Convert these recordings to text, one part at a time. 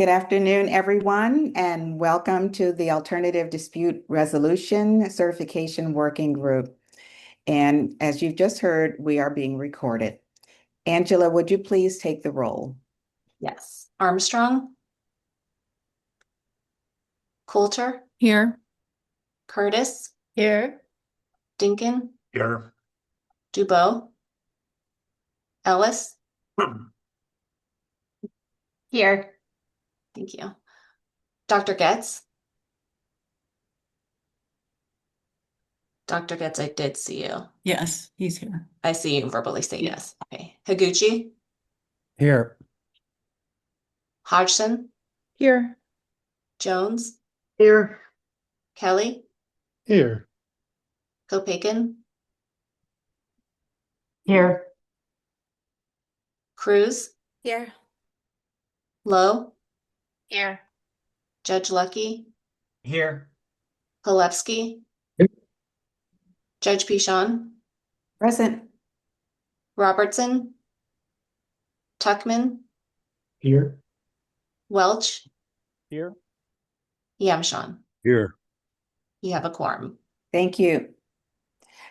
Good afternoon, everyone, and welcome to the Alternative Dispute Resolution Certification Working Group. And as you've just heard, we are being recorded. Angela, would you please take the roll? Yes. Armstrong. Coulter. Here. Curtis. Here. Dinkin. Here. Dubois. Ellis. Here. Thank you. Dr. Getz. Dr. Getz, I did see you. Yes, he's here. I see you verbally say yes. Okay. Higuchi. Here. Hodgson. Here. Jones. Here. Kelly. Here. Kopakin. Here. Cruz. Here. Lowe. Here. Judge Lucky. Here. Pilevsky. Here. Judge Pichon. Present. Robertson. Tuckman. Here. Welch. Here. Yamshon. Here. You have a quorum. Thank you.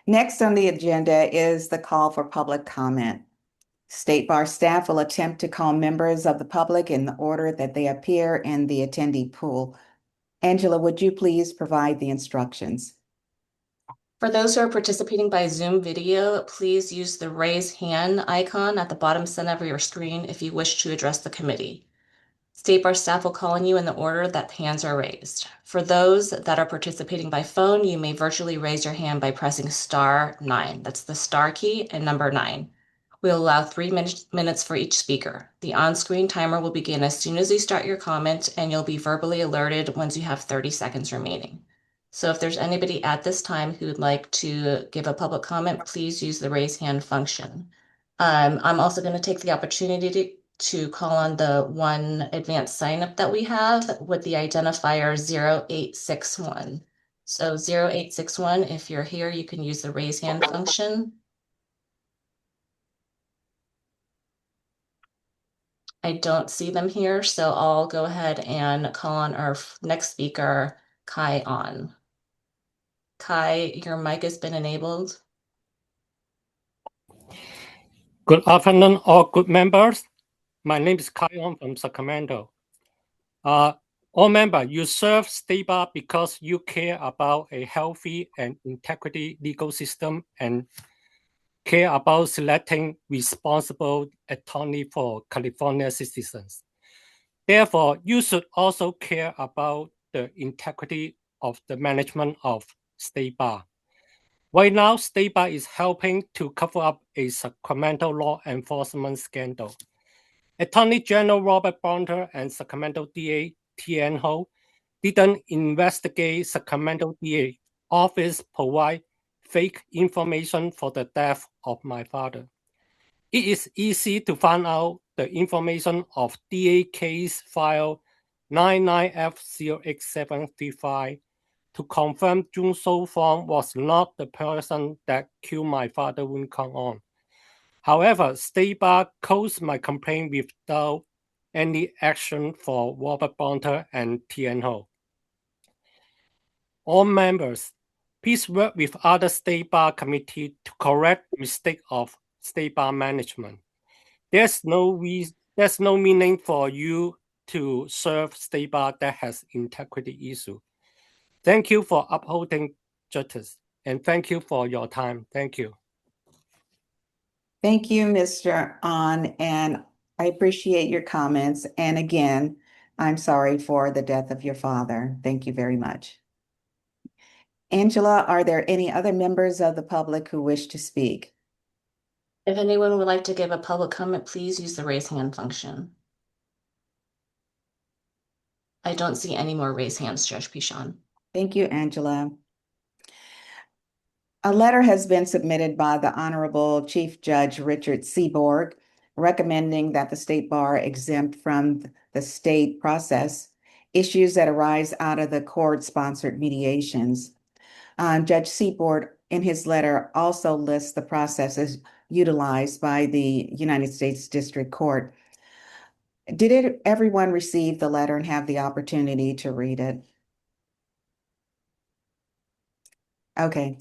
Next on the agenda is the call for public comment. State Bar staff will attempt to call members of the public in the order that they appear in the attendee pool. Angela, would you please provide the instructions? For those who are participating by Zoom video, please use the raise hand icon at the bottom center of your screen if you wish to address the committee. State Bar staff will call on you in the order that hands are raised. For those that are participating by phone, you may virtually raise your hand by pressing *9. That's the star key and number 9. We'll allow 3 minutes for each speaker. The on-screen timer will begin as soon as you start your comment, and you'll be verbally alerted once you have 30 seconds remaining. So if there's anybody at this time who would like to give a public comment, please use the raise hand function. I'm also going to take the opportunity to call on the one advanced sign up that we have with the identifier 0861. So 0861, if you're here, you can use the raise hand function. I don't see them here, so I'll go ahead and call on our next speaker, Kai On. Kai, your mic has been enabled. Good afternoon, all good members. My name is Kai On from Sacramento. All members, you serve State Bar because you care about a healthy and integrity legal system and care about selecting responsible attorney for California citizens. Therefore, you should also care about the integrity of the management of State Bar. Right now, State Bar is helping to cover up a Sacramento law enforcement scandal. Attorney General Robert Bonter and Sacramento DA T.N. Ho didn't investigate Sacramento DA office provide fake information for the death of my father. It is easy to find out the information of DA case file 99F08735 to confirm Jun So Fong was not the person that killed my father Win Kong On. However, State Bar closed my complaint without any action for Robert Bonter and T.N. Ho. All members, please work with other State Bar committee to correct mistake of State Bar management. There's no meaning for you to serve State Bar that has integrity issue. Thank you for upholding justice, and thank you for your time. Thank you. Thank you, Mr. On, and I appreciate your comments. And again, I'm sorry for the death of your father. Thank you very much. Angela, are there any other members of the public who wish to speak? If anyone would like to give a public comment, please use the raise hand function. I don't see any more raise hands, Judge Pichon. Thank you, Angela. A letter has been submitted by the Honorable Chief Judge Richard Seaborg recommending that the State Bar exempt from the state process issues that arise out of the court-sponsored mediations. Judge Seaborg, in his letter, also lists the processes utilized by the United States District Court. Did everyone receive the letter and have the opportunity to read it? Okay.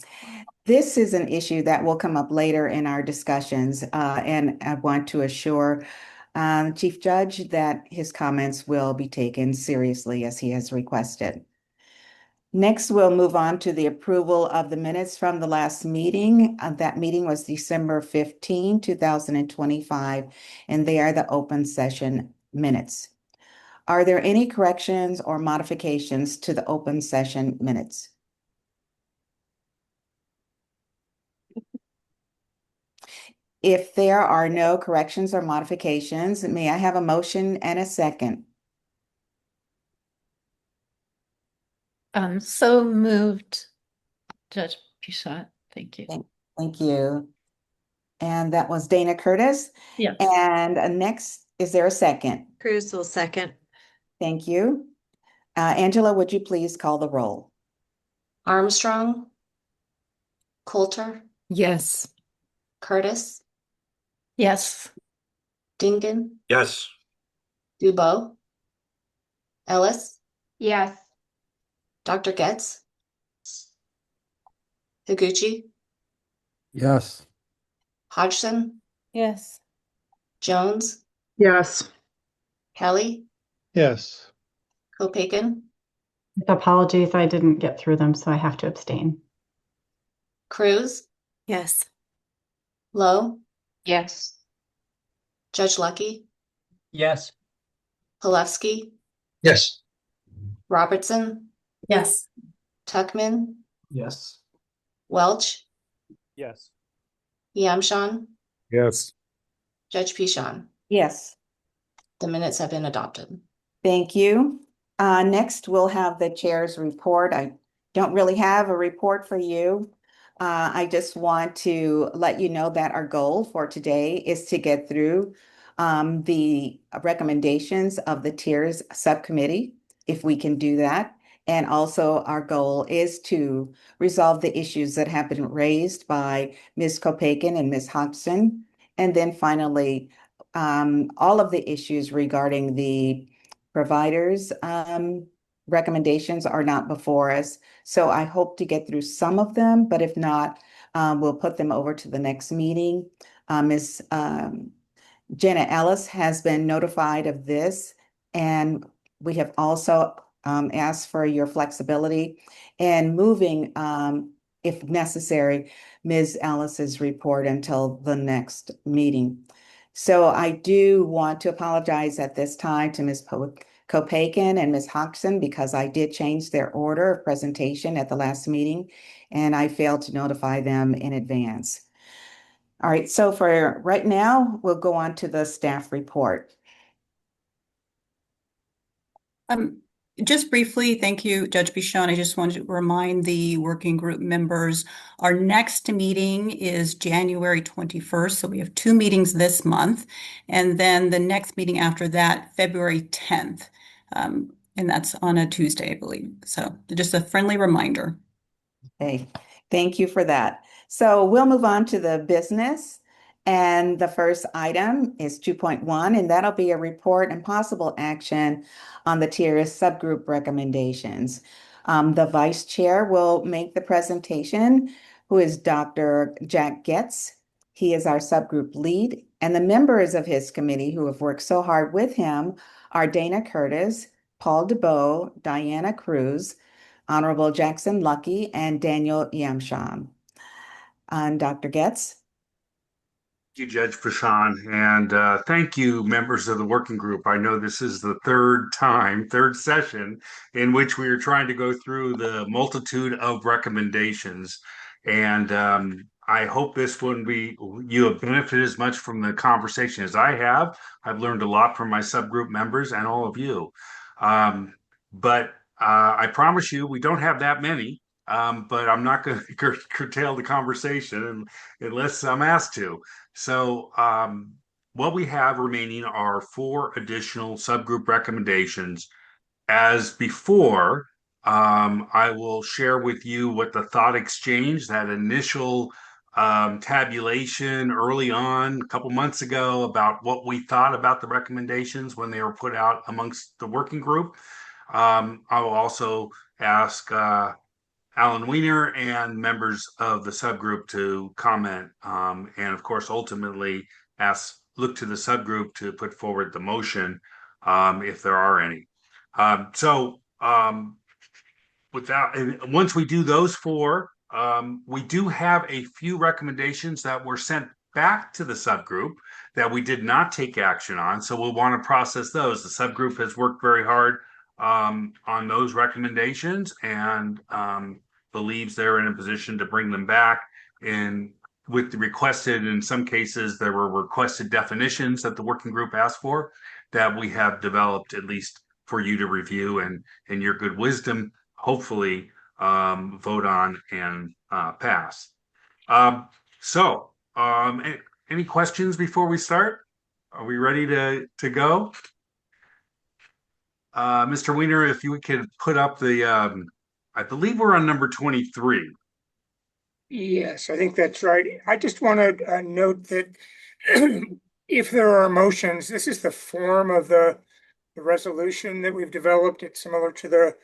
This is an issue that will come up later in our discussions, and I want to assure Chief Judge that his comments will be taken seriously as he has requested. Next, we'll move on to the approval of the minutes from the last meeting. That meeting was December 15, 2025, and they are the open session minutes. Are there any corrections or modifications to the open session minutes? If there are no corrections or modifications, may I have a motion and a second? So moved, Judge Pichot. Thank you. Thank you. And that was Dana Curtis. Yes. And next, is there a second? Cruz will second. Thank you. Angela, would you please call the roll? Armstrong, Coulter, Yes. Curtis, Yes. Dingan, Yes. Dubow, Ellis, Yes. Dr. Getz, Higuchi, Yes. Hodgson, Yes. Jones, Yes. Kelly, Yes. Kopaken, Apologies, I didn't get through them, so I have to abstain. Cruz, Yes. Lowe, Yes. Judge Lucky, Yes. Palevsky, Yes. Robertson, Yes. Tuckman, Yes. Welch, Yes. Yamshan, Yes. Judge Pichon. Yes. The minutes have been adopted. Thank you. Next, we'll have the chair's report. I don't really have a report for you. I just want to let you know that our goal for today is to get through the recommendations of the tiers subcommittee, if we can do that. And also our goal is to resolve the issues that have been raised by Ms. Kopaken and Ms. Hodgson. And then finally, all of the issues regarding the providers' recommendations are not before us. So I hope to get through some of them, but if not, we'll put them over to the next meeting. Ms. Jenna Ellis has been notified of this, and we have also asked for your flexibility in moving, if necessary, Ms. Ellis's report until the next meeting. So I do want to apologize at this time to Ms. Kopaken and Ms. Hodgson because I did change their order of presentation at the last meeting, and I failed to notify them in advance. All right, so for right now, we'll go on to the staff report. Just briefly, thank you, Judge Bichon. I just wanted to remind the working group members, our next meeting is January 21st. So we have 2 meetings this month. And then the next meeting after that, February 10th. And that's on a Tuesday, I believe. So just a friendly reminder. Okay, thank you for that. So we'll move on to the business. And the first item is 2.1, and that'll be a report and possible action on the tiers subgroup recommendations. The vice chair will make the presentation, who is Dr. Jack Getz. He is our subgroup lead, and the members of his committee who have worked so hard with him are Dana Curtis, Paul DeBow, Diana Cruz, Honorable Jackson Lucky, and Daniel Yamshan. And Dr. Getz. Thank you, Judge Prashan, and thank you, members of the working group. I know this is the third session in which we are trying to go through the multitude of recommendations. And I hope this one you have benefited as much from the conversation as I have. I've learned a lot from my subgroup members and all of you. But I promise you, we don't have that many. But I'm not going to curtail the conversation unless I'm asked to. So what we have remaining are 4 additional subgroup recommendations. As before, I will share with you what the thought exchange, that initial tabulation early on, a couple months ago, about what we thought about the recommendations when they were put out amongst the working group. I will also ask Alan Weiner and members of the subgroup to comment, and of course, ultimately look to the subgroup to put forward the motion, if there are any. Once we do those four, we do have a few recommendations that were sent back to the subgroup that we did not take action on. So we'll want to process those. The subgroup has worked very hard on those recommendations and believes they're in a position to bring them back. And with the requested, in some cases, there were requested definitions that the working group asked for that we have developed at least for you to review and in your good wisdom, hopefully vote on and pass. Any questions before we start? Are we ready to go? Mr. Weiner, if you could put up the, I believe we're on number 23. Yes, I think that's right. I just want to note that if there are motions, this is the form of the resolution that we've developed. It's similar to the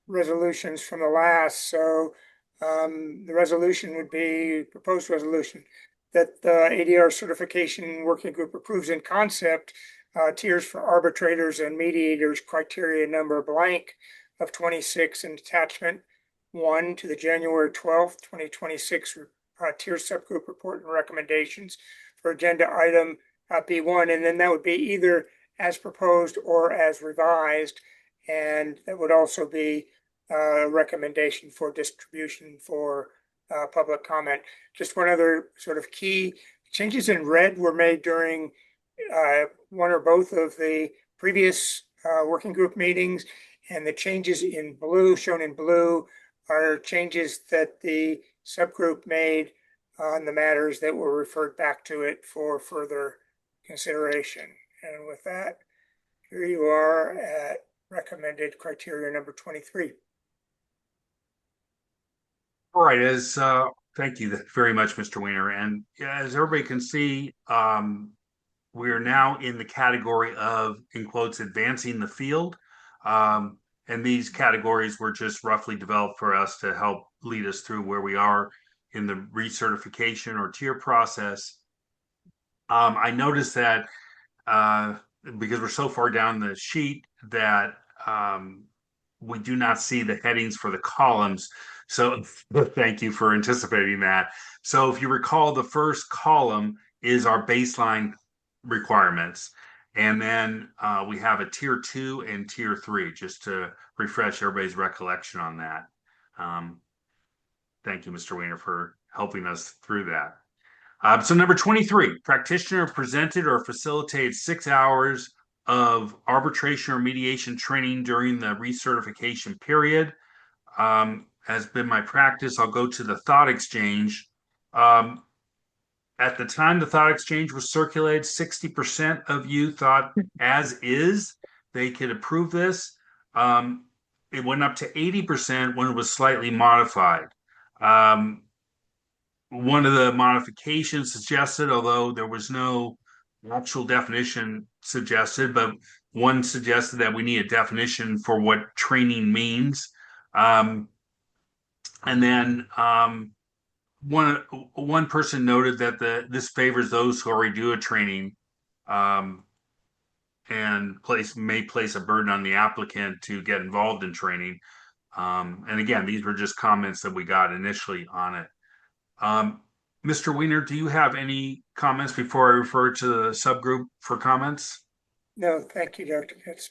resolutions from the last. So the resolution would be proposed resolution that the ADR certification working group approves in concept tiers for arbitrators and mediators, criteria number blank of 26 and attachment 1 to the January 12th, 2026 tier subgroup report and recommendations for agenda item B1. And then that would be either as proposed or as revised. And that would also be a recommendation for distribution for public comment. Just one other sort of key changes in red were made during one or both of the previous working group meetings, and the changes in blue, shown in blue, are changes that the subgroup made on the matters that were referred back to it for further consideration. And with that, here you are at recommended criteria number 23. All right, thank you very much, Mr. Weiner. And as everybody can see, we are now in the category of, in quotes, advancing the field. And these categories were just roughly developed for us to help lead us through where we are in the recertification or tier process. I noticed that because we're so far down the sheet that we do not see the headings for the columns. So thank you for anticipating that. So if you recall, the first column is our baseline requirements. And then we have a tier 2 and tier 3, just to refresh everybody's recollection on that. Thank you, Mr. Weiner, for helping us through that. So number 23, practitioner presented or facilitated 6 hours of arbitration or mediation training during the recertification period. Has been my practice. I'll go to the thought exchange. At the time the thought exchange was circulated, 60% of you thought as is, they could approve this. It went up to 80% when it was slightly modified. One of the modifications suggested, although there was no actual definition suggested, but one suggested that we need a definition for what training means. And then one person noted that this favors those who already do a training, and may place a burden on the applicant to get involved in training. And again, these were just comments that we got initially on it. Mr. Weiner, do you have any comments before I refer to the subgroup for comments? No, thank you, Dr. Pitts.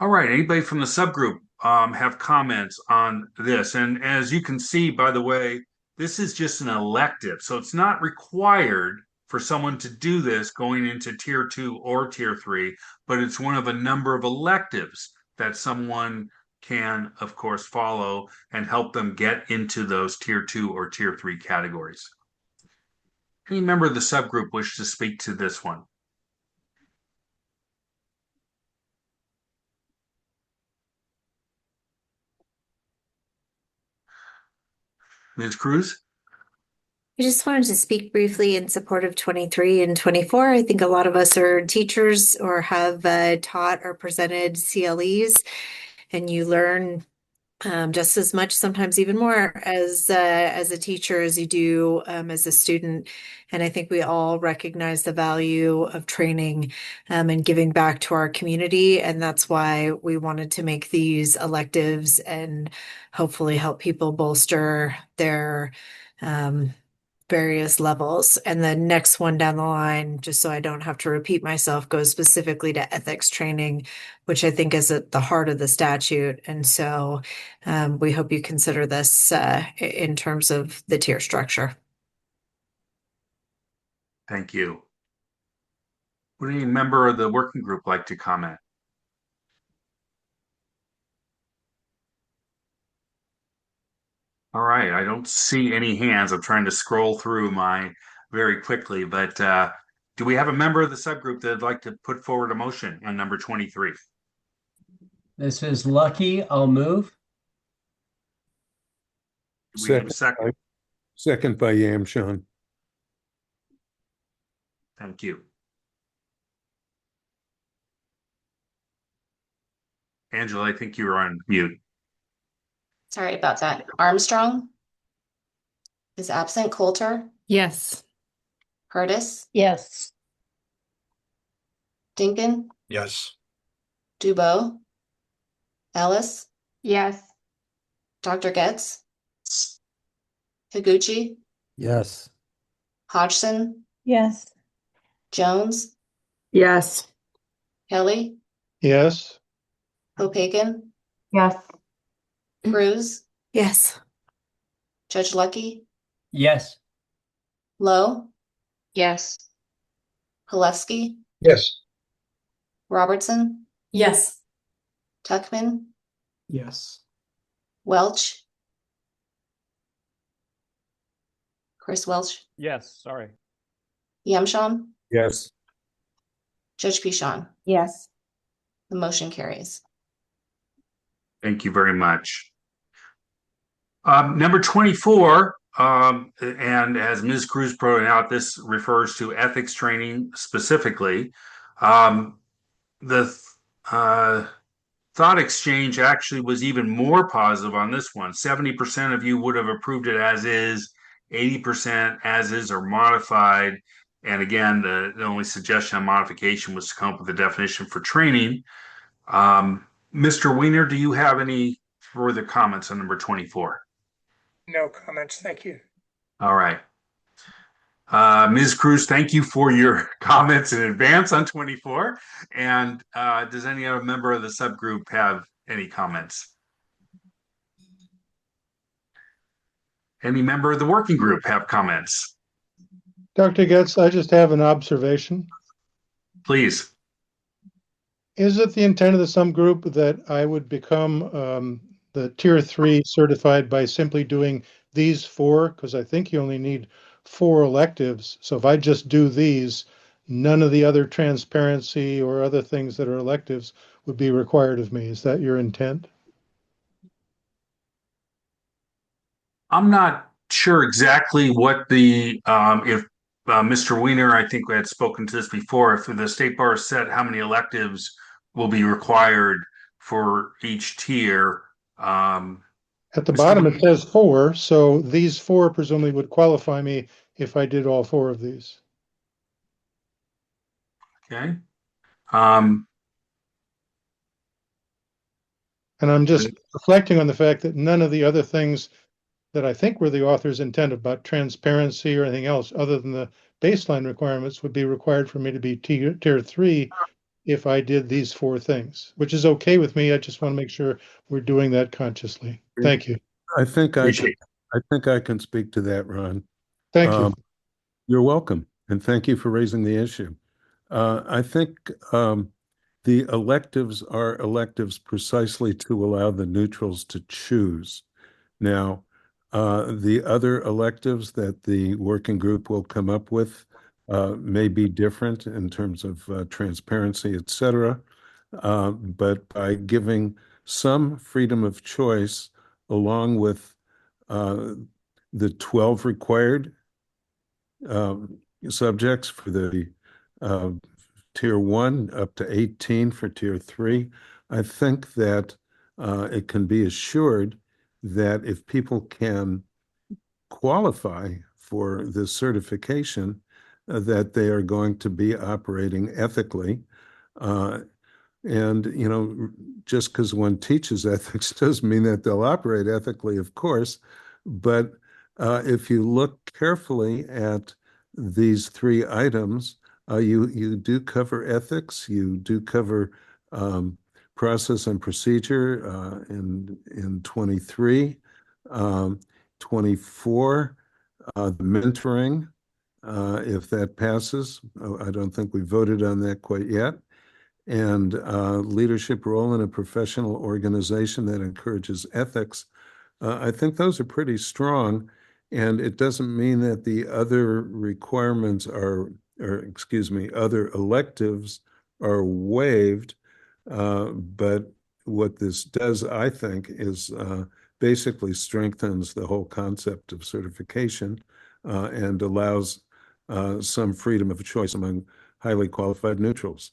All right, anybody from the subgroup have comments on this? And as you can see, by the way, this is just an elective. So it's not required for someone to do this going into tier 2 or tier 3, but it's one of a number of electives that someone can, of course, follow and help them get into those tier 2 or tier 3 categories. Any member of the subgroup wish to speak to this one? Ms. Cruz? I just wanted to speak briefly in support of 23 and 24. I think a lot of us are teachers or have taught or presented CLEs, and you learn just as much, sometimes even more, as a teacher as you do as a student. And I think we all recognize the value of training and giving back to our community. And that's why we wanted to make these electives and hopefully help people bolster their various levels. And the next one down the line, just so I don't have to repeat myself, goes specifically to ethics training, which I think is at the heart of the statute. And so we hope you consider this in terms of the tier structure. Thank you. Would any member of the working group like to comment? All right, I don't see any hands. I'm trying to scroll through my very quickly, but do we have a member of the subgroup that'd like to put forward a motion on number 23? This is Lucky. I'll move. Do we have a second? Second by Yam Sean. Thank you. Angela, I think you're on mute. Sorry about that. Armstrong is absent. Coulter, Yes. Curtis, Yes. Dinkin, Yes. Dubois, Ellis, Yes. Dr. Getz, Higuchi, Yes. Hodgson, Yes. Jones, Yes. Kelly, Yes. Hopagan, Yes. Cruz, Yes. Judge Lucky, Yes. Lowe, Yes. Halevsky, Yes. Robertson, Yes. Tuckman, Yes. Welch, Chris Welch, Yes. Sorry. Yamsham, Yes. Judge Pichon. Yes. The motion carries. Thank you very much. Number 24, and as Ms. Cruz pointed out, this refers to ethics training specifically. The thought exchange actually was even more positive on this one. 70% of you would have approved it as is, 80% as is or modified. And again, the only suggestion on modification was to come up with a definition for training. Mr. Weiner, do you have any further comments on number 24? No comments, thank you. All right. Ms. Cruz, thank you for your comments in advance on 24. And does any other member of the subgroup have any comments? Any member of the working group have comments? Dr. Getz, I just have an observation. Please. Is it the intent of the subgroup that I would become the tier 3 certified by simply doing these 4? Because I think you only need 4 electives. So if I just do these, none of the other transparency or other things that are electives would be required of me. Is that your intent? I'm not sure exactly what the, if Mr. Weiner, I think we had spoken to this before, if the state bar set how many electives will be required for each tier. At the bottom, it says 4. So these 4 presumably would qualify me if I did all 4 of these. Okay. And I'm just reflecting on the fact that none of the other things that I think were the author's intent about transparency or anything else other than the baseline requirements would be required for me to be tier 3 if I did these 4 things, which is okay with me. I just want to make sure we're doing that consciously. Thank you. I think I can speak to that, Ron. Thank you. You're welcome, and thank you for raising the issue. I think the electives are electives precisely to allow the neutrals to choose. Now, the other electives that the working group will come up with may be different in terms of transparency, et cetera. But by giving some freedom of choice along with the 12 required subjects for the tier 1 up to 18 for tier 3. I think that it can be assured that if people can qualify for this certification, that they are going to be operating ethically. And, you know, just because one teaches ethics doesn't mean that they'll operate ethically, of course. But if you look carefully at these 3 items, you do cover ethics, you do cover process and procedure in 23, 24, the mentoring, if that passes. I don't think we voted on that quite yet. And leadership role in a professional organization that encourages ethics. I think those are pretty strong, and it doesn't mean that the other requirements are, or excuse me, other electives are waived. But what this does, I think, is basically strengthens the whole concept of certification and allows some freedom of choice among highly qualified neutrals.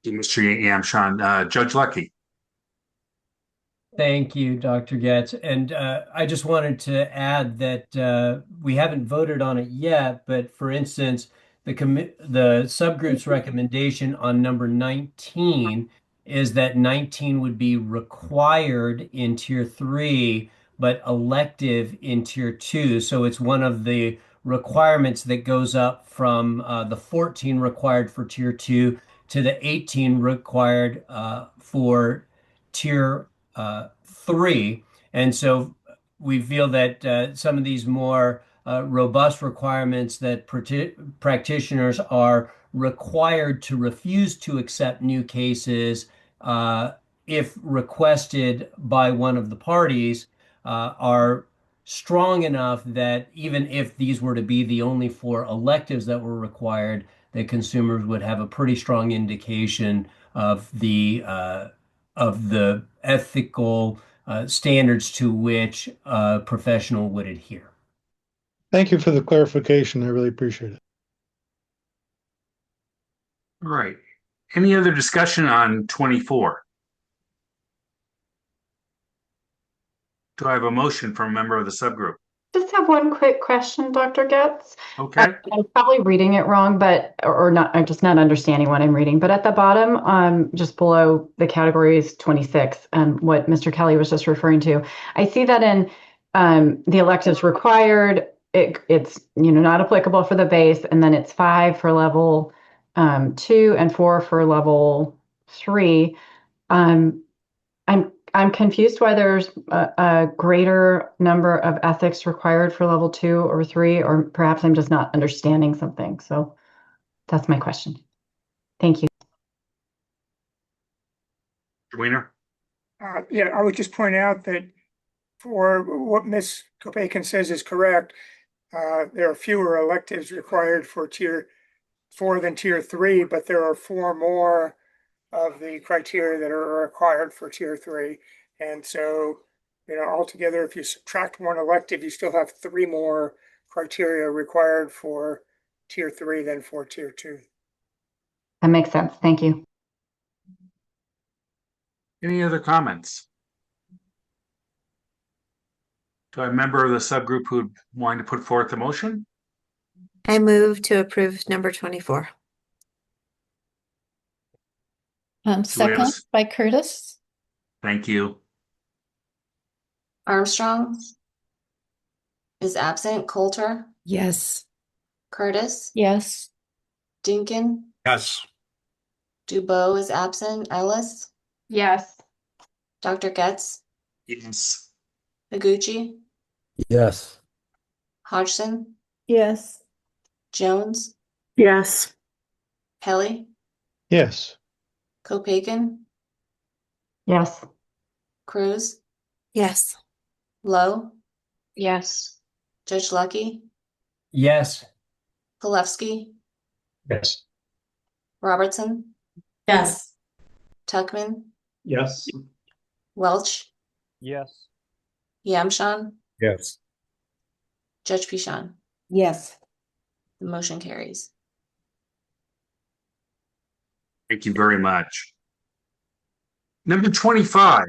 Mr. Yamshan. Judge Lucky. Thank you, Dr. Getz. And I just wanted to add that we haven't voted on it yet, but for instance, the subgroup's recommendation on number 19 is that 19 would be required in tier 3, but elective in tier 2. So it's one of the requirements that goes up from the 14 required for tier 2 to the 18 required for tier 3. And so we feel that some of these more robust requirements that practitioners are required to refuse to accept new cases if requested by one of the parties are strong enough that even if these were to be the only 4 electives that were required, that consumers would have a pretty strong indication of the ethical standards to which a professional would adhere. Thank you for the clarification. I really appreciate it. All right. Any other discussion on 24? Do I have a motion from a member of the subgroup? Just have one quick question, Dr. Getz. Okay. I'm probably reading it wrong, but or not. I'm just not understanding what I'm reading. But at the bottom, just below the categories 26, and what Mr. Kelly was just referring to, I see that in the electives required, it's not applicable for the base, and then it's 5 for level 2 and 4 for level 3. I'm confused why there's a greater number of ethics required for level 2 or 3, or perhaps I'm just not understanding something. So that's my question. Thank you. Wiener? Yeah, I would just point out that for what Ms. Kopeikin says is correct, there are fewer electives required for tier 4 than tier 3, but there are 4 more of the criteria that are required for tier 3. And so, altogether, if you subtract 1 elective, you still have 3 more criteria required for tier 3 than for tier 2. That makes sense. Thank you. Any other comments? Do I have a member of the subgroup who would want to put forth the motion? I move to approve number 24. Second by Curtis. Thank you. Armstrong is absent. Coulter? Yes. Curtis? Yes. Dinkin? Yes. Dubois is absent. Ellis? Yes. Dr. Getz? Yes. Higuchi? Yes. Hodgson? Yes. Jones? Yes. Kelly? Yes. Kopeikin? Yes. Cruz? Yes. Lowe? Yes. Judge Lucky? Yes. Palevsky? Yes. Robertson? Yes. Tuckman? Yes. Welch? Yes. Yamshan? Yes. Judge Pichon? Yes. The motion carries. Thank you very much. Number 25,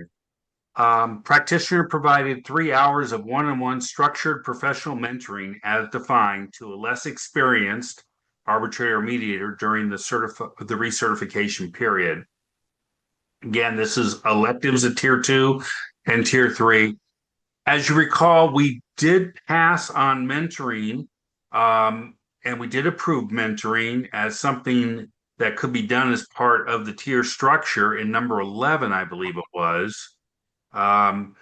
practitioner provided 3 hours of one-on-one structured professional mentoring as defined to a less experienced arbitrator or mediator during the recertification period. Again, this is electives at Tier 2 and Tier 3. As you recall, we did pass on mentoring, and we did approve mentoring as something that could be done as part of the tier structure in number 11, I believe it was. And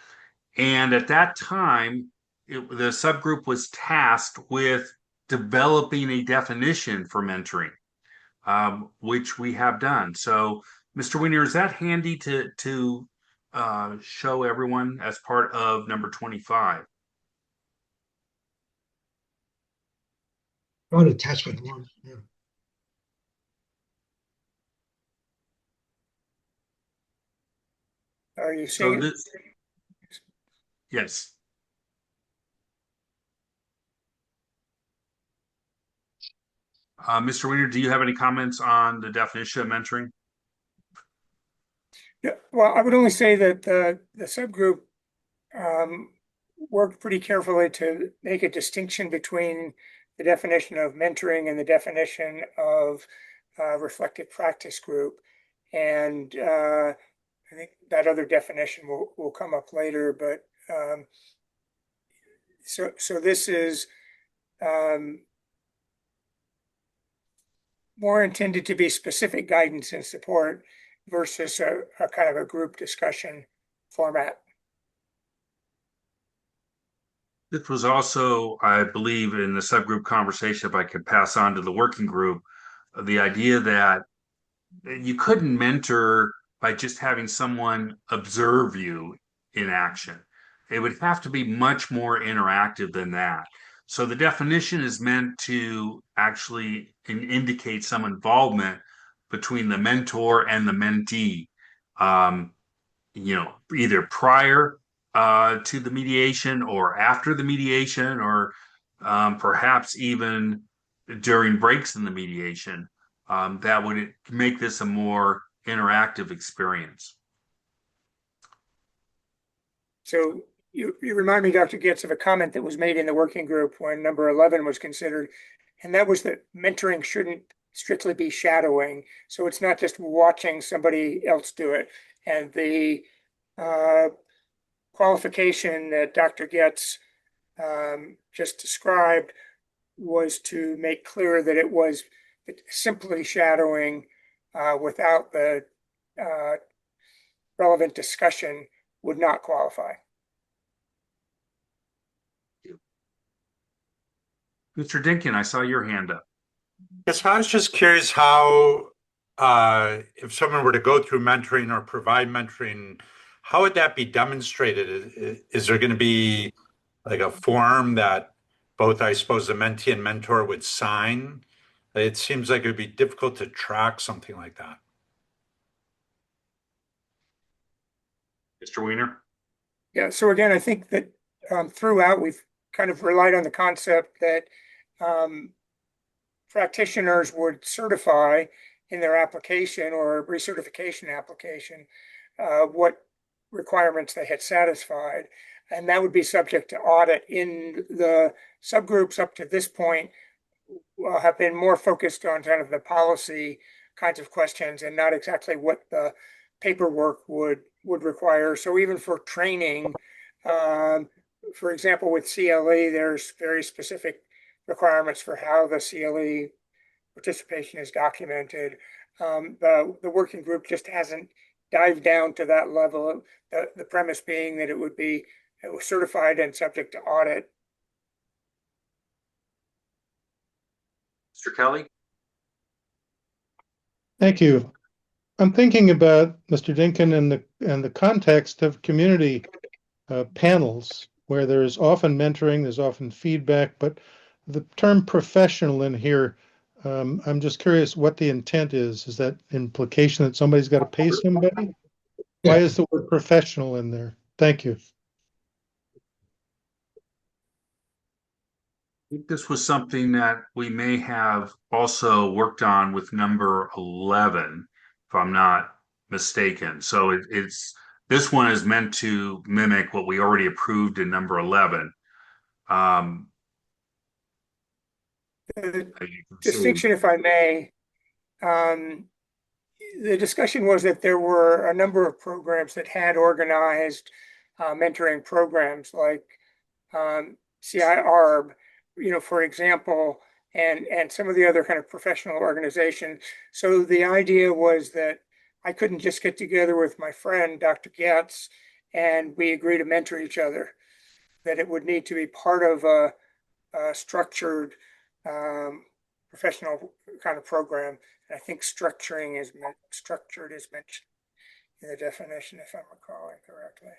at that time, the subgroup was tasked with developing a definition for mentoring, which we have done. So, Mr. Wiener, is that handy to show everyone as part of number 25? On attachment 1. Yeah. Are you So seeing it? this, yes. Mr. Wiener, do you have any comments on the definition of mentoring? Yeah, well, I would only say that the subgroup worked pretty carefully to make a distinction between the definition of mentoring and the definition of reflective practice group. And I think that other definition will come up later, but so this is more intended to be specific guidance and support versus a kind of a group discussion format. This was also, I believe, in the subgroup conversation, if I could pass on to the working group, the idea that you couldn't mentor by just having someone observe you in action. It would have to be much more interactive than that. So the definition is meant to actually indicate some involvement between the mentor and the mentee. Either prior to the mediation or after the mediation, or perhaps even during breaks in the mediation. That would make this a more interactive experience. So you remind me, Dr. Getz, of a comment that was made in the working group when number 11 was considered, and that was that mentoring shouldn't strictly be shadowing. So it's not just watching somebody else do it. And the qualification that Dr. Getz just described was to make clear that it was simply shadowing without the relevant discussion would not qualify. Mr. Dinkin, I saw your hand up. Yes, I was just curious how, if someone were to go through mentoring or provide mentoring, how would that be demonstrated? Is there going to be like a form that both, I suppose, the mentee and mentor would sign? It seems like it would be difficult to track something like that. Mr. Wiener? Yeah, so again, I think that throughout we've kind of relied on the concept that practitioners would certify in their application or recertification application what requirements they had satisfied. And that would be subject to audit. In the subgroups up to this point have been more focused on kind of the policy kinds of questions and not exactly what the paperwork would require. So even for training, for example, with CLE, there's very specific requirements for how the CLE participation is documented. The working group just hasn't dived down to that level. The premise being that it was certified and subject to audit. Mr. Kelly? Thank you. I'm thinking about Mr. Dinkin and the context of community panels where there's often mentoring, there's often feedback, but the term professional in here, I'm just curious what the intent is. Is that implication that somebody's got to pay somebody? Why is the word professional in there? Thank you. think this was something that we may have also worked on with number 11, if I'm not mistaken. So it's this one is meant to mimic what we already approved in number 11. Um, The as you can see. distinction, if I may, um, the discussion was that there were a number of programs that had organized mentoring programs like CIARB, for example, and some of the other kind of professional organizations. So the idea was that I couldn't just get together with my friend, Dr. Getz, and we agree to mentor each other, that it would need to be part of a structured professional kind of program. And I think structured is mentioned in the definition, if I'm recalling correctly.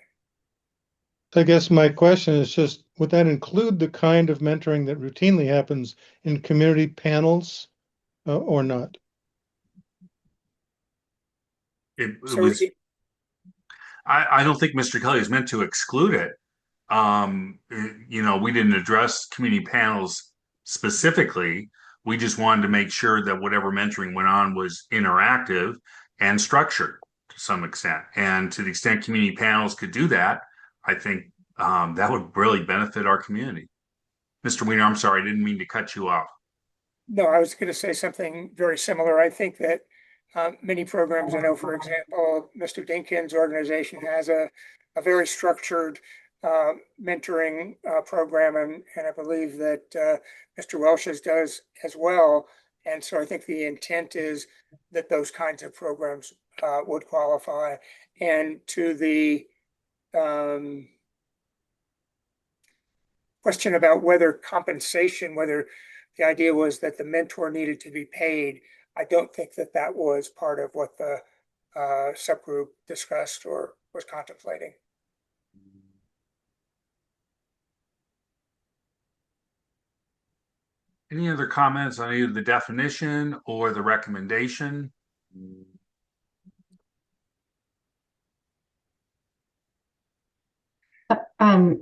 I guess my question is just, would that include the kind of mentoring that routinely happens in community panels or not? It So was. I don't think Mr. Kelly is meant to exclude it. We didn't address community panels specifically. We just wanted to make sure that whatever mentoring went on was interactive and structured to some extent. And to the extent community panels could do that, I think that would really benefit our community. Mr. Weiner, I'm sorry, I didn't mean to cut you off. No, I was going to say something very similar. I think that many programs, I know, for example, Mr. Dinkins' organization has a very structured mentoring program, and I believe that Mr. Welch's does as well. And so I think the intent is that those kinds of programs would qualify. And to the question about whether the idea was that the mentor needed to be paid, I don't think that that was part of what the subgroup discussed or was contemplating. Any other comments on either the definition or the recommendation?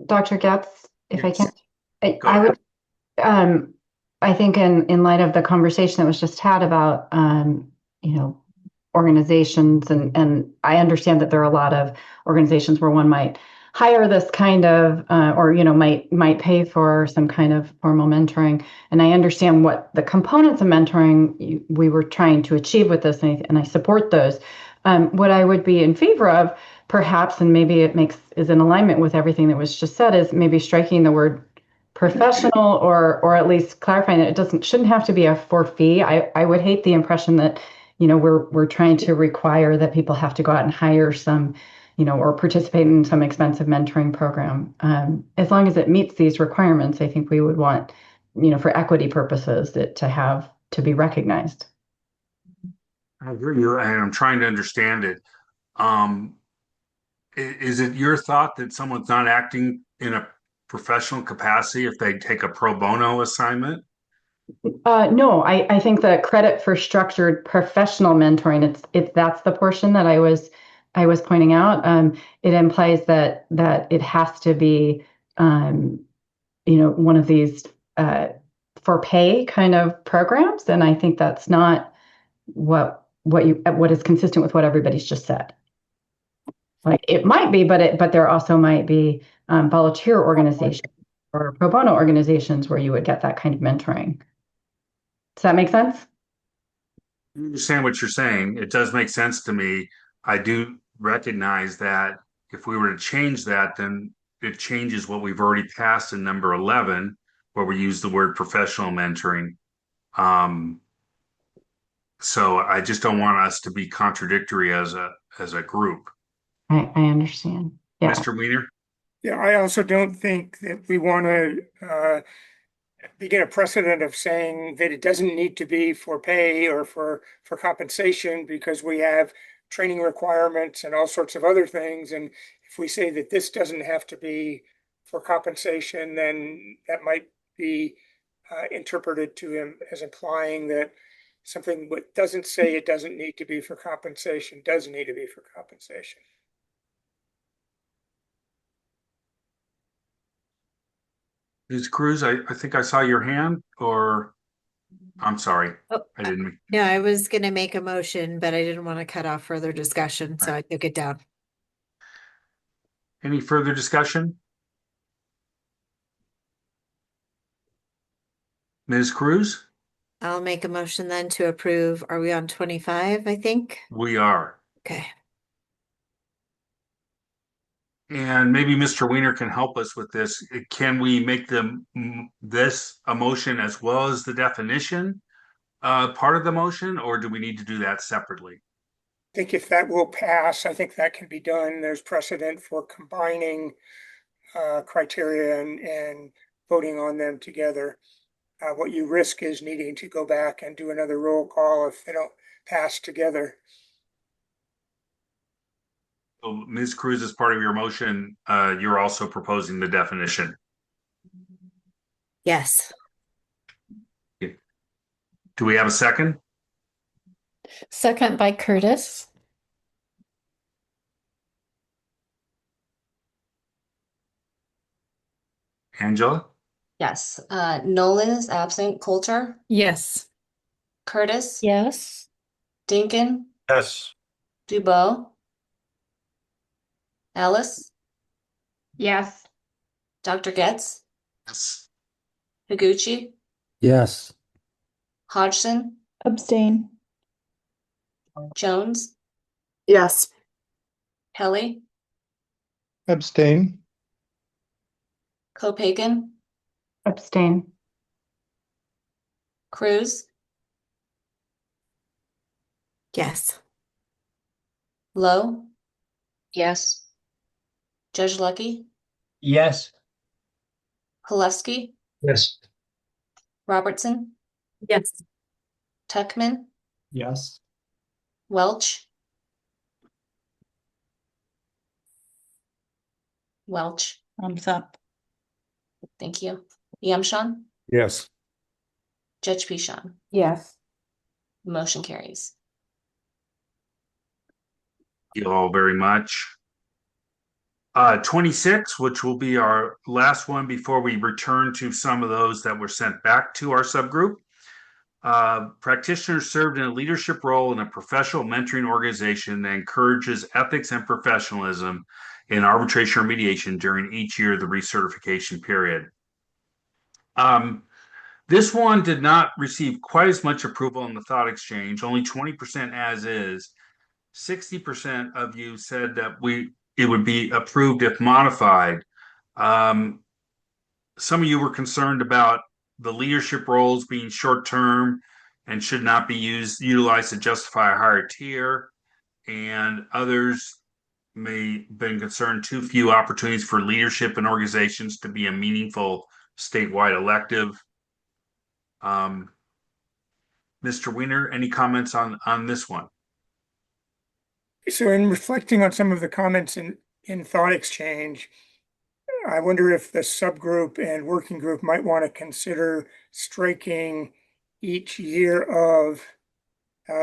Dr. Getz, if I can, Go I ahead. would, I think in light of the conversation that was just had about, organizations, and I understand that there are a lot of organizations where one might hire this kind of, or, might pay for some kind of formal mentoring. And I understand what the components of mentoring we were trying to achieve with this, and I support those. What I would be in favor of, perhaps, and maybe is in alignment with everything that was just said, is maybe striking the word professional, or at least clarifying that shouldn't have to be a for fee. I would hate the impression that, we're trying to require that people have to go out and hire some, or participate in some expensive mentoring program. As long as it meets these requirements, I think we would want, for equity purposes, to be recognized. I hear you, and I'm trying to understand it. Is it your thought that someone's not acting in a professional capacity if they take a pro bono assignment? No, I think the credit for structured professional mentoring, that's the portion that I was pointing out. It implies that it has to be, one of these for pay kind of programs, and I think that's not what is consistent with what everybody's just said. Like, it might be, but there also might be volunteer organizations or pro bono organizations where you would get that kind of mentoring. Does that make sense? I understand what you're saying. It does make sense to me. I do recognize that if we were to change that, then it changes what we've already passed in number 11, where we use the word professional mentoring. So I just don't want us to be contradictory as a group. I understand. Yeah. Mr. Weiner? Yeah, I also don't think that we want to begin a precedent of saying that it doesn't need to be for pay or for compensation, because we have training requirements and all sorts of other things. And if we say that this doesn't have to be for compensation, then that might be interpreted to him as implying that something that doesn't say it doesn't need to be for compensation does need to be for compensation. Ms. Cruz, I think I saw your hand, or I'm sorry, Oh, I didn't. yeah, I was going to make a motion, but I didn't want to cut off further discussion, so Right. I took it down. Any further discussion? Ms. Cruz? I'll make a motion then to approve. Are we on 25, I think? We are. Okay. And maybe Mr. Weiner can help us with this. Can we make this a motion as well as the definition part of the motion, or do we need to do that separately? I think if that will pass, I think that can be done. There's precedent for combining criteria and voting on them together. What you risk is needing to go back and do another roll call if they don't pass together. So Ms. Cruz, as part of your motion, you're also proposing the definition. Yes. Do we have a second? Second by Curtis. Angela? Yes. Nolan is absent. Coulter, Yes. Curtis, Yes. Dinkin, Yes. Dubois, Ellis, Yes. Dr. Getz, Yes. Higuchi, Yes. Hodgson, Abstain. Jones, Yes. Kelly, Abstain. Copagan, Abstain. Cruz, Yes. Lowe, Yes. Judge Lucky, Yes. Halevsky, Yes. Robertson, Yes. Tuckman, Yes. Welch, Thumbs up. thank you. Yamshan, Yes. Judge Pishan. Yes. Motion carries. Thank you all very much. 26, which will be our last one before we return to some of those that were sent back to our subgroup. Practitioners served in a leadership role in a professional mentoring organization that encourages ethics and professionalism in arbitration or mediation during each year of the recertification period. This one did not receive quite as much approval in the thought exchange, only 20% as is. 60% of you said that it would be approved if modified. Some of you were concerned about the leadership roles being short-term and should not be utilized to justify a higher tier, and others may have been concerned too few opportunities for leadership in organizations to be a meaningful statewide elective. Mr. Weiner, any comments on this one? So in reflecting on some of the comments in thought exchange, I wonder if the subgroup and working group might want to consider striking each year of,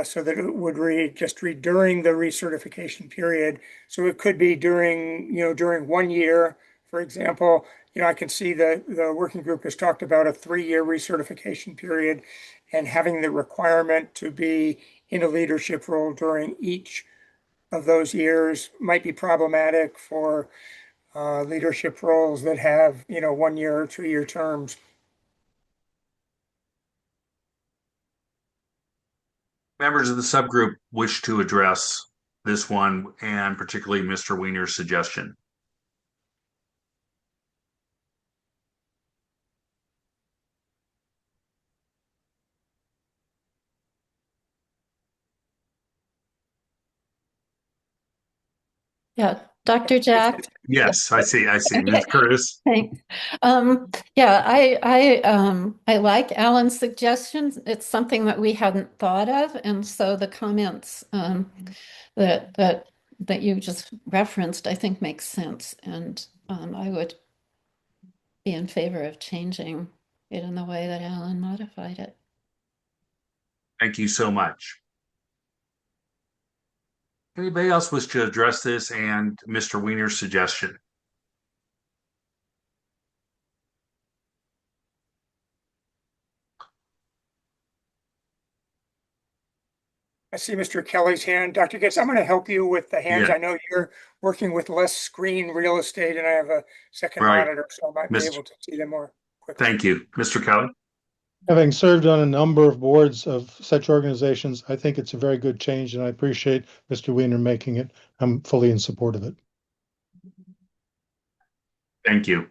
so that it would read during the recertification period. So it could be during 1 year, for example. I can see the working group has talked about a 3-year recertification period, and having the requirement to be in a leadership role during each of those years might be problematic for leadership roles that have 1 year or 2-year terms. Members of the subgroup wish to address this one, and particularly Mr. Weiner's suggestion. Yeah, Dr. Jack. Yes, I see. Okay. Ms. Curtis. Thanks. Yeah, I like Alan's suggestions. It's something that we hadn't thought of, and so the comments that you just referenced, I think makes sense, and I would be in favor of changing it in the way that Alan modified it. Thank you so much. Anybody else wish to address this and Mr. Weiner's suggestion? see Mr. Kelly's hand. Dr. Getz, I'm going to help you with the hands. Yeah. I know you're working with less screen real estate, and I have a second Right. monitor, so I might be Mr. able to see them more quickly. Thank you. Mr. Kelly? Having served on a number of boards of such organizations, I think it's a very good change, and I appreciate Mr. Weiner making it. I'm fully in support of it. Thank you.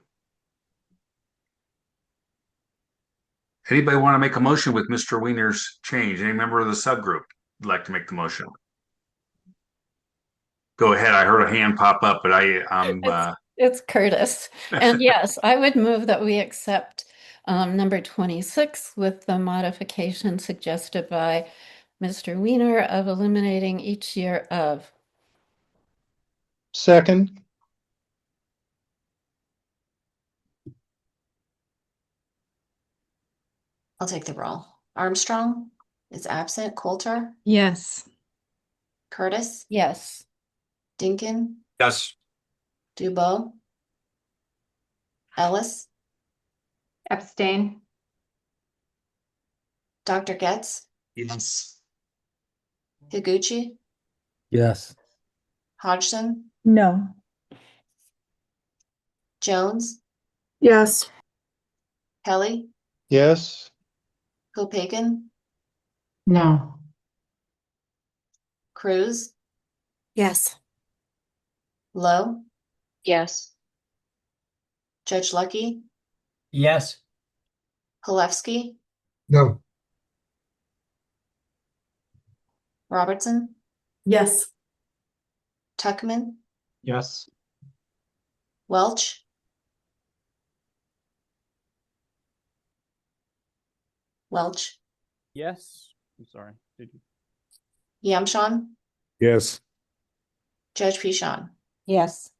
Anybody want to make a motion with Mr. Weiner's change? Any member of the subgroup would like to make the motion? Go ahead. I heard a hand pop up, but It's Curtis. And yes, I would move that we accept number 26 with the modification suggested by Mr. Weiner of eliminating each year of. Second, I'll take the roll. Armstrong is absent. Coulter, Yes. Curtis, Yes. Dinkin, Yes. Dubois, Ellis, Abstain. Dr. Getz, yes. Higuchi, Yes. Hodgson, No. Jones, Yes. Kelly, yes. Hopagan, No. Cruz, Yes. Lowe, Yes. Judge Lucky, Yes. Palevsky, No. Robertson, Yes. Tuckman, Yes. Welch, Yes. I'm sorry. Did you? Yamshawn, Yes. Judge Pichon. Yes.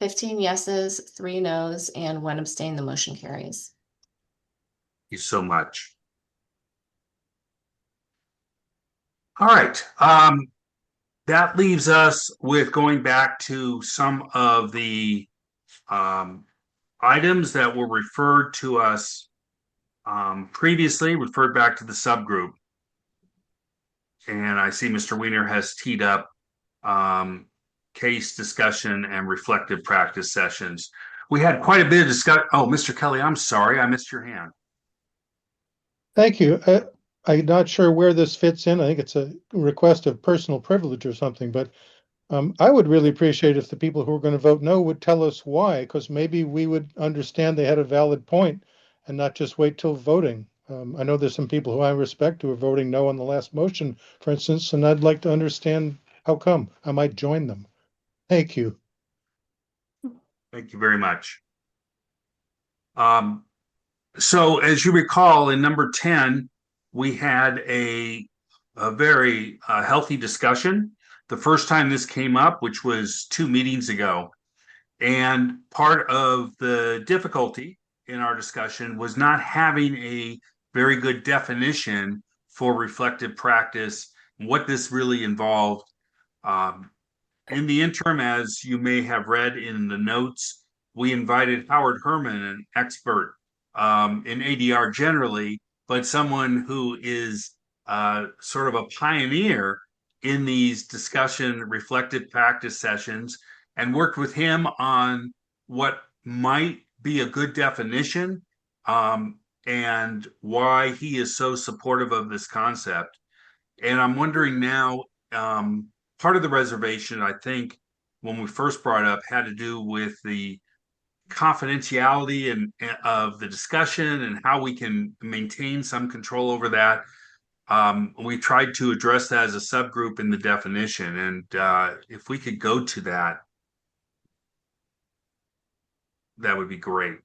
15 yeses, 3 noes, and 1 abstain. The motion carries. Thank you so much. All right. That leaves us with going back to some of the items that were referred to us previously, referred back to the subgroup. And I see Mr. Weiner has teed up case discussion and reflective practice sessions. We had quite a bit of discussion. Oh, Mr. Kelly, I'm sorry. I missed your hand. Thank you. I'm not sure where this fits in. I think it's a request of personal privilege or something, but I would really appreciate if the people who are going to vote no would tell us why, because maybe we would understand they had a valid point and not just wait till voting. I know there's some people who I respect who are voting no on the last motion, for instance, and I'd like to understand how come. I might join them. Thank you. Thank you very much. So as you recall, in number 10, we had a very healthy discussion. The first time this came up, which was 2 meetings ago. And part of the difficulty in our discussion was not having a very good definition for reflective practice, what this really involved. In the interim, as you may have read in the notes, we invited Howard Herman, an expert in ADR generally, but someone who is sort of a pioneer in these discussion reflective practice sessions, and worked with him on what might be a good definition and why he is so supportive of this concept. And I'm wondering now, part of the reservation, I think, when we first brought up, had to do with the confidentiality and of the discussion and how we can maintain some control over that. We tried to address that as a subgroup in the definition, and if we could go to that, that would be great.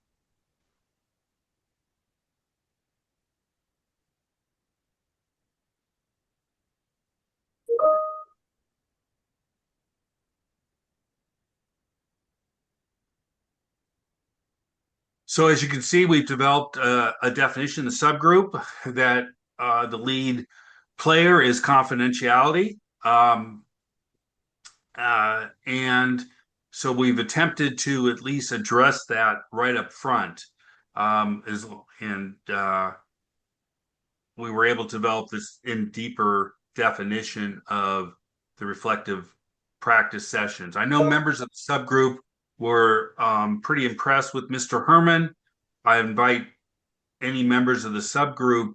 So as you can see, we've developed a definition, the subgroup, that the lead player is confidentiality. And so we've attempted to at least address that right up front. we were able to develop this in deeper definition of the reflective practice sessions. I know members of the subgroup were pretty impressed with Mr. Herman. I invite any members of the subgroup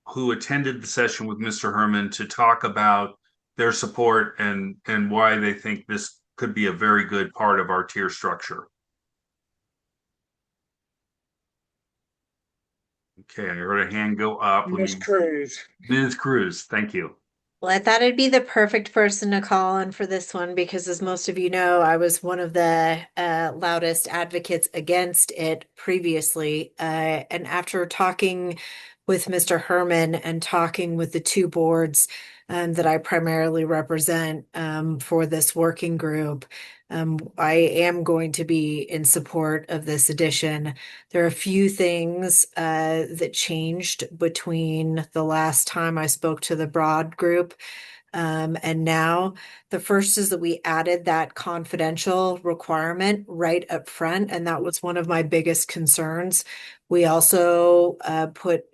who attended the session with Mr. Herman to talk about their support and why they think this could be a very good part of our tier structure. Okay, I heard a hand go up. Ms. Cruz. Ms. Cruz, thank you. Well, I thought I'd be the perfect person to call on for this one because, as most of you know, I was one of the loudest advocates against it previously. And after talking with Mr. Herman and talking with the two boards that I primarily represent for this working group, I am going to be in support of this addition. There are a few things that changed between the last time I spoke to the broad group and now. The first is that we added that confidential requirement right up front, and that was one of my biggest concerns. We also put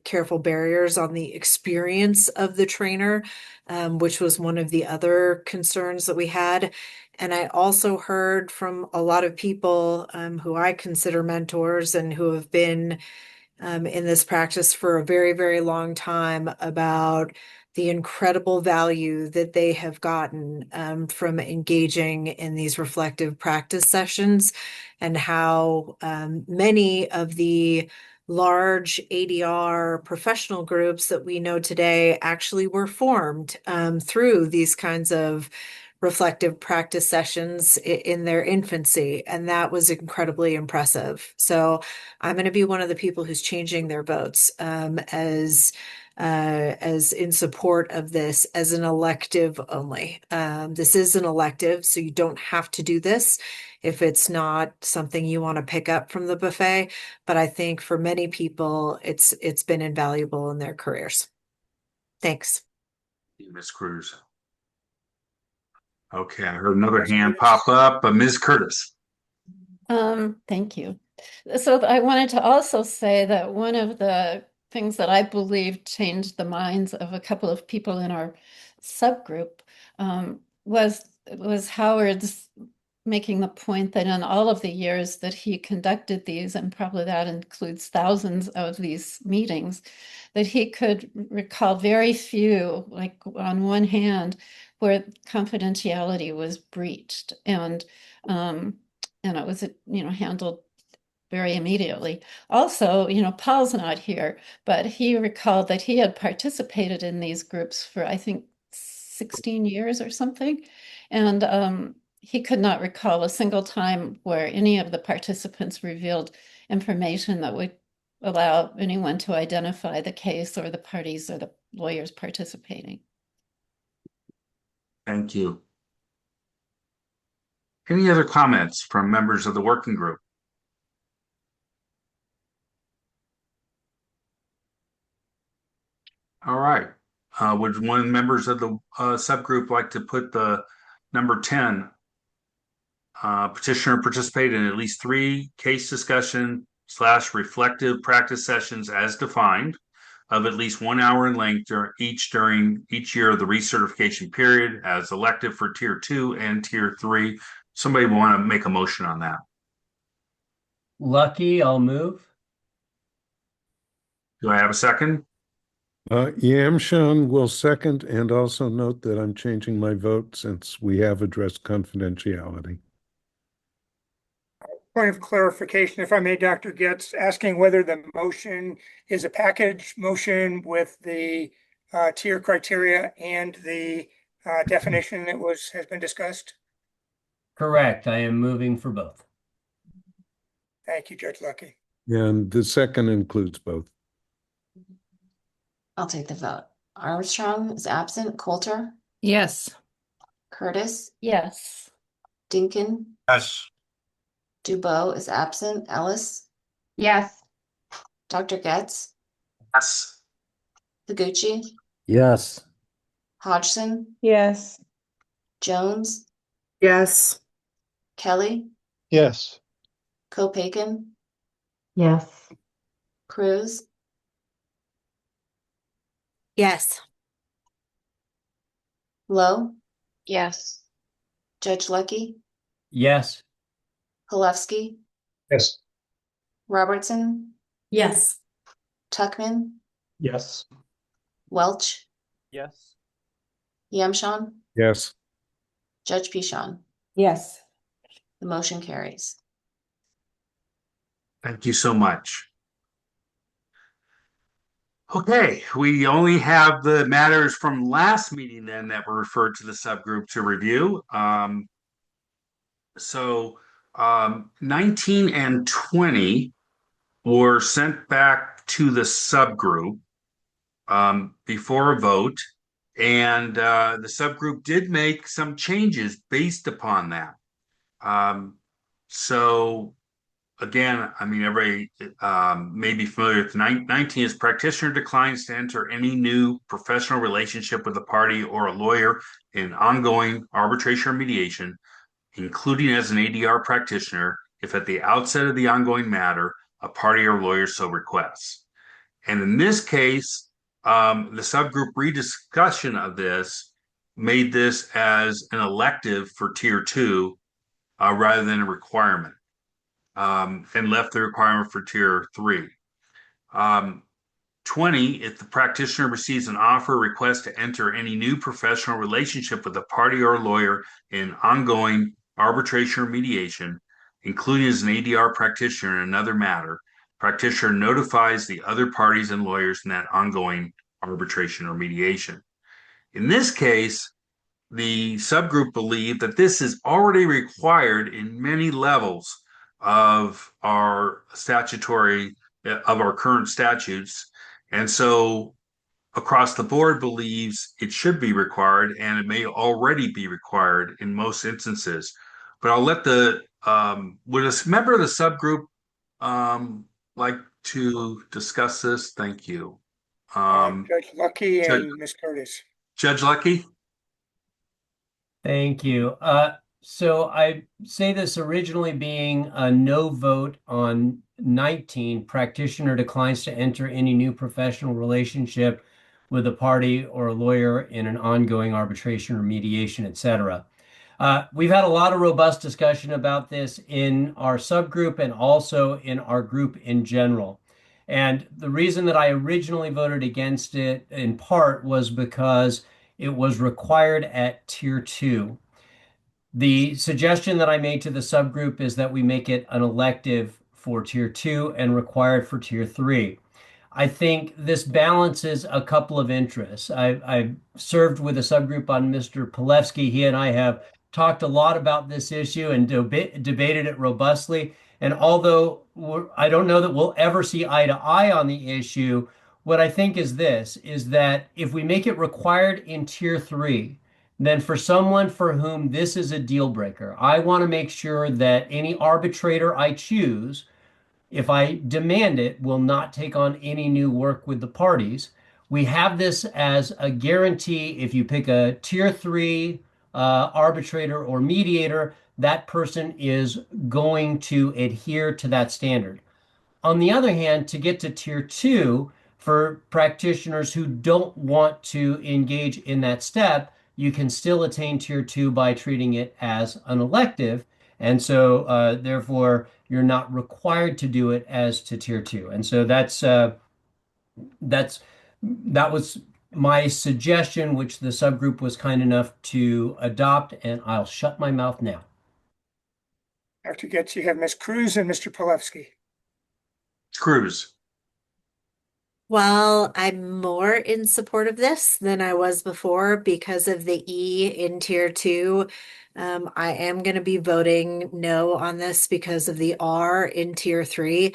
careful barriers on the experience of the trainer, which was one of the other concerns that we had. And I also heard from a lot of people who I consider mentors and who have been in this practice for a very, very long time about the incredible value that they have gotten from engaging in these reflective practice sessions, and how many of the large ADR professional groups that we know today actually were formed through these kinds of reflective practice sessions in their infancy. And that was incredibly impressive. So I'm going to be one of the people who's changing their votes as in support of this as an elective only. This is an elective, so you don't have to do this if it's not something you want to pick up from the buffet. But I think for many people, it's been invaluable in their careers. Thanks. Ms. Cruz. Okay, I heard another hand pop up. Ms. Curtis. Thank you. So I wanted to also say that one of the things that I believe changed the minds of a couple of people in our subgroup was Howard's making the point that in all of the years that he conducted these, and probably that includes thousands of these meetings, that he could recall very few, like on one hand, where confidentiality was breached, and it was handled very immediately. Also, Paul's not here, but he recalled that he had participated in these groups for, I think, 16 years or something, and he could not recall a single time where any of the participants revealed information that would allow anyone to identify the case or the parties or the lawyers participating. Thank you. Any other comments from members of the working group? All right. Would one of the members of the subgroup like to put the number 10? Petitioner participated in at least 3 case discussion / reflective practice sessions as defined of at least 1 hour in length during each year of the recertification period as elective for tier 2 and tier 3. Somebody want to make a motion on that? Lucky, I'll move. Do I have a second? Yamshan will second, and also note that I'm changing my vote since we have addressed confidentiality. Point of clarification, if I may, Dr. Getz, asking whether the motion is a package motion with the tier criteria and the definition that has been discussed. Correct. I am moving for both. Thank you, Judge Lucky. And the second includes both. I'll take the vote. Armstrong is absent. Coulter? Yes. Curtis? Yes. Dinkin? Yes. Dubois is absent. Ellis? Yes. Dr. Getz? Yes. Taguchi? Yes. Hodgson? Yes. Jones? Yes. Kelly? Yes. Kopaken? Yes. Cruz? Yes. Lowe, Yes. Judge Lucky, Yes. Palevsky, Yes. Robertson, Yes. Tuckman, Yes. Welch, Yes. Yamshawn, Yes. Judge Pichon. Yes. The motion carries. Thank you so much. Okay, we only have the matters from last meeting then that were referred to the subgroup to review. So 19 and 20 were sent back to the subgroup before a vote, and the subgroup did make some changes based upon that. So again, I mean, everybody may be familiar with 19 is practitioner declines to enter any new professional relationship with a party or a lawyer in ongoing arbitration or mediation, including as an ADR practitioner, if at the outset of the ongoing matter, a party or lawyer so requests. And in this case, the subgroup rediscussion of this made this as an elective for tier 2 rather than a requirement, and left the requirement for tier 3. 20, if the practitioner receives an offer or request to enter any new professional relationship with a party or a lawyer in ongoing arbitration or mediation, including as an ADR practitioner in another matter, practitioner notifies the other parties and lawyers in that ongoing arbitration or mediation. In this case, the subgroup believed that this is already required in many levels of our current statutes. And so across the board believes it should be required, and it may already be required in most instances. But I'll let would a member of the subgroup like to discuss this? Thank you. Judge Lucky Judge, and Ms. Curtis. Judge Lucky? Thank you. So I say this originally being a no vote on 19, practitioner declines to enter any new professional relationship with a party or a lawyer in an ongoing arbitration or mediation, etc. We've had a lot of robust discussion about this in our subgroup and also in our group in general. And the reason that I originally voted against it in part was because it was required at tier 2. The suggestion that I made to the subgroup is that we make it an elective for tier 2 and required for tier 3. I think this balances a couple of interests. I've served with a subgroup on Mr. Palevsky. He and I have talked a lot about this issue and debated it robustly. And although I don't know that we'll ever see eye to eye on the issue, what I think is this, is that if we make it required in tier 3, then for someone for whom this is a deal breaker, I want to make sure that any arbitrator I choose, if I demand it, will not take on any new work with the parties. We have this as a guarantee. If you pick a tier 3 arbitrator or mediator, that person is going to adhere to that standard. On the other hand, to get to tier 2, for practitioners who don't want to engage in that step, you can still attain tier 2 by treating it as an elective. And so, therefore, you're not required to do it as to tier 2. And so that was my suggestion, which the subgroup was kind enough to adopt, and I'll shut my mouth now. Dr. Getz, you have Ms. Cruz and Mr. Palevsky. Cruz. Well, I'm more in support of this than I was before because of the E in tier 2. I am going to be voting no on this because of the R in tier 3.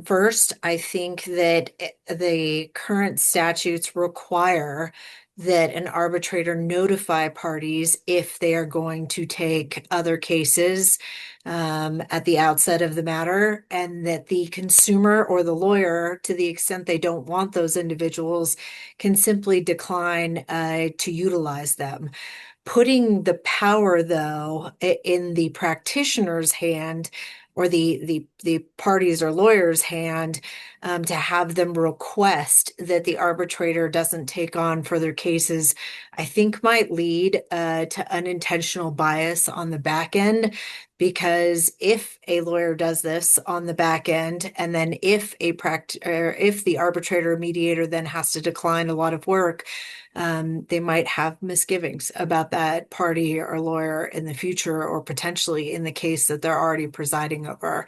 First, I think that the current statutes require that an arbitrator notify parties if they are going to take other cases at the outset of the matter, and that the consumer or the lawyer, to the extent they don't want those individuals, can simply decline to utilize them. Putting the power, though, in the practitioner's hand or the parties or lawyers' hand to have them request that the arbitrator doesn't take on further cases, I think might lead to unintentional bias on the back end. Because if a lawyer does this on the back end, and then if the arbitrator or mediator then has to decline a lot of work, they might have misgivings about that party or lawyer in the future, or potentially in the case that they're already presiding over.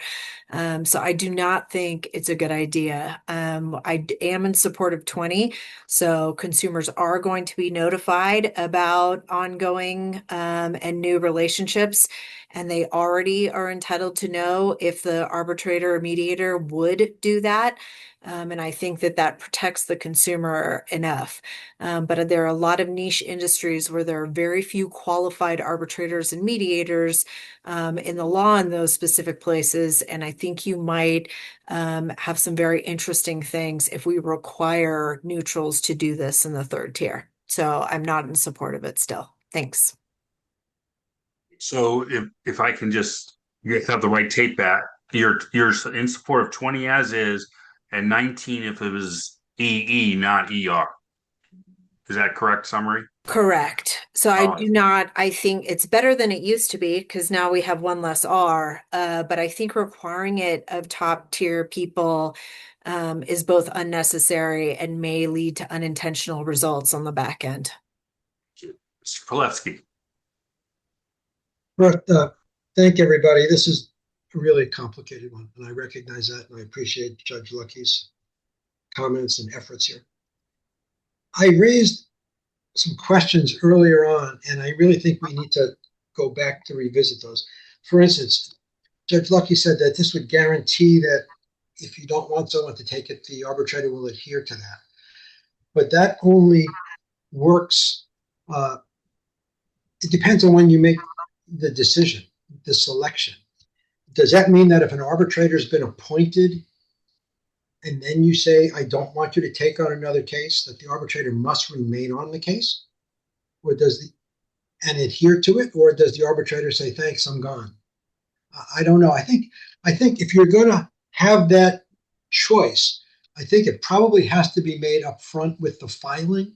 So I do not think it's a good idea. I am in support of 20. So consumers are going to be notified about ongoing and new relationships. And they already are entitled to know if the arbitrator or mediator would do that. And I think that protects the consumer enough. But there are a lot of niche industries where there are very few qualified arbitrators and mediators in the law in those specific places. And I think you might have some very interesting things if we require neutrals to do this in the third tier. So I'm not in support of it still. Thanks. So if I can just have the right tape back, you're in support of 20 as is, and 19 if it was EE, not ER. Is that correct summary? Correct. So I think it's better than it used to be because now we have one less R. But I think requiring it of top tier people is both unnecessary and may lead to unintentional results on the back end. Mr. Palevsky. But thank everybody. This is a really complicated one, and I recognize that, and I appreciate Judge Lucky's comments and efforts here. I raised some questions earlier on, and I really think we need to go back to revisit those. For instance, Judge Lucky said that this would guarantee that if you don't want someone to take it, the arbitrator will adhere to that. But that only works. It depends on when you make the decision, the selection. Does that mean that if an arbitrator has been appointed and then you say, I don't want you to take on another case, that the arbitrator must remain on the case? Or and adhere to it? Or does the arbitrator say, thanks, I'm gone? I don't know. I think if you're going to have that choice, I think it probably has to be made up front with the filing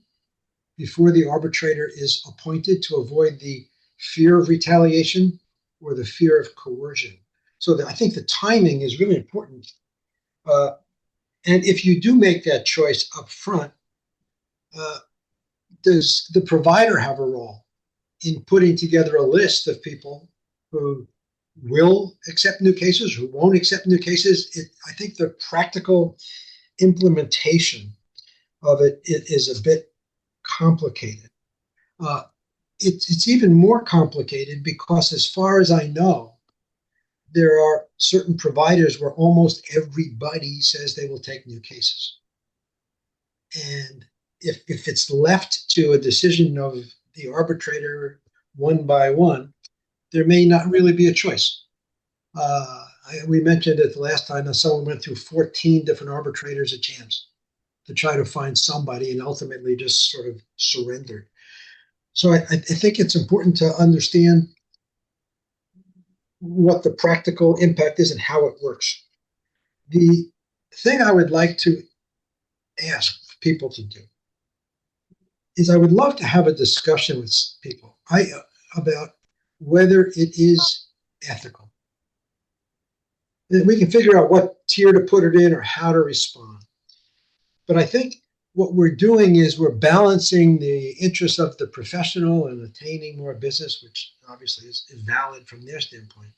before the arbitrator is appointed, to avoid the fear of retaliation or the fear of coercion. So I think the timing is really important. And if you do make that choice up front, does the provider have a role in putting together a list of people who will accept new cases, who won't accept new cases? I think the practical implementation of it is a bit complicated. It's even more complicated because, as far as I know, there are certain providers where almost everybody says they will take new cases. And if it's left to a decision of the arbitrator one by one, there may not really be a choice. We mentioned it the last time that someone went through 14 different arbitrators at chance to try to find somebody, and ultimately just sort of surrendered. So I think it's important to understand what the practical impact is and how it works. The thing I would like to ask people to do is, I would love to have a discussion with people about whether it is ethical. We can figure out what tier to put it in or how to respond. But I think what we're doing is we're balancing the interests of the professional and attaining more business, which obviously is valid from their standpoint,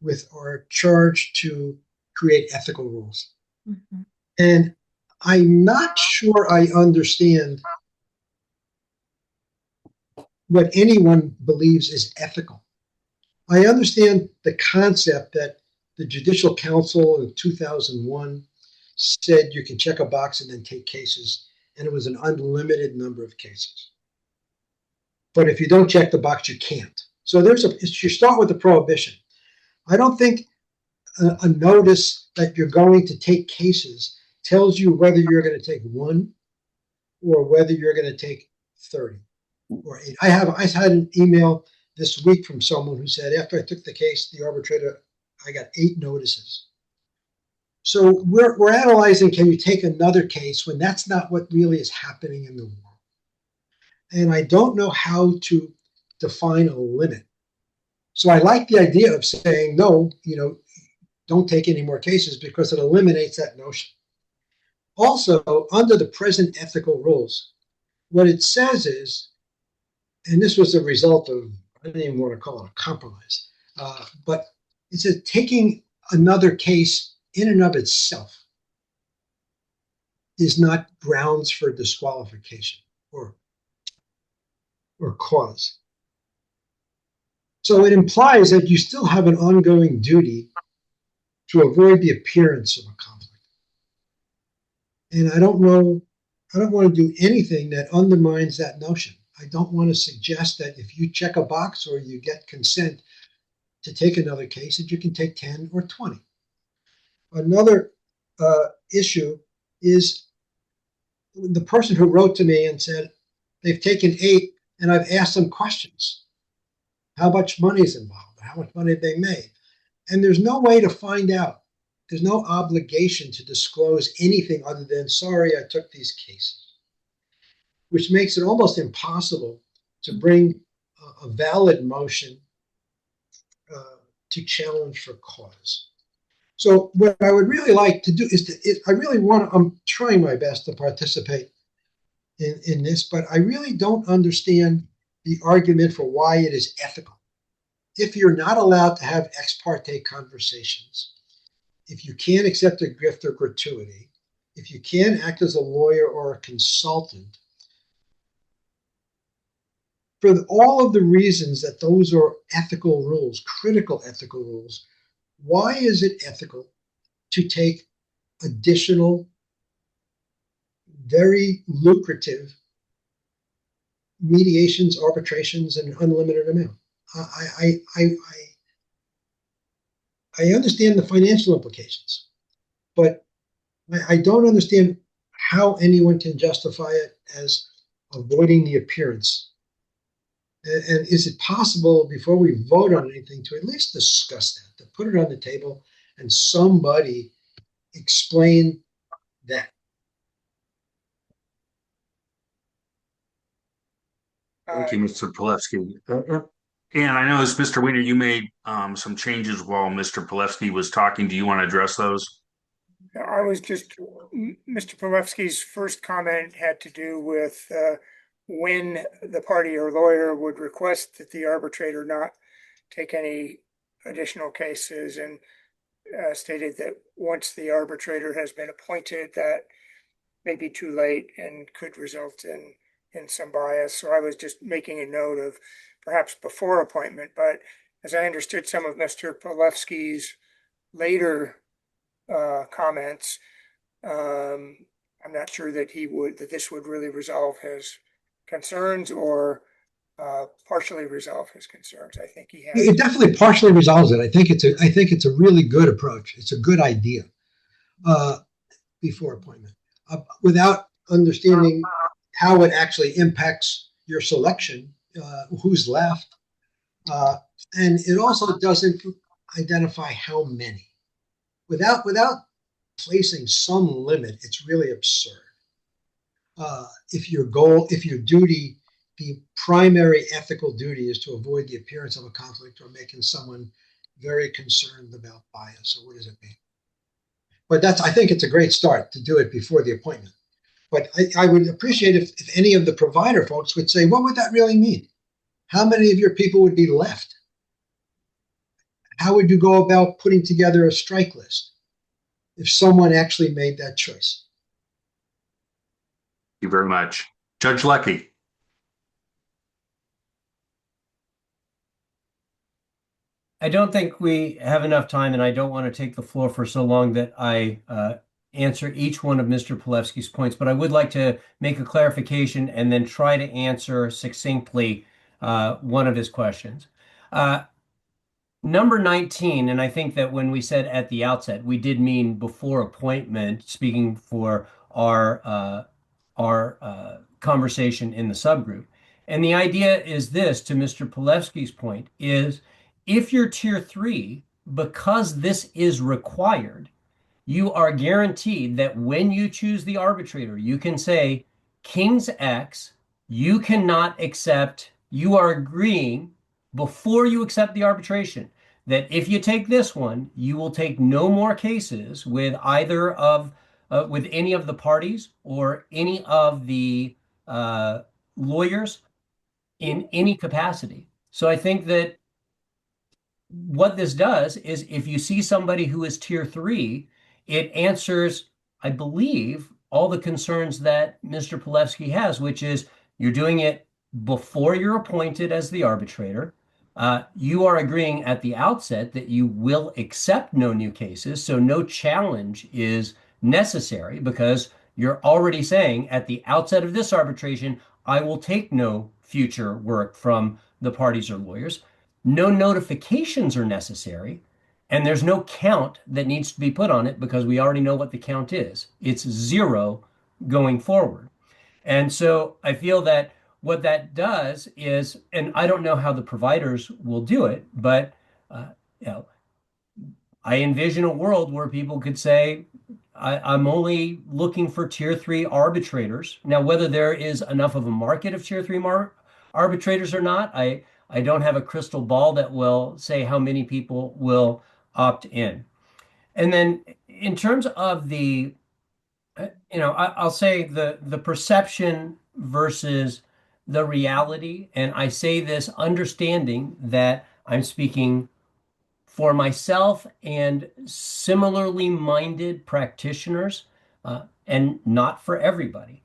with our charge to create ethical rules. Mm-hmm. And I'm not sure I understand what anyone believes is ethical. I understand the concept that the Judicial Council in 2001 said you can check a box and then take cases, and it was an unlimited number of cases. But if you don't check the box, you can't. So you start with the prohibition. I don't think a notice that you're going to take cases tells you whether you're going to take one or whether you're going to take 30 or 8. I had an email this week from someone who said, after I took the case, the arbitrator I got 8 notices. So we're analyzing, can you take another case when that's not what really is happening in the world? And I don't know how to define a limit. So I like the idea of saying, no, don't take any more cases, because it eliminates that notion. Also, under the present ethical rules, what it says is, and this was a result of, I don't even want to call it a compromise, but it says taking another case in and of itself is not grounds for disqualification or cause. So it implies that you still have an ongoing duty to avoid the appearance of a conflict. And I don't want to do anything that undermines that notion. I don't want to suggest that if you check a box or you get consent to take another case, that you can take 10 or 20. Another issue is the person who wrote to me and said they've taken 8 and I've asked them questions. How much money is involved? How much money have they made? And there's no way to find out. There's no obligation to disclose anything other than, sorry, I took these cases, which makes it almost impossible to bring a valid motion to challenge for cause. So what I would really like to do I'm trying my best to participate in this, but I really don't understand the argument for why it is ethical. If you're not allowed to have ex parte conversations, if you can't accept a gift or gratuity, if you can't act as a lawyer or a consultant, for all of the reasons that those are ethical rules, critical ethical rules, why is it ethical to take additional, very lucrative mediations, arbitrations, and unlimited amount? I understand the financial implications, but I don't understand how anyone can justify it as avoiding the appearance. And is it possible, before we vote on anything, to at least discuss that, to put it on the table and somebody explain that? Thank you, Mr. Pilevsky. And I know, as Mr. Weiner, you made some changes while Mr. Pilevsky was talking. Do you want to address those? Mr. Pilevsky's first comment had to do with when the party or lawyer would request that the arbitrator not take any additional cases, and stated that once the arbitrator has been appointed, that may be too late and could result in some bias. So I was just making a note of perhaps before appointment, but as I understood some of Mr. Pilevsky's later comments, I'm not sure that this would really resolve his concerns or partially resolve his concerns. I think he has. It definitely partially resolves it. I think it's a really good approach. It's a good idea before appointment, without understanding how it actually impacts your selection, who's left, and it also doesn't identify how many. Without placing some limit, it's really absurd. If your duty, the primary ethical duty, is to avoid the appearance of a conflict or making someone very concerned about bias, or what does it mean? But I think it's a great start to do it before the appointment. But I would appreciate if any of the provider folks would say, what would that really mean? How many of your people would be left? How would you go about putting together a strike list if someone actually made that choice? Thank you very much. Judge Lecky. I don't think we have enough time, and I don't want to take the floor for so long that I answer each one of Mr. Pilevsky's points, but I would like to make a clarification and then try to answer succinctly one of his questions. Number 19, and I think that when we said at the outset, we did mean before appointment, speaking for our conversation in the subgroup. And the idea is this, to Mr. Pilevsky's point, is if you're tier 3, because this is required, you are guaranteed that when you choose the arbitrator, you can say, King's X, you cannot accept, you are agreeing before you accept the arbitration that if you take this one, you will take no more cases with either of, with any of the parties or any of the lawyers in any capacity. So I think that what this does is if you see somebody who is tier three, it answers, I believe, all the concerns that Mr. Pilevsky has, which is you're doing it before you're appointed as the arbitrator. You are agreeing at the outset that you will accept no new cases, so no challenge is necessary because you're already saying at the outset of this arbitration, I will take no future work from the parties or lawyers. No notifications are necessary, and there's no count that needs to be put on it because we already know what the count is. It's 0 going forward. And so I feel that what that does is, and I don't know how the providers will do it, but you know, I envision a world where people could say, I'm only looking for tier three arbitrators. Now, whether there is enough of a market of tier three arbitrators or not, I don't have a crystal ball that will say how many people will opt in. And then in terms of the, I'll say the perception versus the reality, and I say this understanding that I'm speaking for myself and similarly minded practitioners, and not for everybody.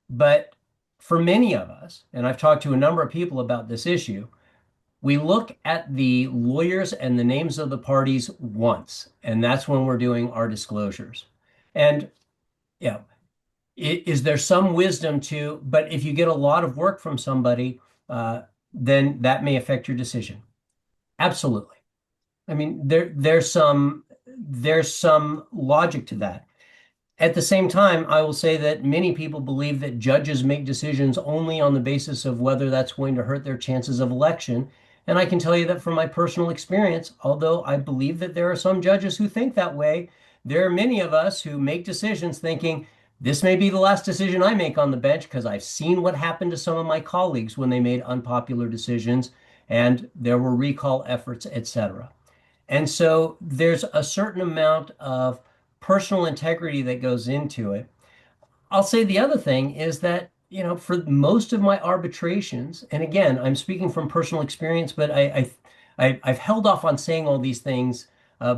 But for many of us, and I've talked to a number of people about this issue, we look at the lawyers and the names of the parties once, and that's when we're doing our disclosures. And yeah, is there some wisdom to, but if you get a lot of work from somebody, then that may affect your decision. Absolutely. I mean, there's some logic to that. At the same time, I will say that many people believe that judges make decisions only on the basis of whether that's going to hurt their chances of election. And I can tell you that from my personal experience, although I believe that there are some judges who think that way, there are many of us who make decisions thinking, this may be the last decision I make on the bench because I've seen what happened to some of my colleagues when they made unpopular decisions and there were recall efforts, etc. And so there's a certain amount of personal integrity that goes into it. I'll say the other thing is that, for most of my arbitrations, and again, I'm speaking from personal experience, but I've held off on saying all these things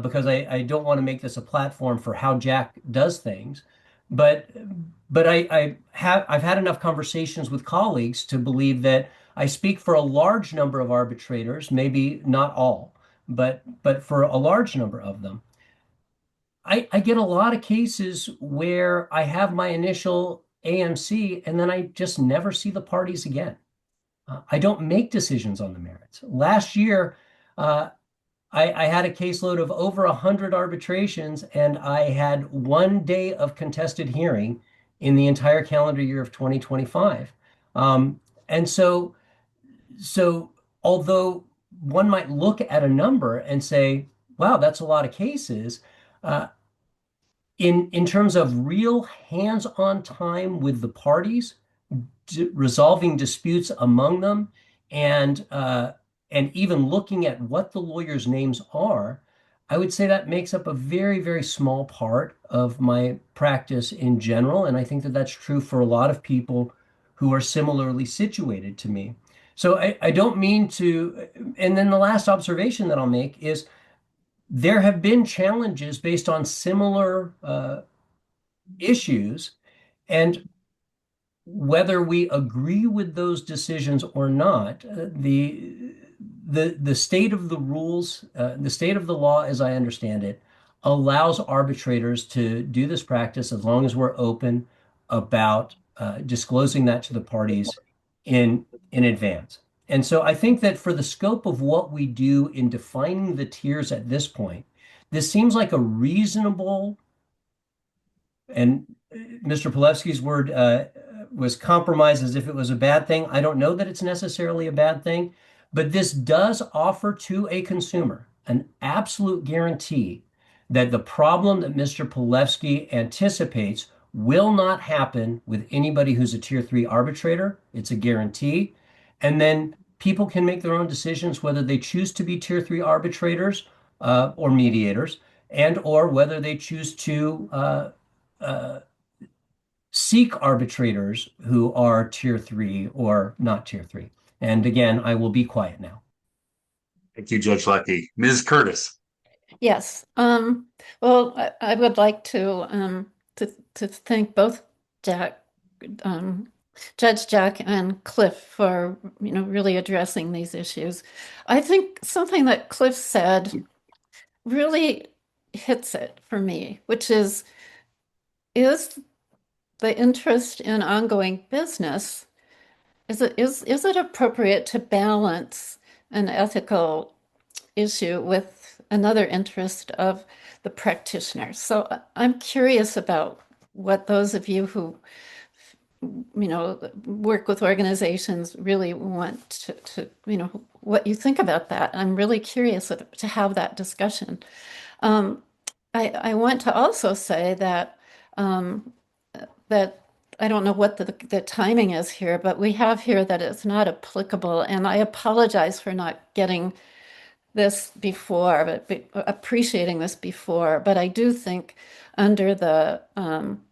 because I don't want to make this a platform for how Jack does things. But I've had enough conversations with colleagues to believe that I speak for a large number of arbitrators, maybe not all, but for a large number of them. I get a lot of cases where I have my initial AMC and then I just never see the parties again. I don't make decisions on the merits. Last year, I had a caseload of over 100 arbitrations and I had 1 day of contested hearing in the entire calendar year of 2025. And so although one might look at a number and say, wow, that's a lot of cases, in terms of real hands-on time with the parties, resolving disputes among them, and even looking at what the lawyers' names are, I would say that makes up a very, very small part of my practice in general. And I think that that's true for a lot of people who are similarly situated to me. So I don't mean to, and then the last observation that I'll make is there have been challenges based on similar issues, and whether we agree with those decisions or not, the state of the rules, the state of the law, as I understand it, allows arbitrators to do this practice as long as we're open about disclosing that to the parties in advance. And so I think that for the scope of what we do in defining the tiers at this point, this seems like a reasonable, and Mr. Pilevsky's word was compromised as if it was a bad thing. I don't know that it's necessarily a bad thing, but this does offer to a consumer, an absolute guarantee that the problem that Mr. Palevsky anticipates will not happen with anybody who's a tier 3 arbitrator. It's a guarantee. And then people can make their own decisions whether they choose to be tier 3 arbitrators or mediators, and or whether they choose to seek arbitrators who are tier 3 or not tier 3. And again, I will be quiet now. Thank you, Judge Lucky. Ms. Curtis. Yes. Well, I would like to thank both Jack, Judge Jack and Cliff for really addressing these issues. I think something that Cliff said really hits it for me, which is the interest in ongoing business, is it appropriate to balance an ethical issue with another interest of the practitioner? So I'm curious about what those of you who work with organizations really want to what you think about that. I'm really curious to have that discussion. I want to also say that that I don't know what the timing is here, but we have here that it's not applicable, and I apologize for not getting this before, but appreciating this before. But I do think under the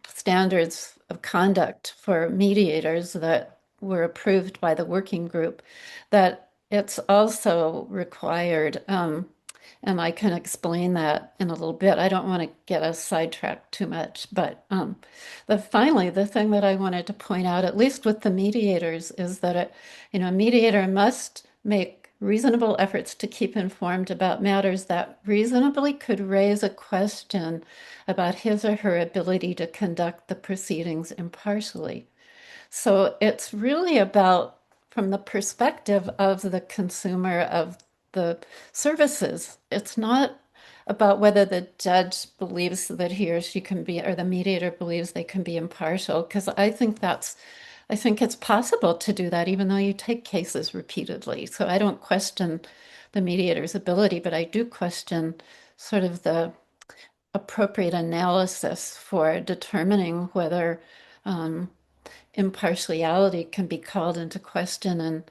standards of conduct for mediators that were approved by the working group, that it's also required, and I can explain that in a little bit. I don't want to get us sidetracked too much, but finally, the thing that I wanted to point out, at least with the mediators, is that a mediator must make reasonable efforts to keep informed about matters that reasonably could raise a question about his or her ability to conduct the proceedings impartially. So it's really about, from the perspective of the consumer of the services, it's not about whether the judge believes that he or she can be, or the mediator believes they can be impartial, because I think it's possible to do that even though you take cases repeatedly. So I don't question the mediator's ability, but I do question sort of the appropriate analysis for determining whether impartiality can be called into question,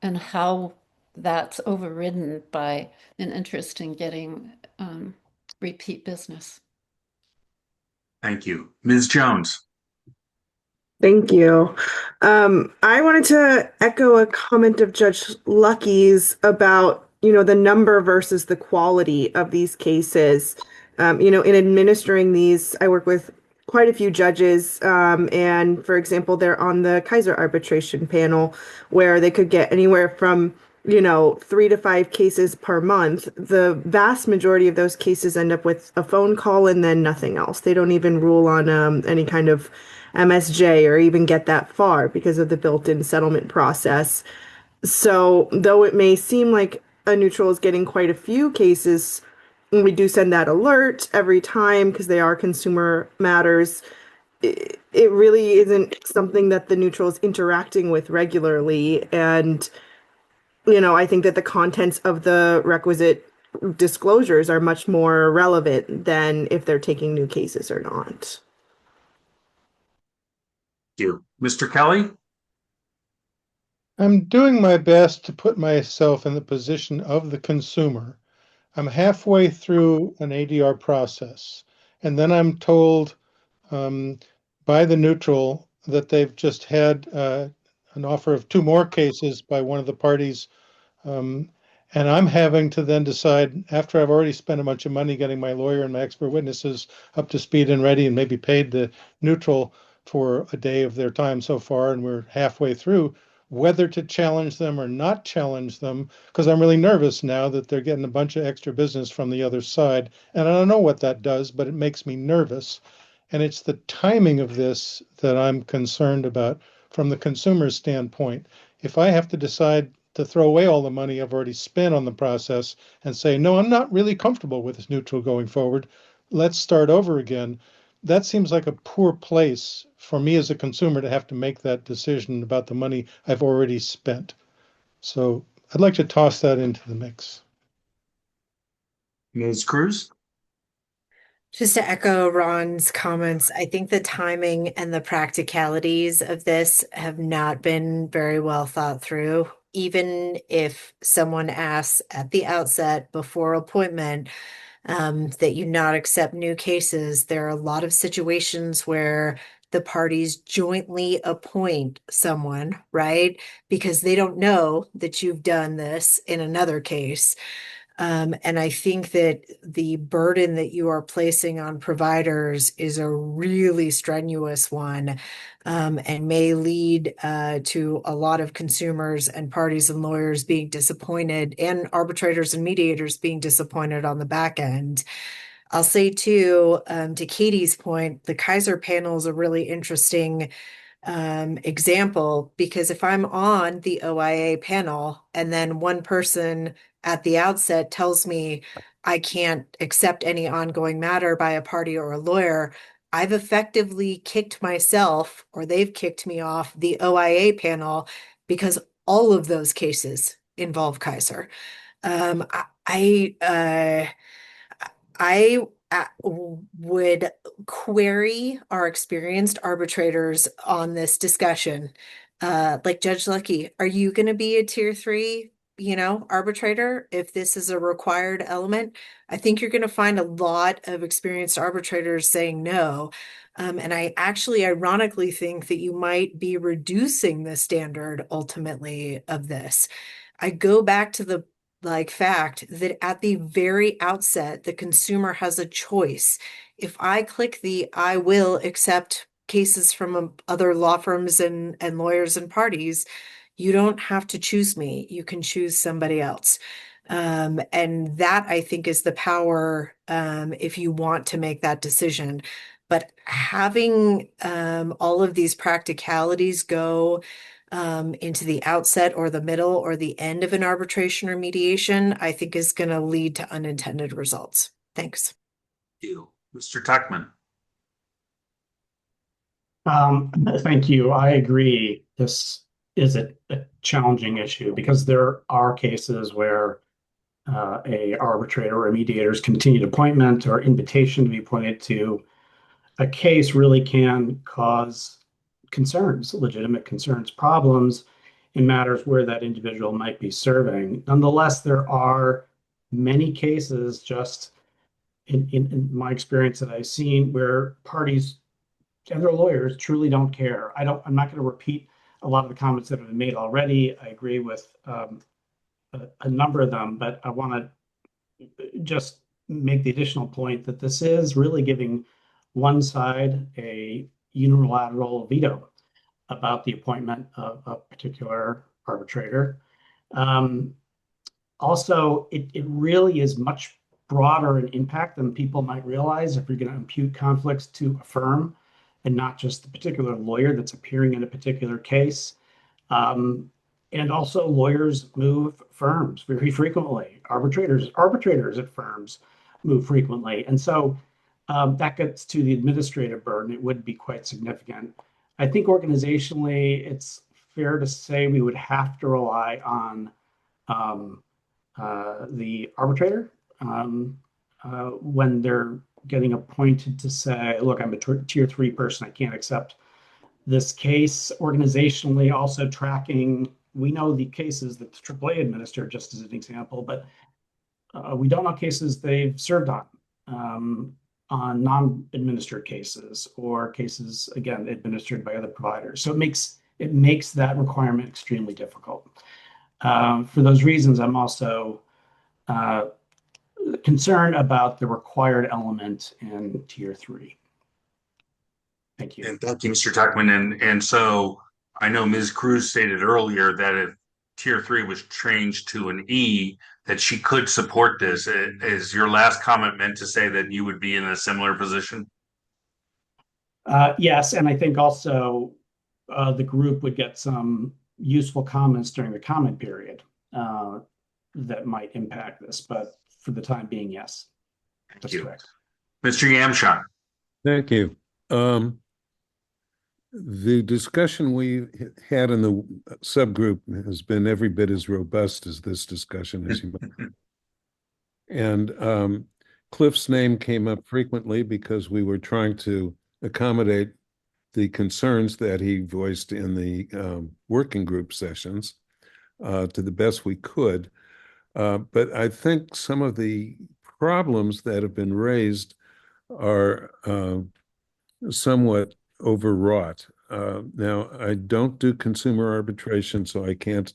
and how that's overridden by an interest in getting repeat business. Thank you. Ms. Jones. Thank you. I wanted to echo a comment of Judge Lucky's about, the number versus the quality of these cases. In administering these, I work with quite a few judges, and for example, they're on the Kaiser arbitration panel where they could get anywhere from 3 to 5 cases per month. The vast majority of those cases end up with a phone call and then nothing else. They don't even rule on any kind of MSJ or even get that far because of the built-in settlement process. So though it may seem like a neutral is getting quite a few cases, we do send that alert every time because they are consumer matters. It really isn't something that the neutral is interacting with regularly. And, I think that the contents of the requisite disclosures are much more relevant than if they're taking new cases or not. Thank you. Mr. Kelly? I'm doing my best to put myself in the position of the consumer. I'm halfway through an ADR process, and then I'm told by the neutral that they've just had an offer of 2 more cases by one of the parties. And I'm having to then decide, after I've already spent a bunch of money getting my lawyer and my expert witnesses up to speed and ready, and maybe paid the neutral for a day of their time so far, and we're halfway through, whether to challenge them or not challenge them, because I'm really nervous now that they're getting a bunch of extra business from the other side. And I don't know what that does, but it makes me nervous. And it's the timing of this that I'm concerned about from the consumer's standpoint. If I have to decide to throw away all the money I've already spent on the process and say, no, I'm not really comfortable with this neutral going forward, let's start over again, that seems like a poor place for me as a consumer to have to make that decision about the money I've already spent. So I'd like to toss that into the mix. Ms. Cruz? Just to echo Ron's comments, I think the timing and the practicalities of this have not been very well thought through. Even if someone asks at the outset before appointment that you not accept new cases, there are a lot of situations where the parties jointly appoint someone, right? Because they don't know that you've done this in another case. And I think that the burden that you are placing on providers is a really strenuous one, and may lead to a lot of consumers and parties and lawyers being disappointed, and arbitrators and mediators being disappointed on the back end. I'll say too, to Katie's point, the Kaiser panel is a really interesting example, because if I'm on the OIA panel and then one person at the outset tells me I can't accept any ongoing matter by a party or a lawyer, I've effectively kicked myself, or they've kicked me off the OIA panel, because all of those cases involve Kaiser. Um, I would query our experienced arbitrators on this discussion. Like Judge Lucky, are you going to be a tier three, arbitrator if this is a required element? I think you're going to find a lot of experienced arbitrators saying no. And I actually ironically think that you might be reducing the standard ultimately of this. I go back to the fact that at the very outset, the consumer has a choice. If I click the I will accept cases from other law firms and lawyers and parties, you don't have to choose me. You can choose somebody else. And that, I think, is the power if you want to make that decision. But having all of these practicalities go into the outset or the middle or the end of an arbitration or mediation, I think is going to lead to unintended results. Thanks. Thank you. Mr. Tuckman. Thank you. I agree. This is a challenging issue because there are cases where a arbitrator or a mediator's continued appointment or invitation to be appointed to a case really can cause concerns, legitimate concerns, problems in matters where that individual might be serving. Nonetheless, there are many cases, just in my experience that I've seen, where parties and their lawyers truly don't care. I'm not going to repeat a lot of the comments that have been made already. I agree with a number of them, but I want to just make the additional point that this is really giving one side a unilateral veto about the appointment of a particular arbitrator. Also, it really is much broader in impact than people might realize if you're going to impute conflicts to a firm and not just the particular lawyer that's appearing in a particular case. And also, lawyers move firms very frequently. Arbitrators at firms move frequently. And so that gets to the administrative burden. It would be quite significant. I think organizationally, it's fair to say we would have to rely on the arbitrator when they're getting appointed to say, look, I'm a tier three person. I can't accept this case. Organizationally, also tracking, we know the cases that the AAA administer, just as an example, but we don't know cases they've served on non-administered cases or cases, again, administered by other providers. So it makes that requirement extremely difficult. For those reasons, I'm also concerned about the required element in tier three. Thank you. And thank you, Mr. Tuckman. And so I know Ms. Cruz stated earlier that if tier three was changed to an E, that she could support this. Is your last comment meant to say that you would be in a similar position? Yes, and I think also the group would get some useful comments during the comment period that might impact this, but for the time being, yes. Thank you. Correct. Mr. Yamshon. Thank you. The discussion we had in the subgroup has been every bit as robust as this discussion, as you might. And Cliff's name came up frequently because we were trying to accommodate the concerns that he voiced in the working group sessions to the best we could. But I think some of the problems that have been raised are somewhat overwrought. Now, I don't do consumer arbitration, so I can't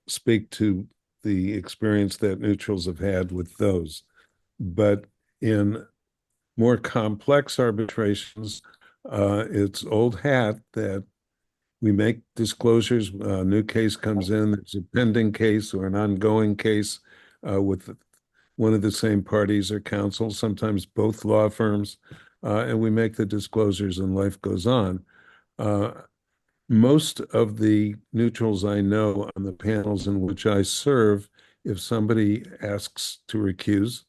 speak to the experience that neutrals have had with those. But in more complex arbitrations, it's old hat that we make disclosures. A new case comes in, there's a pending case or an ongoing case with one of the same parties or counsel, sometimes both law firms, and we make the disclosures and life goes on. Most of the neutrals I know on the panels in which I serve, if somebody asks to recuse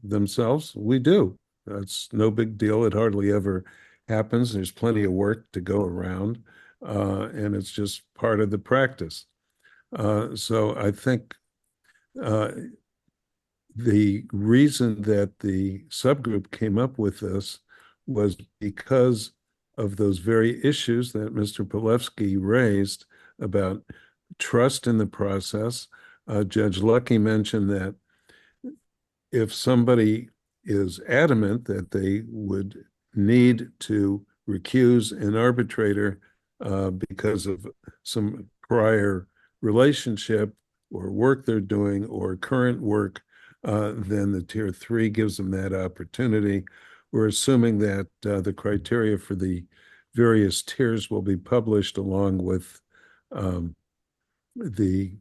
themselves, we do. That's no big deal. It hardly ever happens. There's plenty of work to go around, and it's just part of the practice. So I think the reason that the subgroup came up with this was because of those very issues that Mr. Pilevsky raised about trust in the process. Judge Lucky mentioned that if somebody is adamant that they would need to recuse an arbitrator because of some prior relationship or work they're doing or current work, then the tier 3 gives them that opportunity. We're assuming that the criteria for the various tiers will be published along with the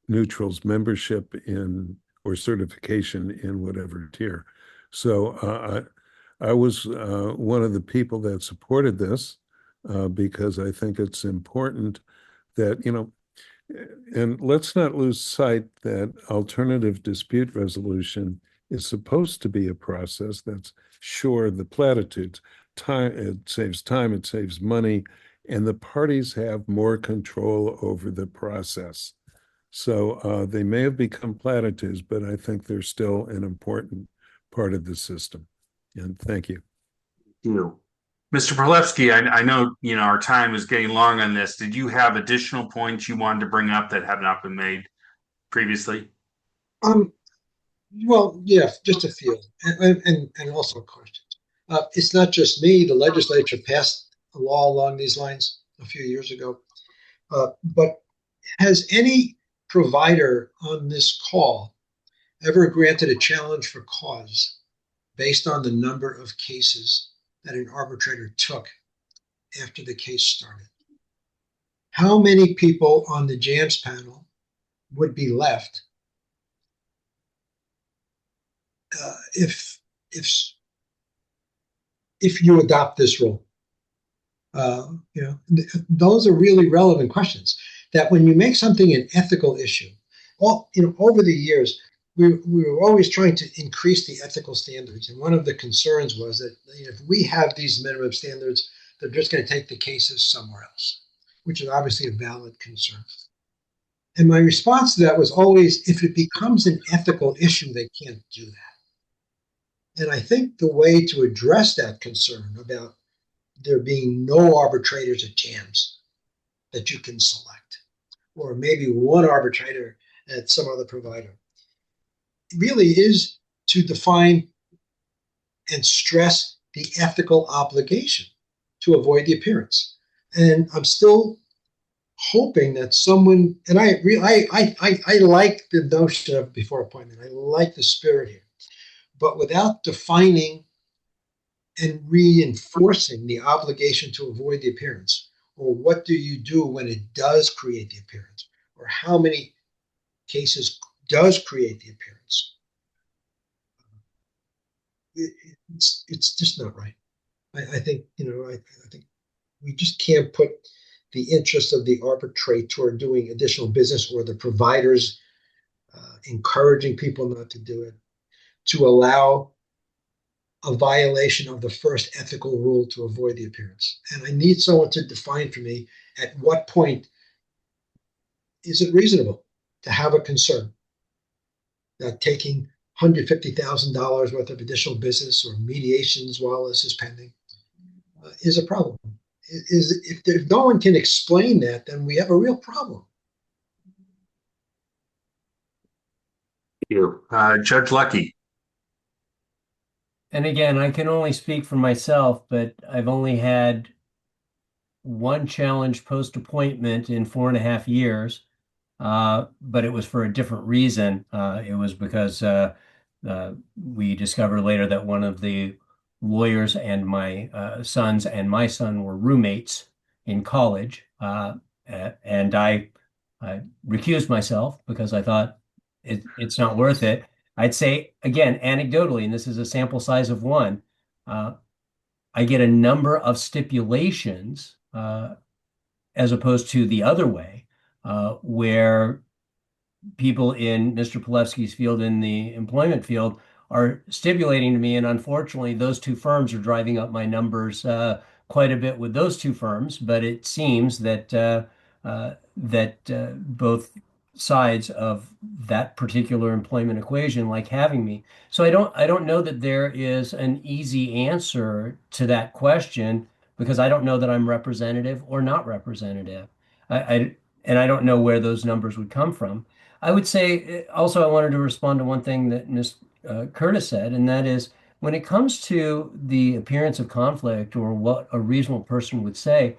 neutrals membership in or certification in whatever tier. So I was one of the people that supported this because I think it's important that, and let's not lose sight that alternative dispute resolution is supposed to be a process that's short of the platitudes. It saves, it saves money, and the parties have more control over the process. So they may have become platitudes, but I think they're still an important part of the system. And thank you. Thank you. Mr. Perlevsky, I know our time is getting long on this. Did you have additional points you wanted to bring up that have not been made previously? Well, yeah, just a few, and also questions. It's not just me. The legislature passed a law along these lines a few years ago. But has any provider on this call ever granted a challenge for cause based on the number of cases that an arbitrator took after the case started? How many people on the JAMS panel would be left if you adopt this rule? Those are really relevant questions. That when you make something an ethical issue, over the years, we were always trying to increase the ethical standards. And one of the concerns was that if we have these minimum standards, they're just going to take the cases somewhere else, which is obviously a valid concern. And my response to that was always, if it becomes an ethical issue, they can't do that. And I think the way to address that concern about there being no arbitrators at JAMS that you can select, or maybe one arbitrator at some other provider, really is to define and stress the ethical obligation to avoid the appearance. And I'm still hoping that someone, and I like the notion of before appointment. I like the spirit here, but without defining and reinforcing the obligation to avoid the appearance, or what do you do when it does create the appearance, or how many cases does create the appearance, it's just not right. I think I think we just can't put the interest of the arbitrator doing additional business or the providers encouraging people not to do it to allow a violation of the first ethical rule to avoid the appearance. And I need someone to define for me at what point is it reasonable to have a concern. that taking $150,000 worth of additional business or mediations while this is pending is a problem. If no one can explain that, then we have a real problem. Thank you. Judge Lucky. And again, I can only speak for myself, but I've only had one challenge post-appointment in 4.5 years, but it was for a different reason. It was because we discovered later that one of the lawyers and my sons and my son were roommates in college, and I recused myself because I thought it's not worth it. I'd say again, anecdotally, and this is a sample size of one, I get a number of stipulations as opposed to the other way, where people in Mr. Palevsky's field, in the employment field, are stipulating to me. And unfortunately, those two firms are driving up my numbers quite a bit with those two firms. But it seems that both sides of that particular employment equation like having me. So I don't know that there is an easy answer to that question because I don't know that I'm representative or not representative. And I don't know where those numbers would come from. I would say also I wanted to respond to one thing that Ms. Curtis said, and that is when it comes to the appearance of conflict or what a reasonable person would say,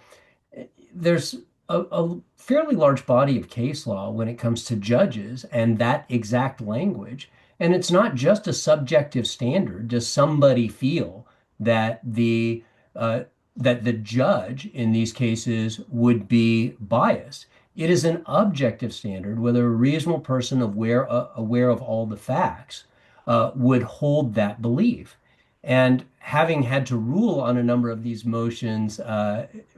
there's a fairly large body of case law when it comes to judges and that exact language. And it's not just a subjective standard. Does somebody feel that uh, the judge in these cases would be biased? It is an objective standard, whether a reasonable person aware of all the facts would hold that belief. And having had to rule on a number of these motions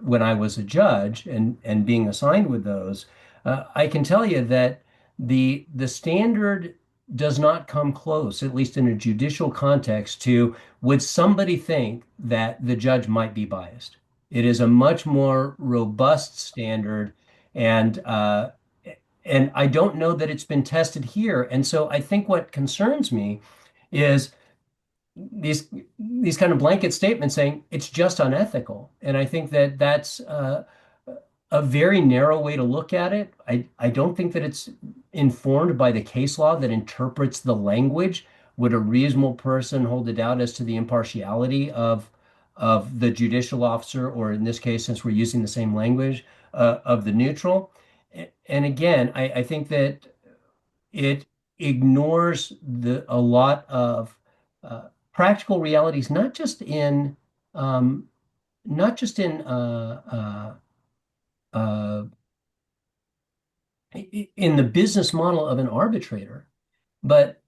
when I was a judge and being assigned with those, I can tell you that the standard does not come close, at least in a judicial context, to would somebody think that the judge might be biased? It is a much more robust standard, and I don't know that it's been tested here. And so I think what concerns me is these kind of blanket statements saying it's just unethical. And I think that that's a very narrow way to look at it. I don't think that it's informed by the case law that interprets the language. Would a reasonable person hold a doubt as to the impartiality of the judicial officer, or in this case, since we're using the same language, of the neutral? And again, I think that it ignores a lot of practical realities, um, not just uh, in the business model of an arbitrator, but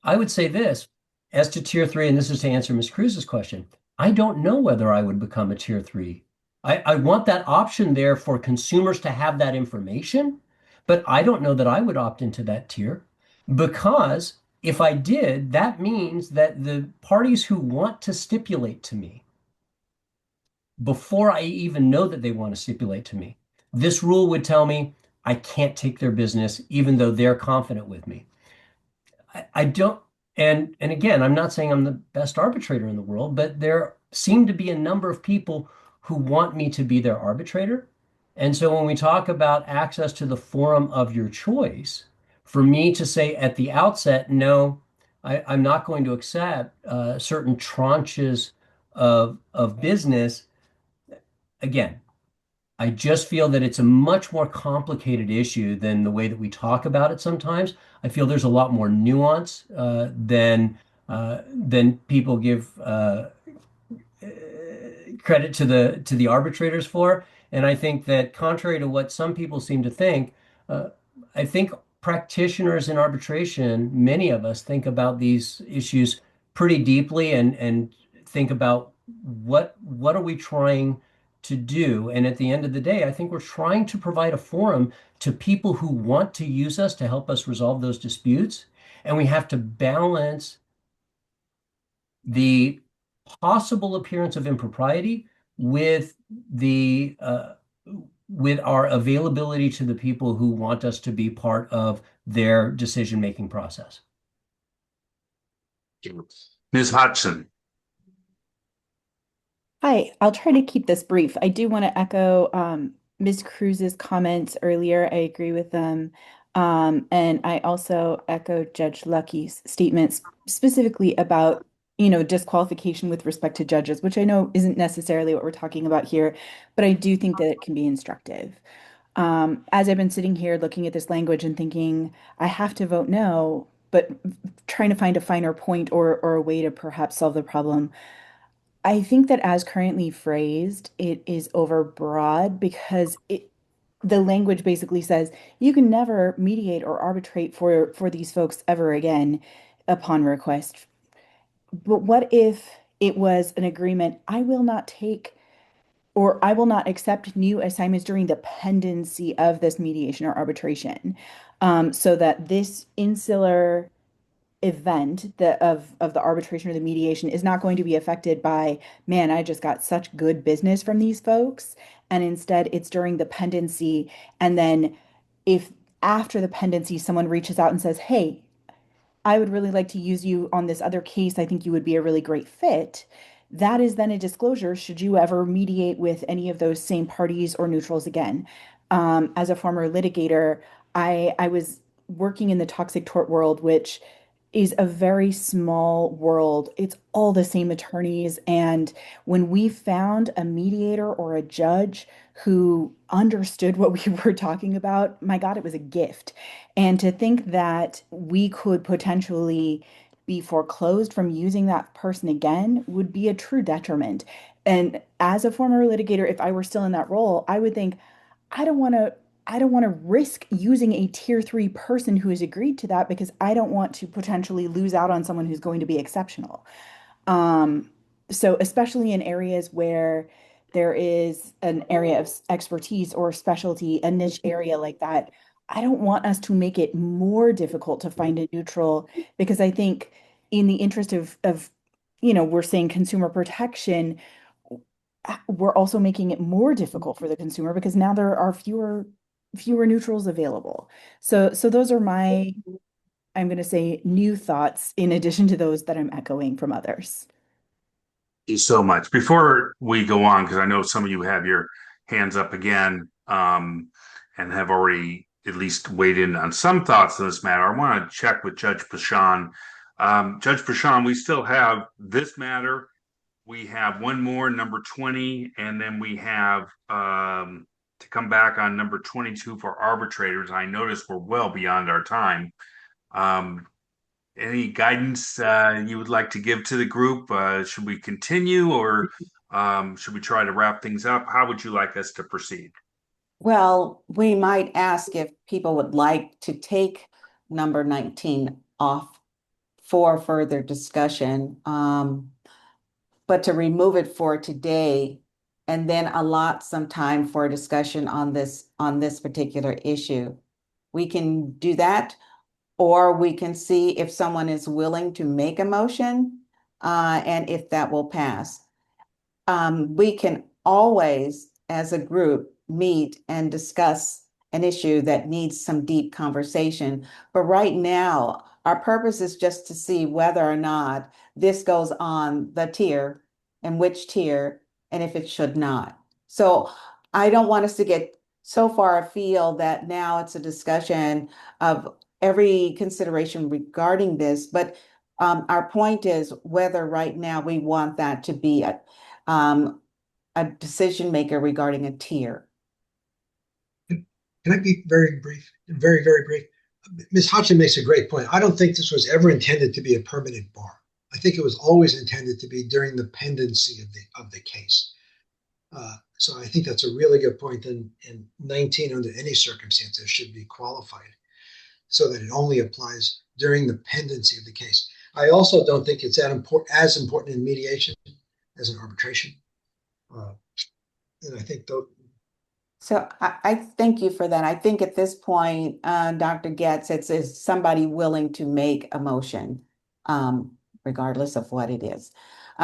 I would say this as to tier three, and this is to answer Ms. Cruz's question. I don't know whether I would become a tier three. I want that option there for consumers to have that information, but I don't know that I would opt into that tier because if I did, that means that the parties who want to stipulate to me before I even know that they want to stipulate to me, this rule would tell me I can't take their business even though they're confident with me. I don't, and again, I'm not saying I'm the best arbitrator in the world, but there seem to be a number of people who want me to be their arbitrator. And so when we talk about access to the forum of your choice, for me to say at the outset, no, I'm not going to accept certain tranches of business, again, I just feel that it's a much more complicated issue than the way that we talk about it sometimes. I feel there's a lot more nuance than people give credit to the arbitrators for. And I think that contrary to what some people seem to think, I think practitioners in arbitration, many of us think about these issues pretty deeply and think about what are we trying to do. And at the end of the day, I think we're trying to provide a forum to people who want to use us to help us resolve those disputes. And we have to balance the possible appearance of impropriety with the with our availability to the people who want us to be part of their decision-making process. Ms. Hodgson. Hi, I'll try to keep this brief. I do want to echo Ms. Cruz's comments earlier. I agree with them. And I also echo Judge Lucky's statements specifically about, disqualification with respect to judges, which I know isn't necessarily what we're talking about here, but I do think that it can be instructive. As I've been sitting here looking at this language and thinking, I have to vote no, but trying to find a finer point or a way to perhaps solve the problem. I think that as currently phrased, it is overbroad because the language basically says you can never mediate or arbitrate for these folks ever again upon request. But what if it was an agreement, I will not take or I will not accept new assignments during the pendency of this mediation or arbitration, so that this insular event of the arbitration or the mediation is not going to be affected by, man, I just got such good business from these folks. And instead, it's during the pendency. And then if after the pendency, someone reaches out and says, hey, I would really like to use you on this other case. I think you would be a really great fit. That is then a disclosure should you ever mediate with any of those same parties or neutrals again. As a former litigator, I was working in the toxic tort world, which is a very small world. It's all the same attorneys. And when we found a mediator or a judge who understood what we were talking about, my God, it was a gift. And to think that we could potentially be foreclosed from using that person again would be a true detriment. And as a former litigator, if I were still in that role, I would think, I don't want to I don't want to risk using a tier 3 person who has agreed to that because I don't want to potentially lose out on someone who's going to be exceptional. Um, so especially in areas where there is an area of expertise or specialty, a niche area like that, I don't want us to make it more difficult to find a neutral because I think in the interest of we're saying consumer protection, we're also making it more difficult for the consumer because now there are fewer neutrals available. So those are my, I'm going to say, new thoughts in addition to those that I'm echoing from others. Thank you so much. Before we go on, because I know some of you have your hands up again, and have already at least weighed in on some thoughts on this matter, I want to check with Judge Pashan. Judge Pashan, we still have this matter. We have one more, number 20, and then we have to come back on number 22 for arbitrators. I notice we're well beyond our time. Any guidance you would like to give to the group? Should we continue or should we try to wrap things up? How would you like us to proceed? Well, we might ask if people would like to take number 19 off for further discussion, but to remove it for today and then allot some time for a discussion on this particular issue. We can do that, or we can see if someone is willing to make a motion, and if that will pass. We can always, as a group, meet and discuss an issue that needs some deep conversation. But right now, our purpose is just to see whether or not this goes on the tier and which tier and if it should not. So I don't want us to get so far afield that now it's a discussion of every consideration regarding this. But our point is whether right now we want that to be a decision maker regarding a tier. Can I be very brief? Very, very brief. Ms. Hodgson makes a great point. I don't think this was ever intended to be a permanent bar. I think it was always intended to be during the pendency of the case. So I think that's a really good point. And 19 under any circumstances should be qualified so that it only applies during the pendency of the case. I also don't think it's as important in mediation as in arbitration. And I think So I thank you for that. I think at this point, Dr. Getz, it's somebody willing to make a motion, regardless of what it is,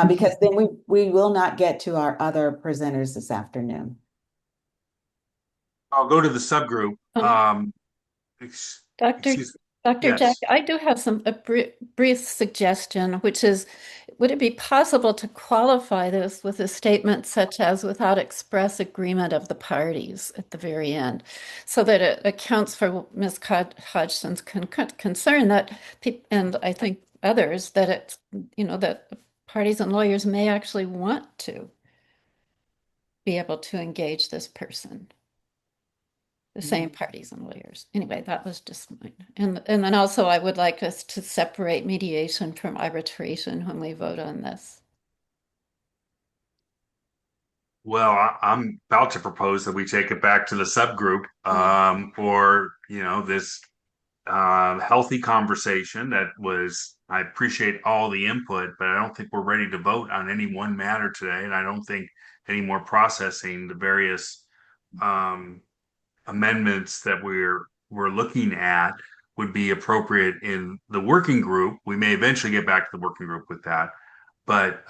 because then we will not get to our other presenters this afternoon. I'll go to the subgroup. Dr. Dr. Jack, Yes. I do have a brief suggestion, which is, would it be possible to qualify this with a statement such as without express agreement of the parties at the very end, so that it accounts for Ms. Hodgson's concern that, and I think others, that it's, that parties and lawyers may actually want to be able to engage this person. The same parties and lawyers. Anyway, that was just mine. And then also I would like us to separate mediation from arbitration when we vote on this. Well, I'm about to propose that we take it back to the subgroup for, this healthy conversation I appreciate all the input, but I don't think we're ready to vote on any one matter today. And I don't think any more processing the various amendments that we're looking at would be appropriate in the working group. We may eventually get back to the working group with that, but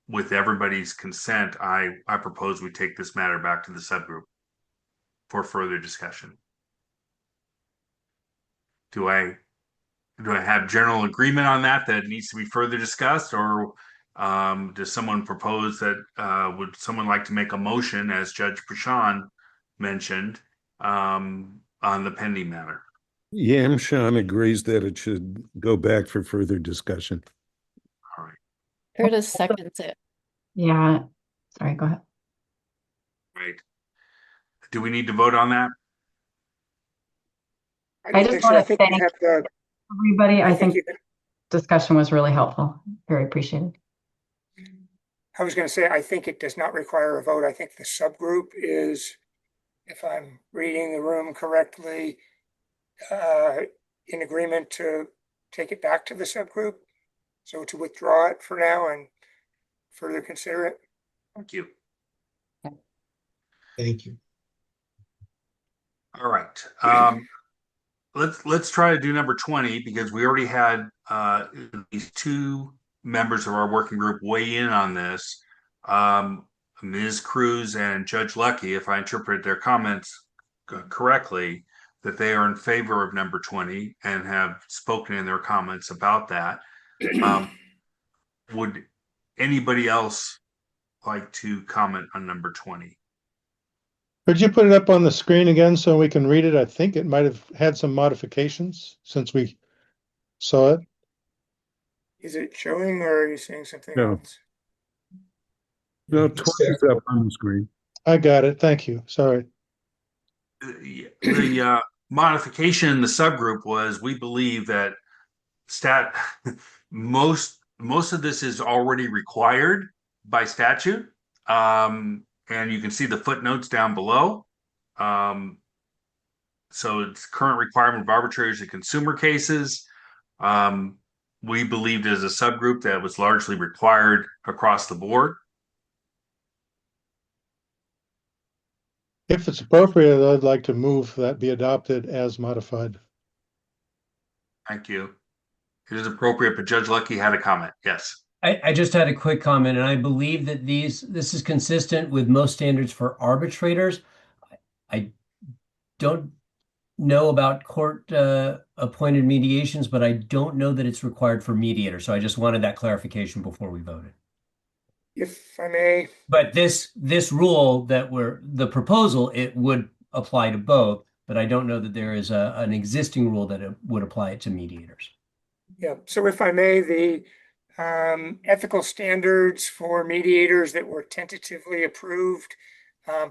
with everybody's consent, I propose we take this matter back to the subgroup for further discussion. Do I have general agreement on that it needs to be further discussed, or does someone propose that would someone like to make a motion, as Judge Prashant mentioned, on the pending matter? Sean agrees that it should go back for further discussion. All right. Curtis seconds it. Yeah. Sorry, go ahead. Right. Do we need to vote on that? I just want to thank everybody. I think you discussion was really helpful. Very appreciated. I was going to say, I think it does not require a vote. I think the subgroup is, if I'm reading the room correctly, in agreement to take it back to the subgroup. So to withdraw it for now and further consider it. Thank you. Thank you. All right. Let's try to do number 20, because we already had these two members of our working group weigh in on this. Ms. Cruz and Judge Lucky, if I interpret their comments correctly, that they are in favor of number 20 and have spoken in their comments about that. Would anybody else like to comment on number 20? Could you put it up on the screen again so we can read it? I think it might have had some modifications since we saw it. Is it showing, or are you seeing something else? No, 20 is up on the screen. I got it. Thank you. Sorry. The modification in the subgroup was, we believe that most of this is already required by statute. And you can see the footnotes down below. So it's current requirement of arbitrators in consumer cases. We believed as a subgroup that it was largely required across the board. If it's appropriate, I'd like to move that be adopted as modified. Thank you. It is appropriate, but Judge Lucky had a comment. Yes. I just had a quick comment, and I believe that this is consistent with most standards for arbitrators. I don't know about court appointed mediations, but I don't know that it's required for mediators. So I just wanted that clarification before we voted. If I may. But this rule the proposal, it would apply to both, but I don't know that there is an existing rule that it would apply it to mediators. Yeah. So if I may, the ethical standards for mediators that were tentatively approved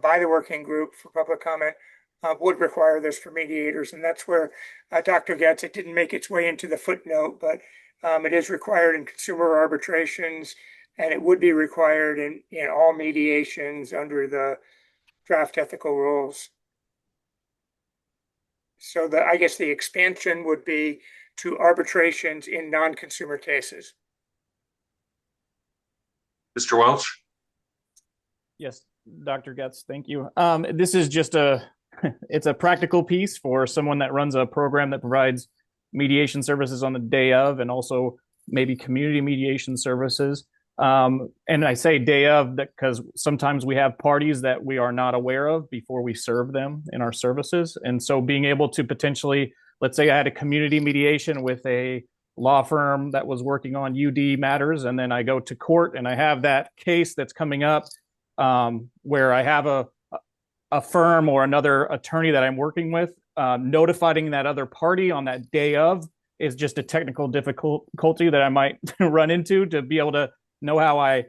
by the working group for public comment would require this for mediators. And that's where Dr. Getz, it didn't make its way into the footnote, but it is required in consumer arbitrations, and it would be required in all mediations under the draft ethical rules. So I guess the expansion would be to arbitrations in non-consumer cases. Mr. Welch? Yes, Dr. Getz, thank you. This is just it's a practical piece for someone that runs a program that provides mediation services on the day of, and also maybe community mediation services. And I say day of because sometimes we have parties that we are not aware of before we serve them in our services. And so being able to potentially let's say I had a community mediation with a law firm that was working on UD matters, and then I go to court and I have that case that's coming up where I have a firm or another attorney that I'm working with. Notifying that other party on that day of is just a technical difficulty that I might run into to be able to know how I,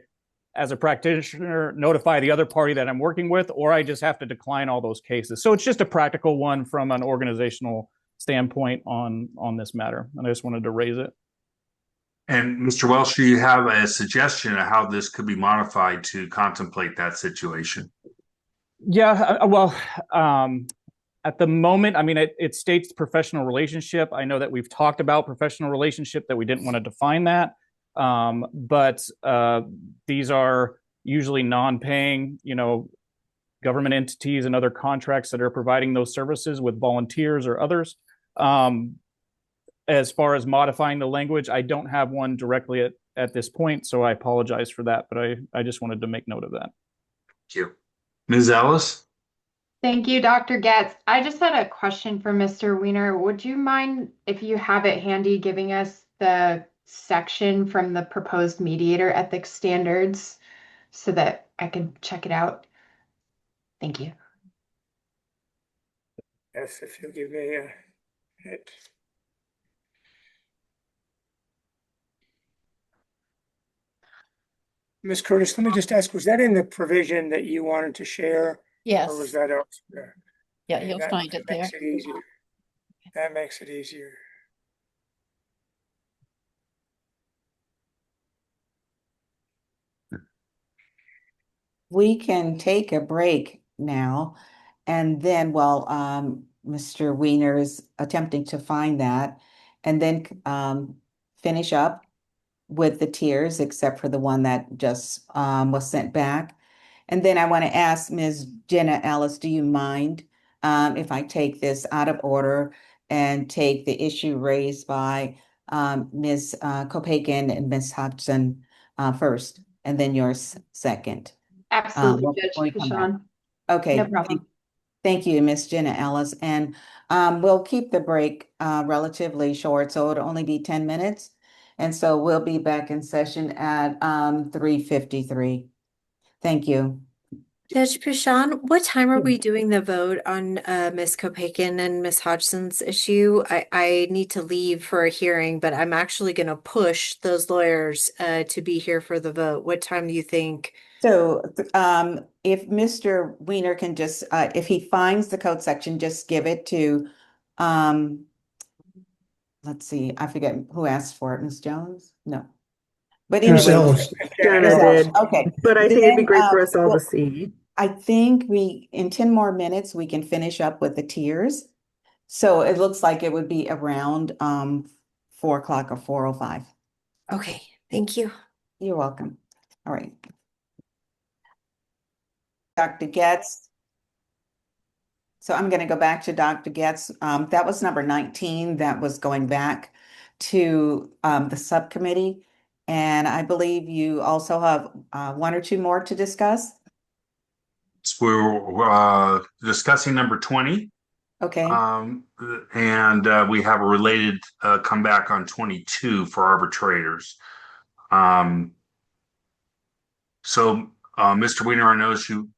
as a practitioner, notify the other party that I'm working with, or I just have to decline all those cases. So it's just a practical one from an organizational standpoint on this matter. And I just wanted to raise it. And Mr. Welsh, do you have a suggestion of how this could be modified to contemplate that situation? Yeah, well, at the moment, I mean, it states professional relationship. I know that we've talked about professional relationship, that we didn't want to define that. But these are usually non-paying, government entities and other contracts that are providing those services with volunteers or others. As far as modifying the language, I don't have one directly at this point, so I apologize for that, but I just wanted to make note of that. Thank you. Ms. Ellis? Thank you, Dr. Getz. I just had a question for Mr. Weiner. Would you mind, if you have it handy, giving us the section from the proposed mediator ethics standards so that I can check it out? Thank you. Yes, if you'll give me a minute. Ms. Curtis, let me just ask, was that in the provision that you wanted to share? Yes. Or was that elsewhere? Yeah, Okay, you'll find it there. Makes it easier. That makes it easier. We can take a break now, and then while Mr. Weiner is attempting to find that, and then finish up with the tiers, except for the one that just was sent back. And then I want to ask Ms. Jenna Ellis, do you mind if I take this out of order and take the issue raised by Ms. Kopakin and Ms. Hodgson first, and then yours second? Absolutely, Judge before we come back. Pishon. Okay. No problem. Thank you, Ms. Jenna Ellis. And we'll keep the break relatively short, so it'll only be 10 minutes. And so we'll be back in session at 3:53. Thank you. Judge Pishon, what time are we doing the vote on Ms. Kopakin and Ms. Hodgson's issue? I need to leave for a hearing, but I'm actually going to push those lawyers to be here for the vote. What time do you think? So if Mr. Weiner can just, if he finds the code section, just give it to, let's see, I forget who asked for it, Ms. Jones? No. But Ms. anyway, Ellis. Jenna did. okay. But I think it'd be Then, great for us all well, to see. I think in 10 more minutes, we can finish up with the tiers. So it looks like it would be around 4 o'clock or 4:05. Okay, thank you. You're welcome. All right. Dr. Getz. So I'm going to go back to Dr. Getz. That was number 19 that was going back to the subcommittee. And I believe you also have one or two more to discuss. We're discussing number 20. Okay. And we have a related comeback on 22 for arbitrators. So Mr. Weiner, I noticed you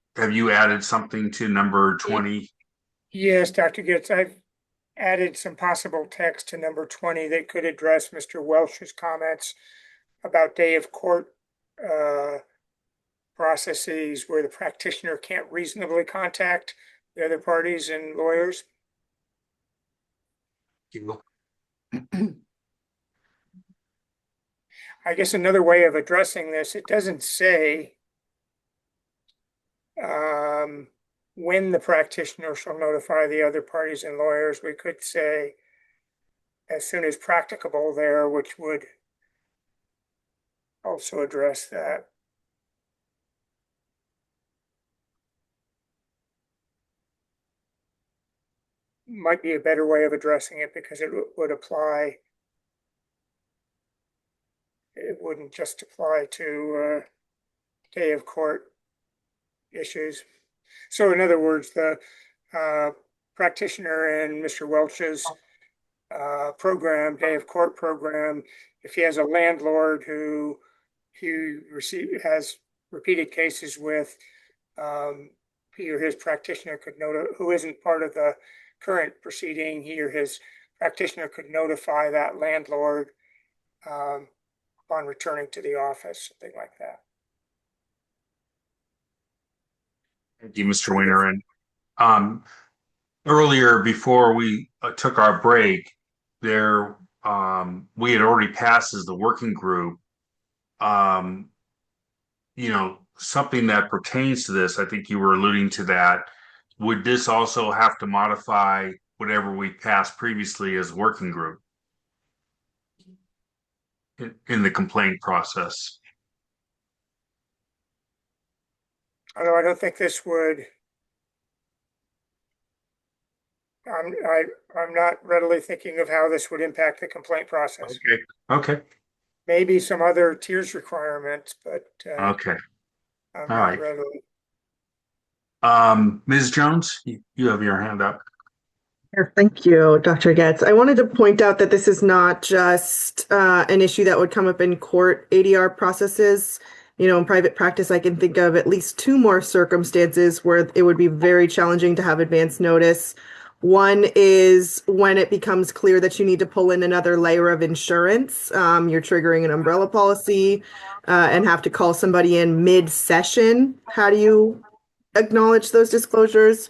added something to number 20? Yes, Dr. Getz, I've added some possible text to number 20 that could address Mr. Welsh's comments about day of court processes where the practitioner can't reasonably contact the other parties and lawyers. I guess another way of addressing this, it doesn't say when the practitioner shall notify the other parties and lawyers. We could say as soon as practicable there, which would also address that. Might be a better way of addressing it because it would apply. It wouldn't just apply to day of court issues. So in other words, the practitioner in Mr. Welch's program, day of court program, if he has a landlord who has repeated cases with, he or his practitioner could who isn't part of the current proceeding, he or his practitioner could notify that landlord upon returning to the office, something like that. Thank you, Mr. Weiner. And earlier, before we took our break, there we had already passed as the working group. Something that pertains to this. I think you were alluding to that. Would this also have to modify whatever we passed previously as working group in the complaint process? Although I don't think this would. I'm not readily thinking of how this would impact the complaint process. Okay. Maybe some other tiers requirements, but Okay. I'm All not right. readily. Ms. Jones, you have your hand up. Thank you, Dr. Getz. I wanted to point out that this is not just an issue that would come up in court ADR processes. In private practice, I can think of at least two more circumstances where it would be very challenging to have advance notice. One is when it becomes clear that you need to pull in another layer of insurance. You're triggering an umbrella policy and have to call somebody in mid-session. How do you acknowledge those disclosures?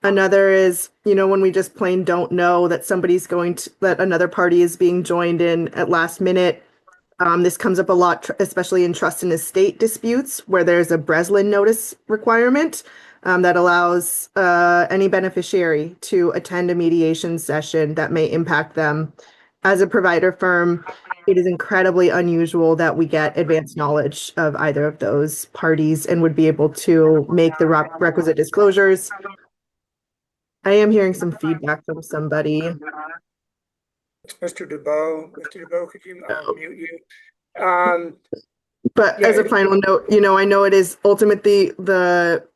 Another is, when we just plain don't know that that another party is being joined in at last minute. This comes up a lot, especially in trust and estate disputes, where there's a Breslin notice requirement that allows any beneficiary to attend a mediation session that may impact them. As a provider firm, it is incredibly unusual that we get advance knowledge of either of those parties and would be able to make the requisite disclosures. I am hearing some feedback from somebody. It's Mr. DeBow. Mr. DeBow, could you mute you? But as a final note, I know it is ultimately the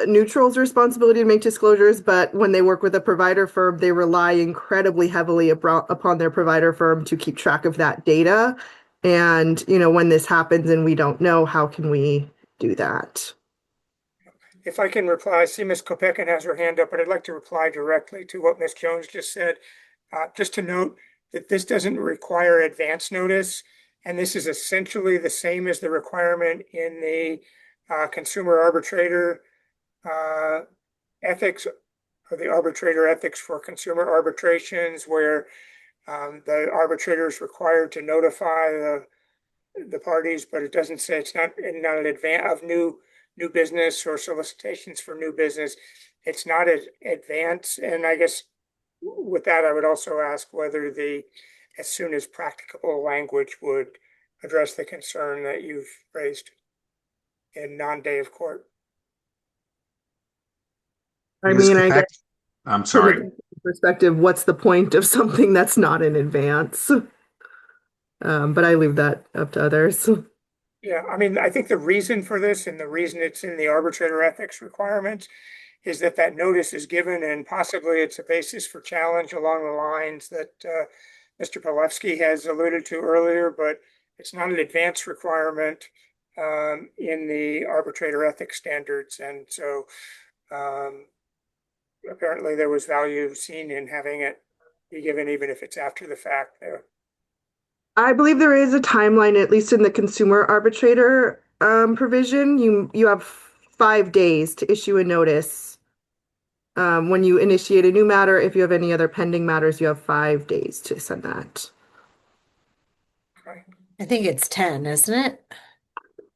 neutral's responsibility to make disclosures, but when they work with a provider firm, they rely incredibly heavily upon their provider firm to keep track of that data. And, when this happens and we don't know, how can we do that? If I can reply, I see Ms. Kopekin has her hand up, but I'd like to reply directly to what Ms. Jones just said. Just to note that this doesn't require advance notice, and this is essentially the same as the requirement in the consumer arbitrator ethics, or the arbitrator ethics for consumer arbitrations, where the arbitrator is required to notify the parties, but it doesn't say it's not an advance of new business or solicitations for new business. It's not an advance. And I guess with that, I would also ask whether the as soon as practicable language would address the concern that you've raised in non-day of court. I mean, I guess I'm sorry. From a perspective, what's the point of something that's not in advance? But I leave that up to others. Yeah, I mean, I think the reason for this and the reason it's in the arbitrator ethics requirements is that notice is given, and possibly it's a basis for challenge along the lines that Mr. Palevsky has alluded to earlier, but it's not an advance requirement in the arbitrator ethics standards. And so apparently there was value seen in having it be given, even if it's after the fact there. I believe there is a timeline, at least in the consumer arbitrator provision. You have 5 days to issue a notice. When you initiate a new matter, if you have any other pending matters, you have 5 days to send that. I think it's 10, isn't it?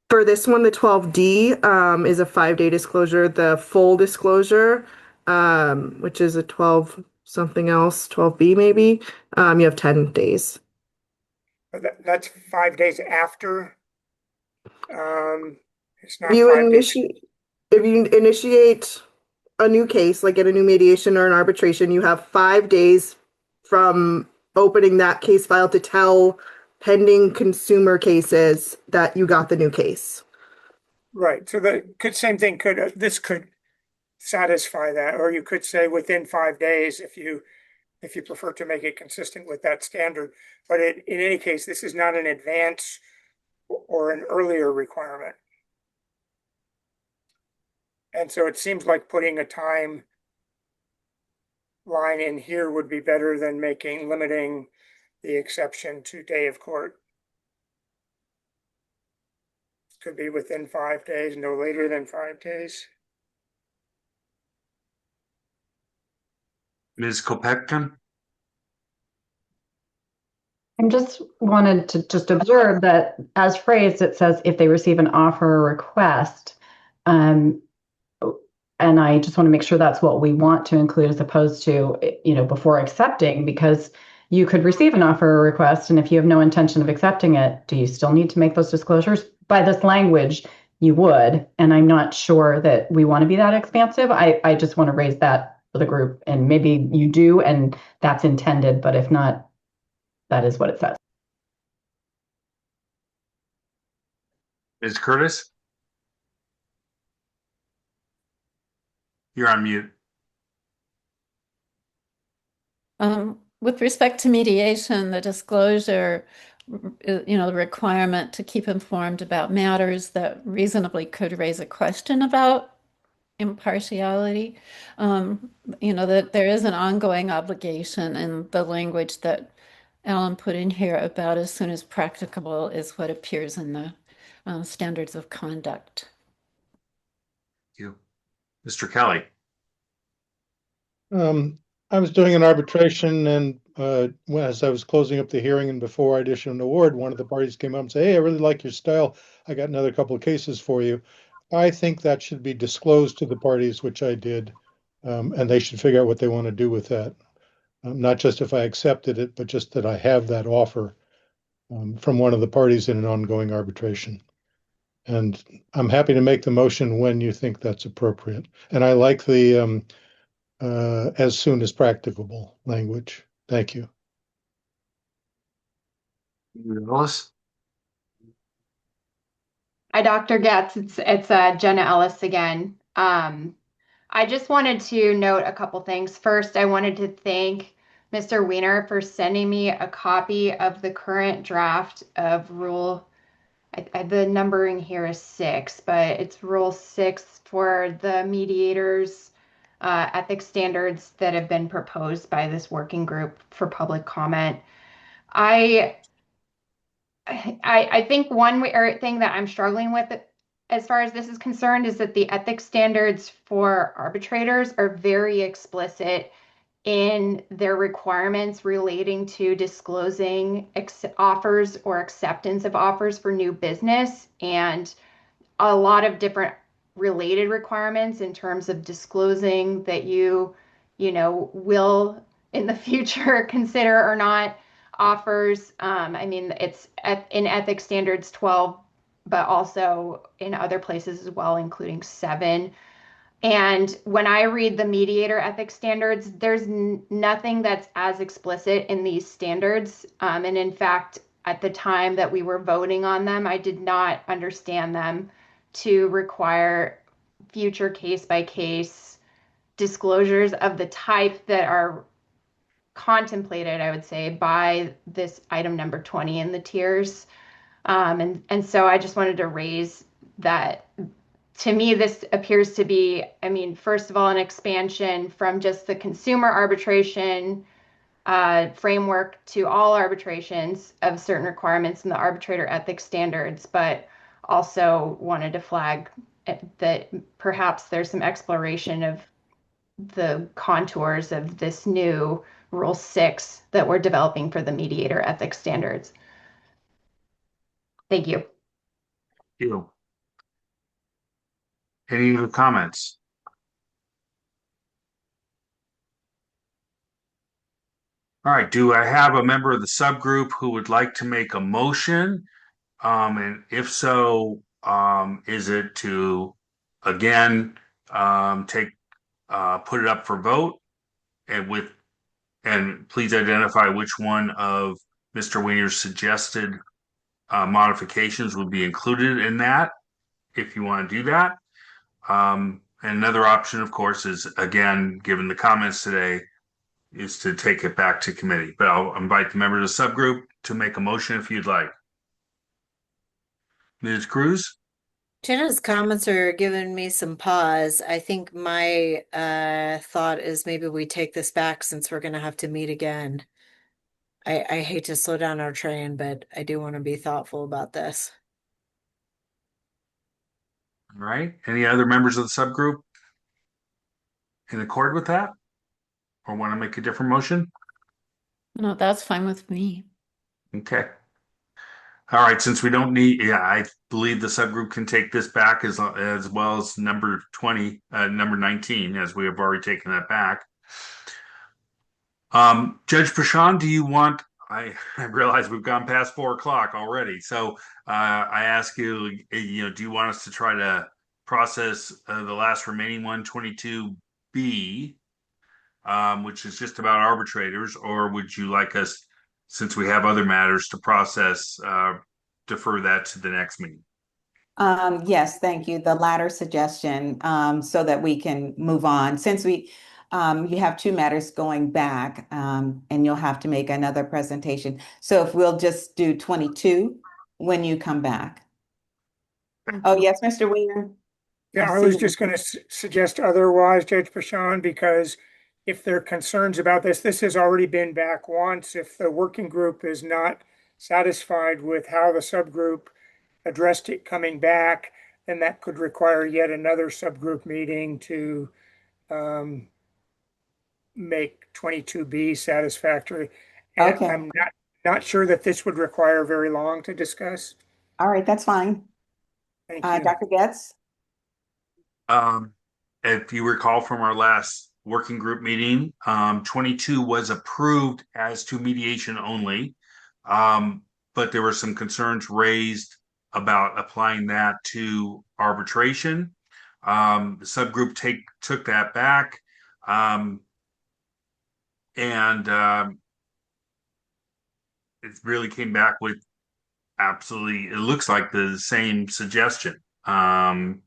For this one, the 12D is a 5-day disclosure. The full disclosure, which is a 12 something else, 12B maybe, you have 10 days. That's 5 days after. It's not You 5 days. If you initiate a new case, like in a new mediation or an arbitration, you have 5 days from opening that case file to tell pending consumer cases that you got the new case. Right. So same thing this could satisfy that, or you could say within 5 days, if you if you prefer to make it consistent with that standard. But in any case, this is not an advance or an earlier requirement. And so it seems like putting a time line in here would be better than limiting the exception to day of court. Could be within 5 days, no later than 5 days. Ms. Kopechkin? I just wanted to just observe that as phrased, it says if they receive an offer or request. And I just want to make sure that's what we want to include as opposed to, before accepting, because you could receive an offer or request, and if you have no intention of accepting it, do you still need to make those disclosures? By this language, you would, and I'm not sure that we want to be that expansive. I just want to raise that for the group, and maybe you do, and that's intended, but if not, that is what it says. Ms. Curtis? You're on mute. With respect to mediation, the disclosure, the requirement to keep informed about matters that reasonably could raise a question about impartiality, that there is an ongoing obligation, and the language that Alan put in here about as soon as practicable is what appears in the standards of conduct. Thank you. Mr. Kelly? I was doing an arbitration, and as I was closing up the hearing and before I'd issue an award, one of the parties came up and said, "Hey, I really like your style. I got another couple of cases for you." I think that should be disclosed to the parties, which I did, and they should figure out what they want to do with that. Not just if I accepted it, but just that I have that offer from one of the parties in an ongoing arbitration. And I'm happy to make the motion when you think that's appropriate. And I like the as soon as practicable language. Thank you. Ellis? Hi, Dr. Getz. It's Jenna Ellis again. I just wanted to note a couple things. First, I wanted to thank Mr. Weiner for sending me a copy of the current draft of Rule. The numbering here is 6, but it's Rule 6 for the mediators' ethics standards that have been proposed by this working group for public comment. I think one thing that I'm struggling with as far as this is concerned is that the ethics standards for arbitrators are very explicit in their requirements relating to disclosing offers or acceptance of offers for new business, and a lot of different related requirements in terms of disclosing that you will in the future consider or not offers. It's in ethics standards 12, but also in other places as well, including 7. And when I read the mediator ethics standards, there's nothing that's as explicit in these standards. And in fact, at the time that we were voting on them, I did not understand them to require future case by case disclosures of the type that are contemplated, I would say, by this item number 20 in the tiers. And so I just wanted to raise that. To me, this appears to be, first of all, an expansion from just the consumer arbitration framework to all arbitrations of certain requirements in the arbitrator ethics standards, but also wanted to flag that perhaps there's some exploration of the contours of this new Rule 6 that we're developing for the mediator ethics standards. Thank you. Thank you. Any other comments? All right, do I have a member of the subgroup who would like to make a motion? And if so, is it to, again, put it up for vote and please identify which one of Mr. Weiner's suggested modifications would be included in that, if you want to do that. And another option, of course, is, again, given the comments today, is to take it back to committee, but I'll invite the members of the subgroup to make a motion if you'd like. Ms. Cruz? Jenna's comments are giving me some pause. I think my thought is maybe we take this back since we're going to have to meet again. I hate to slow down our train, but I do want to be thoughtful about this. All right. Any other members of the subgroup in accord with that? Or want to make a different motion? No, that's fine with me. Okay. All right, since we don't need, yeah, I believe the subgroup can take this back as well as number 20, number 19, as we have already taken that back. Judge Prashant, do you want, I realize we've gone past 4 o'clock already, so I ask you, do you want us to try to process the last remaining one, 22B, which is just about arbitrators, or would you like us, since we have other matters to process, defer that to the next meeting? Yes, thank you. The latter suggestion, so that we can move on. Since you have two matters going back, and you'll have to make another presentation. So if we'll just do 22 when you come back. Oh, yes, Mr. Weiner. Yeah, I was just going to suggest otherwise, Judge Pashan, because if there are concerns about this, this has already been back once. If the working group is not satisfied with how the subgroup addressed it coming back, then that could require yet another subgroup meeting to make 22B satisfactory. And Okay. I'm not sure that this would require very long to discuss. All right, that's fine. Thank you. Dr. Getz? If you recall from our last working group meeting, 22 was approved as to mediation only. But there were some concerns raised about applying that to arbitration. The subgroup took that back. And it really came back with absolutely, it looks like the same suggestion. Mr.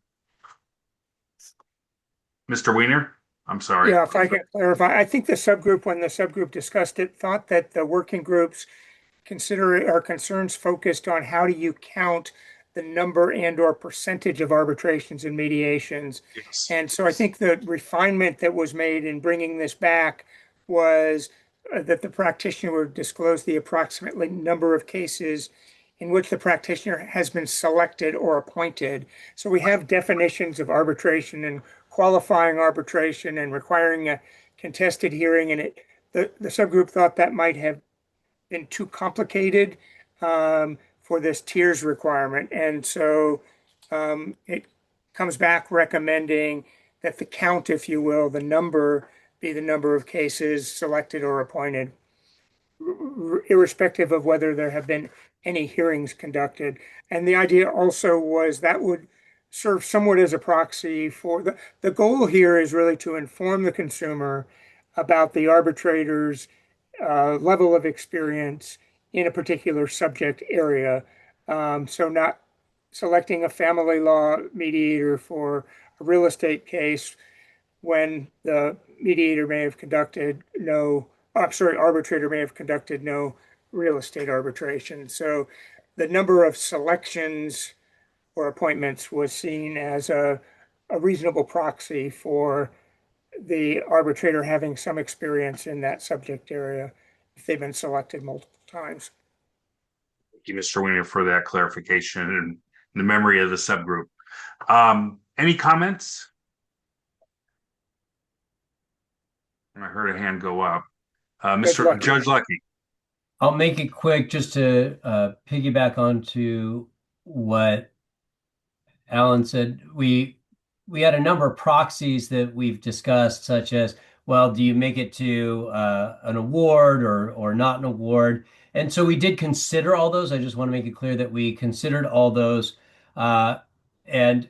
Weiner, I'm sorry. Yeah, if I can clarify, I think the subgroup, when the subgroup discussed it, thought that the working groups consider our concerns focused on how do you count the number and or percentage of arbitrations and mediations. Yes. And so I think the refinement that was made in bringing this back was that the practitioner would disclose the approximately number of cases in which the practitioner has been selected or appointed. So we have definitions of arbitration and qualifying arbitration and requiring a contested hearing, and the subgroup thought that might have been too complicated for this tiers requirement. And so it comes back recommending that the count, if you will, the number, be the number of cases selected or appointed, irrespective of whether there have been any hearings conducted. And the idea also was that would serve somewhat as a proxy for the goal here is really to inform the consumer about the arbitrator's level of experience in a particular subject area. So not selecting a family law mediator for a real estate case when the mediator may have conducted arbitrator may have conducted no real estate arbitration. So the number of selections or appointments was seen as a reasonable proxy for the arbitrator having some experience in that subject area if they've been selected multiple times. Thank you, Mr. Weiner, for that clarification and the memory of the subgroup. Any comments? I heard a hand go up. Mr. Judge Lucky. I'll make it quick just to piggyback onto what Alan said. We had a number of proxies that we've discussed, such as, well, do you make it to an award or not an award? And so we did consider all those. I just want to make it clear that we considered all those. And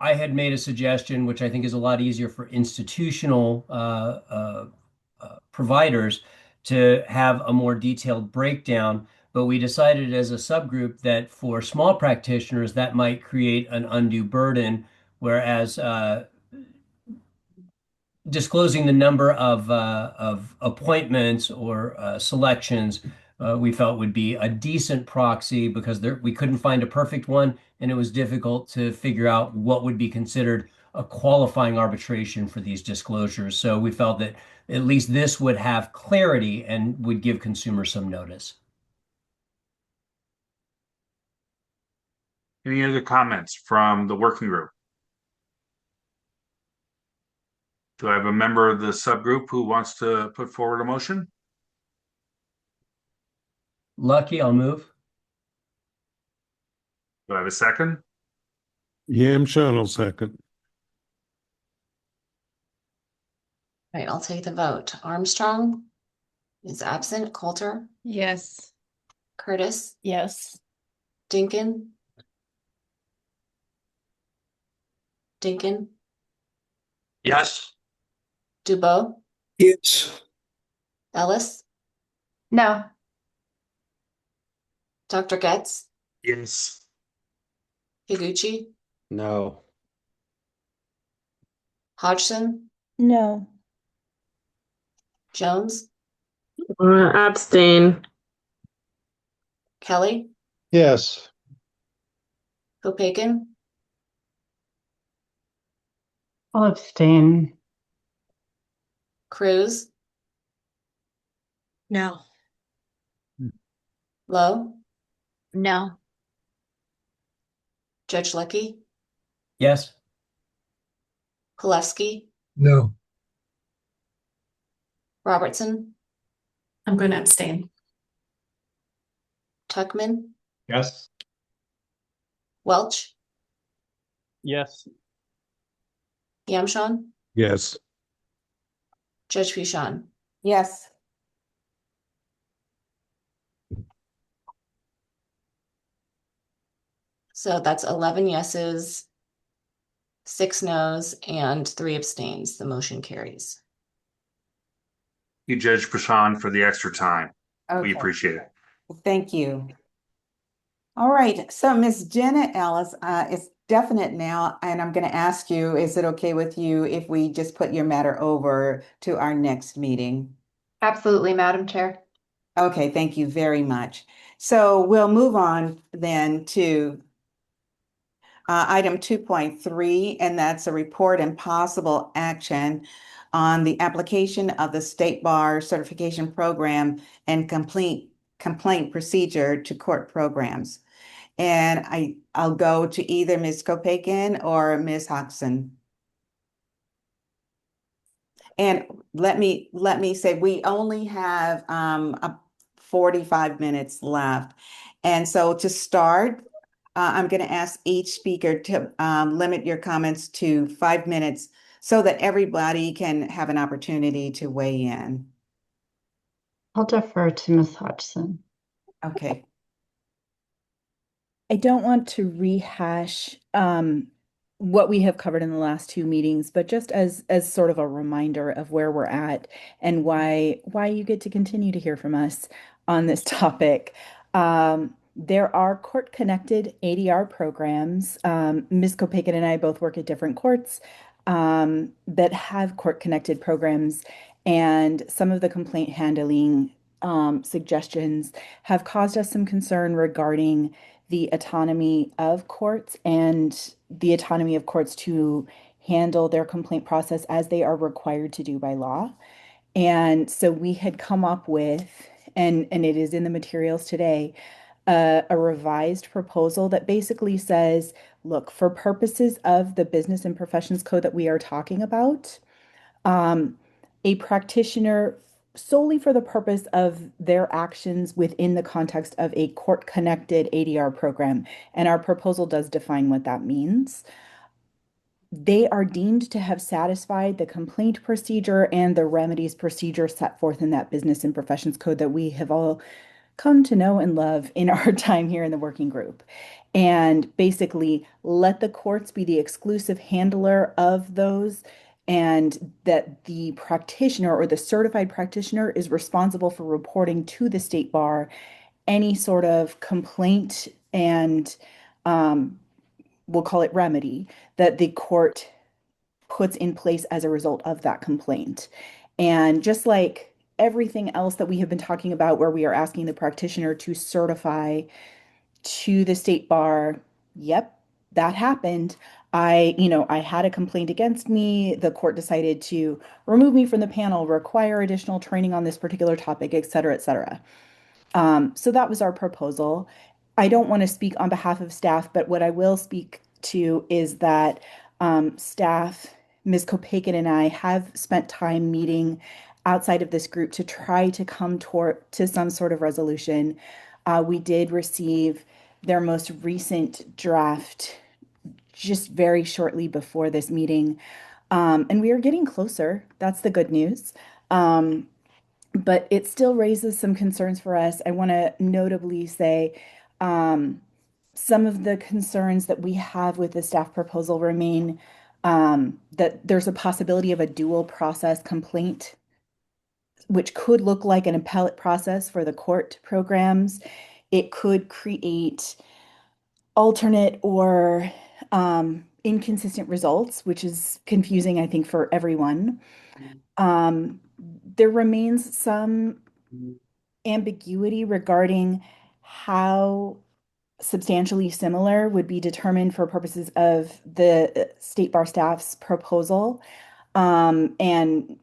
I had made a suggestion, which I think is a lot easier for institutional providers to have a more detailed breakdown. But we decided as a subgroup that for small practitioners, that might create an undue burden, whereas disclosing the number of appointments or selections we felt would be a decent proxy because we couldn't find a perfect one, and it was difficult to figure out what would be considered a qualifying arbitration for these disclosures. So we felt that at least this would have clarity and would give consumers some notice. Any other comments from the working group? Do I have a member of the subgroup who wants to put forward a motion? Lucky, I'll move. Do I have a second? Yamshon will second. Right, I'll take the vote. Armstrong is absent. Coulter, Yes. Curtis, Yes. Dinkin, Yes. Dubois, Yes. Ellis, No. Dr. Getz, Yes. Higuchi, No. Hodgson, No. Jones, Abstain. Kelly, Yes. Kopaken, I'll abstain. Cruz, No. Lowe, No. Judge Lucky, Yes. Pulewski, No. Robertson, I'm going to abstain. Tuckman, Yes. Welch, Yes. Yamshon, Yes. Judge Fushon. Yes. So that's 11 yeses, 6 noes, and 3 abstains. The motion carries. You, Judge Prashant, for the extra time. We Okay. appreciate it. Thank you. All right. So Miss Jenna Ellis, it's definite now, and I'm going to ask you, is it okay with you if we just put your matter over to our next meeting? Absolutely, Madam Chair. Okay, thank you very much. So we'll move on then to item 2.3, and that's a report and possible action on the application of the State Bar Certification Program and complaint procedure to court programs. And I'll go to either Ms. Kopaken or Ms. Hodgson. And let me say we only have 45 minutes left. And so to start, I'm going to ask each speaker to limit your comments to 5 minutes so that everybody can have an opportunity to weigh in. I'll defer to Ms. Hodgson. Okay. I don't want to rehash what we have covered in the last two meetings, but just as sort of a reminder of where we're at and why you get to continue to hear from us on this topic. There are court-connected ADR programs. Ms. Kopaken and I both work at different courts that have court-connected programs, and some of the complaint handling suggestions have caused us some concern regarding the autonomy of courts and the autonomy of courts to handle their complaint process as they are required to do by law. And so we had come up with, and it is in the materials today, a revised proposal that basically says, look, for purposes of the Business and Professions Code that we are talking about, a practitioner solely for the purpose of their actions within the context of a court-connected ADR program, and our proposal does define what that means. They are deemed to have satisfied the complaint procedure and the remedies procedure set forth in that Business and Professions Code that we have all come to know and love in our time here in the working group. And basically let the courts be the exclusive handler of those, and that the practitioner or the certified practitioner is responsible for reporting to the state bar any sort of complaint and we'll call it remedy that the court puts in place as a result of that complaint. And just like everything else that we have been talking about, where we are asking the practitioner to certify to the state bar, yep, that happened. I had a complaint against me. The court decided to remove me from the panel, require additional training on this particular topic, et cetera, et cetera. So that was our proposal. I don't want to speak on behalf of staff, but what I will speak to is that staff, Ms. Kopakin and I have spent time meeting outside of this group to try to come to some sort of resolution. We did receive their most recent draft just very shortly before this meeting. And we are getting closer. That's the good news. But it still raises some concerns for us. I want to notably say some of the concerns that we have with the staff proposal remain that there's a possibility of a dual process complaint, which could look like an appellate process for the court programs. It could create alternate or inconsistent results, which is confusing, I think, for everyone. There remains some ambiguity regarding how substantially similar would be determined for purposes of the state bar staff's proposal. And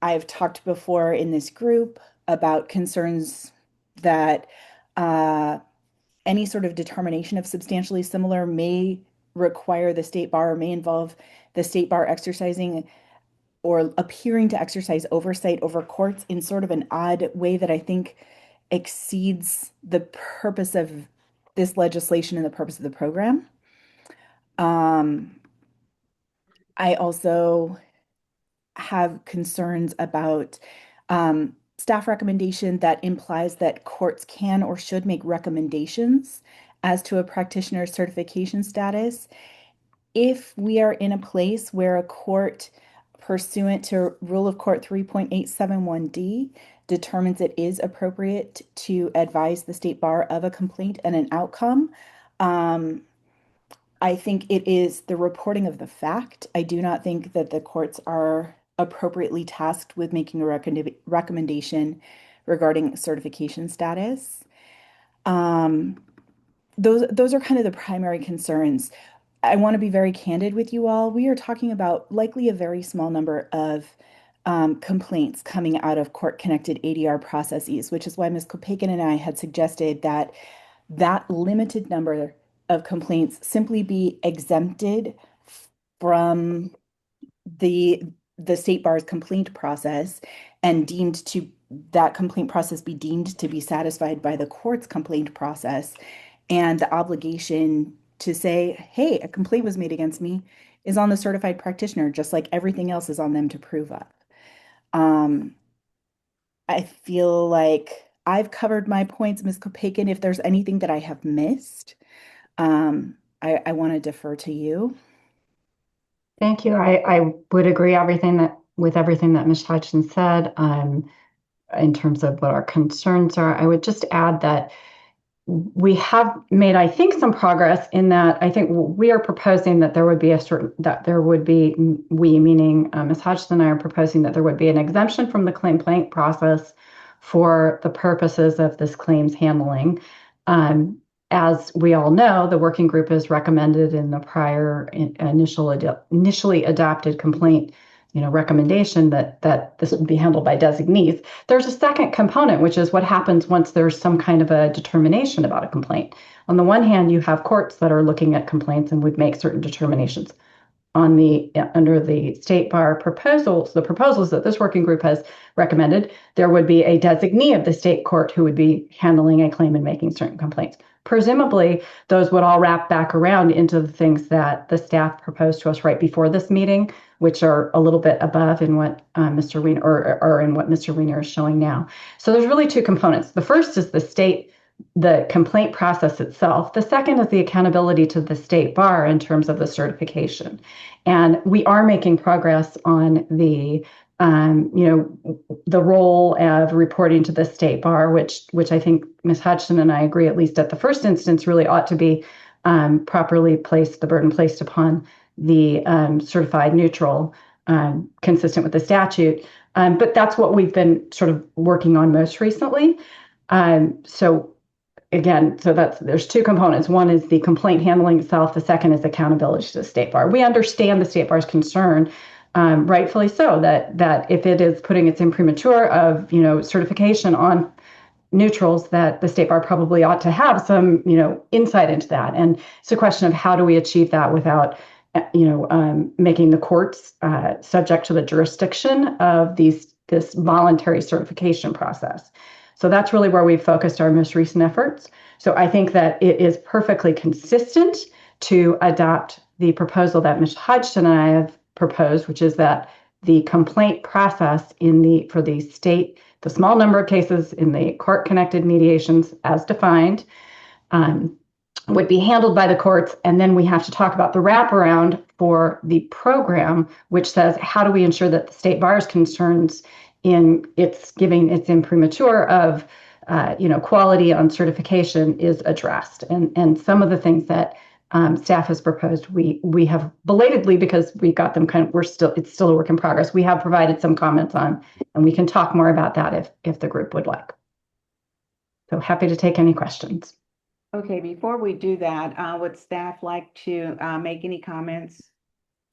I've talked before in this group about concerns that any sort of determination of substantially similar may require the state bar, may involve the state bar exercising or appearing to exercise oversight over courts in sort of an odd way that I think exceeds the purpose of this legislation and the purpose of the program. I also have concerns about staff recommendation that implies that courts can or should make recommendations as to a practitioner's certification status. If we are in a place where a court, pursuant to Rule of Court 3.871D, determines it is appropriate to advise the state bar of a complaint and an outcome, I think it is the reporting of the fact. I do not think that the courts are appropriately tasked with making a recommendation regarding certification status. Those are kind of the primary concerns. I want to be very candid with you all. We are talking about likely a very small number of complaints coming out of court-connected ADR processes, which is why Ms. Kopakin and I had suggested that that limited number of complaints simply be exempted from the state bar's complaint process and that complaint process be deemed to be satisfied by the court's complaint process, and the obligation to say, hey, a complaint was made against me is on the certified practitioner, just like everything else is on them to prove up. I feel like I've covered my points, Ms. Kopakin. If there's anything that I have missed, I want to defer to you. Thank you. I would agree with everything that Ms. Hodgson said in terms of what our concerns are. I would just add that we have made, I think, some progress in that I think we are proposing that there would be we, meaning Ms. Hodgson and I, are proposing that there would be an exemption from the complaint process for the purposes of this claims handling. As we all know, the working group has recommended in the prior initially adopted complaint recommendation that this would be handled by designees. There's a second component, which is what happens once there's some kind of a determination about a complaint. On the one hand, you have courts that are looking at complaints and would make certain determinations. Under the state bar proposals, the proposals that this working group has recommended, there would be a designee of the state court who would be handling a claim and making certain complaints. Presumably, those would all wrap back around into the things that the staff proposed to us right before this meeting, which are a little bit above in what Mr. Weiner or in what Mr. Weiner is showing now. So there's really two components. The first is the complaint process itself. The second is the accountability to the state bar in terms of the certification. And we are making progress on the role of reporting to the state bar, which I think Ms. Hodgson and I agree, at least at the first instance, really ought to be properly placed, the burden placed upon the certified neutral, consistent with the statute. But that's what we've been sort of working on most recently. So again, there's two components. One is the complaint handling itself. The second is accountability to the State Bar. We understand the State Bar's concern, rightfully so, that if it is putting its imprimatur of certification on neutrals, that the State Bar probably ought to have some insight into that. And it's a question of how do we achieve that without making the courts subject to the jurisdiction of this voluntary certification process. So that's really where we've focused our most recent efforts. So I think that it is perfectly consistent to adopt the proposal that Ms. Hodgson and I have proposed, which is that the complaint process for the small number of cases in the court-connected mediations as defined, would be handled by the courts. And then we have to talk about the wraparound for the program, which says, how do we ensure that the State Bar's concerns in its giving its imprimatur of quality on certification is addressed. And some of the things that staff has proposed, we have belatedly, because we got them it's still a work in progress. We have provided some comments on, and we can talk more about that if the group would like. So happy to take any questions. Okay, before we do that, would staff like to make any comments?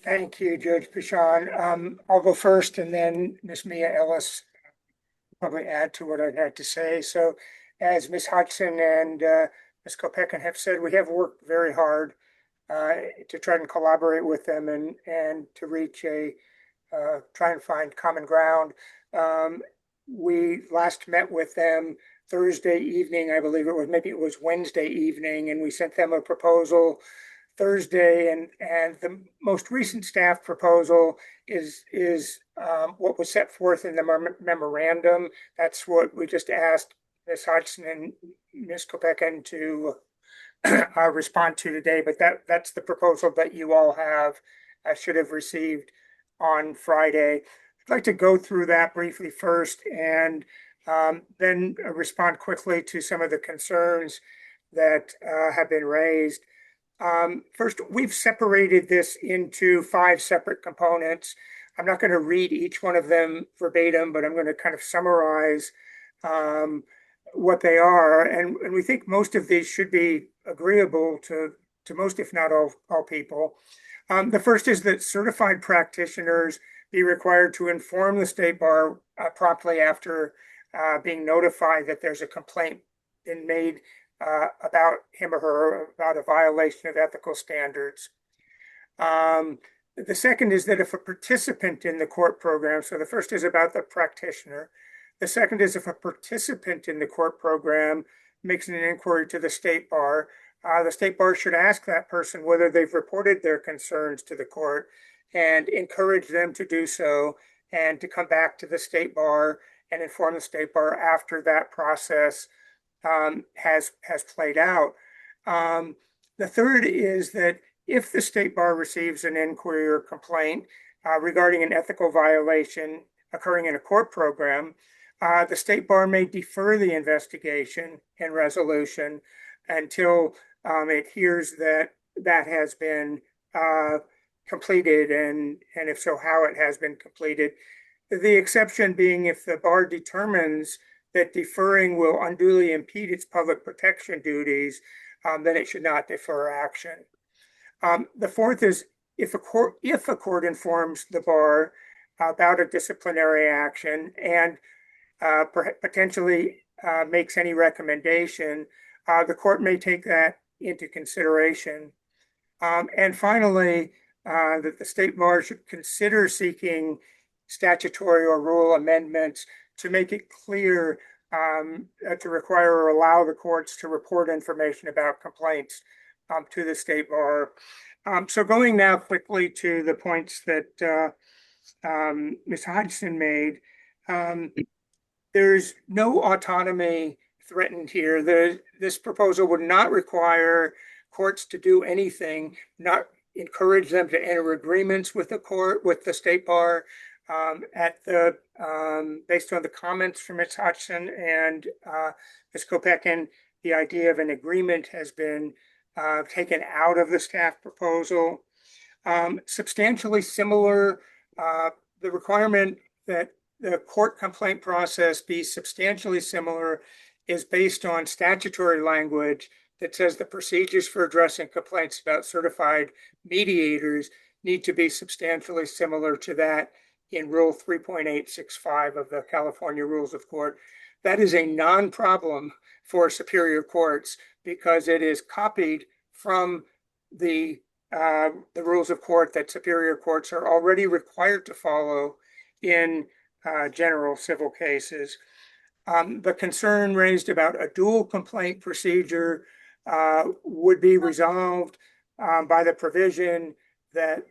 Thank you, Judge Pichon. I'll go first, and then Ms. Mia Ellis probably add to what I've had to say. So as Ms. Hodgson and Ms. Kopekin have said, we have worked very hard to try and collaborate with them and to reach try and find common ground. We last met with them Thursday evening, I believe maybe it was Wednesday evening, and we sent them a proposal Thursday, and the most recent staff proposal is what was set forth in the memorandum. That's what we just asked Ms. Hodgson and Ms. Kopekin to respond to today, but that's the proposal that you all should have received on Friday. I'd like to go through that briefly first, and then respond quickly to some of the concerns that have been raised. First, we've separated this into 5 separate components. I'm not going to read each one of them verbatim, but I'm going to kind of summarize what they are. And we think most of these should be agreeable to most, if not all people. The first is that certified practitioners be required to inform the State Bar promptly after being notified that there's a complaint been made about him or her, about a violation of ethical standards. The second is that if a participant in the court program, so the first is about the practitioner. The second is if a participant in the court program makes an inquiry to the State Bar, the State Bar should ask that person whether they've reported their concerns to the court and encourage them to do so and to come back to the State Bar and inform the State Bar after that process has played out. The third is that if the State Bar receives an inquiry or complaint regarding an ethical violation occurring in a court program, the State Bar may defer the investigation and resolution until it hears that has been completed, and if so, how it has been completed. The exception being if the Bar determines that deferring will unduly impede its public protection duties, then it should not defer action. The fourth is if a court informs the Bar about a disciplinary action and potentially makes any recommendation, the court may take that into consideration. And finally, that the State Bar should consider seeking statutory or rule amendments to make it clear to require or allow the courts to report information about complaints to the State Bar. So going now quickly to the points that Ms. Hodgson made, there's no autonomy threatened here. This proposal would not require courts to do anything, not encourage them to enter agreements with the State Bar. Based on the comments from Ms. Hodgson and Ms. Kopekin, the idea of an agreement has been taken out of the staff proposal. Substantially similar, the requirement that the court complaint process be substantially similar is based on statutory language that says the procedures for addressing complaints about certified mediators need to be substantially similar to that in Rule 3.865 of the California Rules of Court. That is a non-problem for superior courts because it is copied from the rules of court that superior courts are already required to follow in general civil cases. The concern raised about a dual complaint procedure would be resolved by the provision that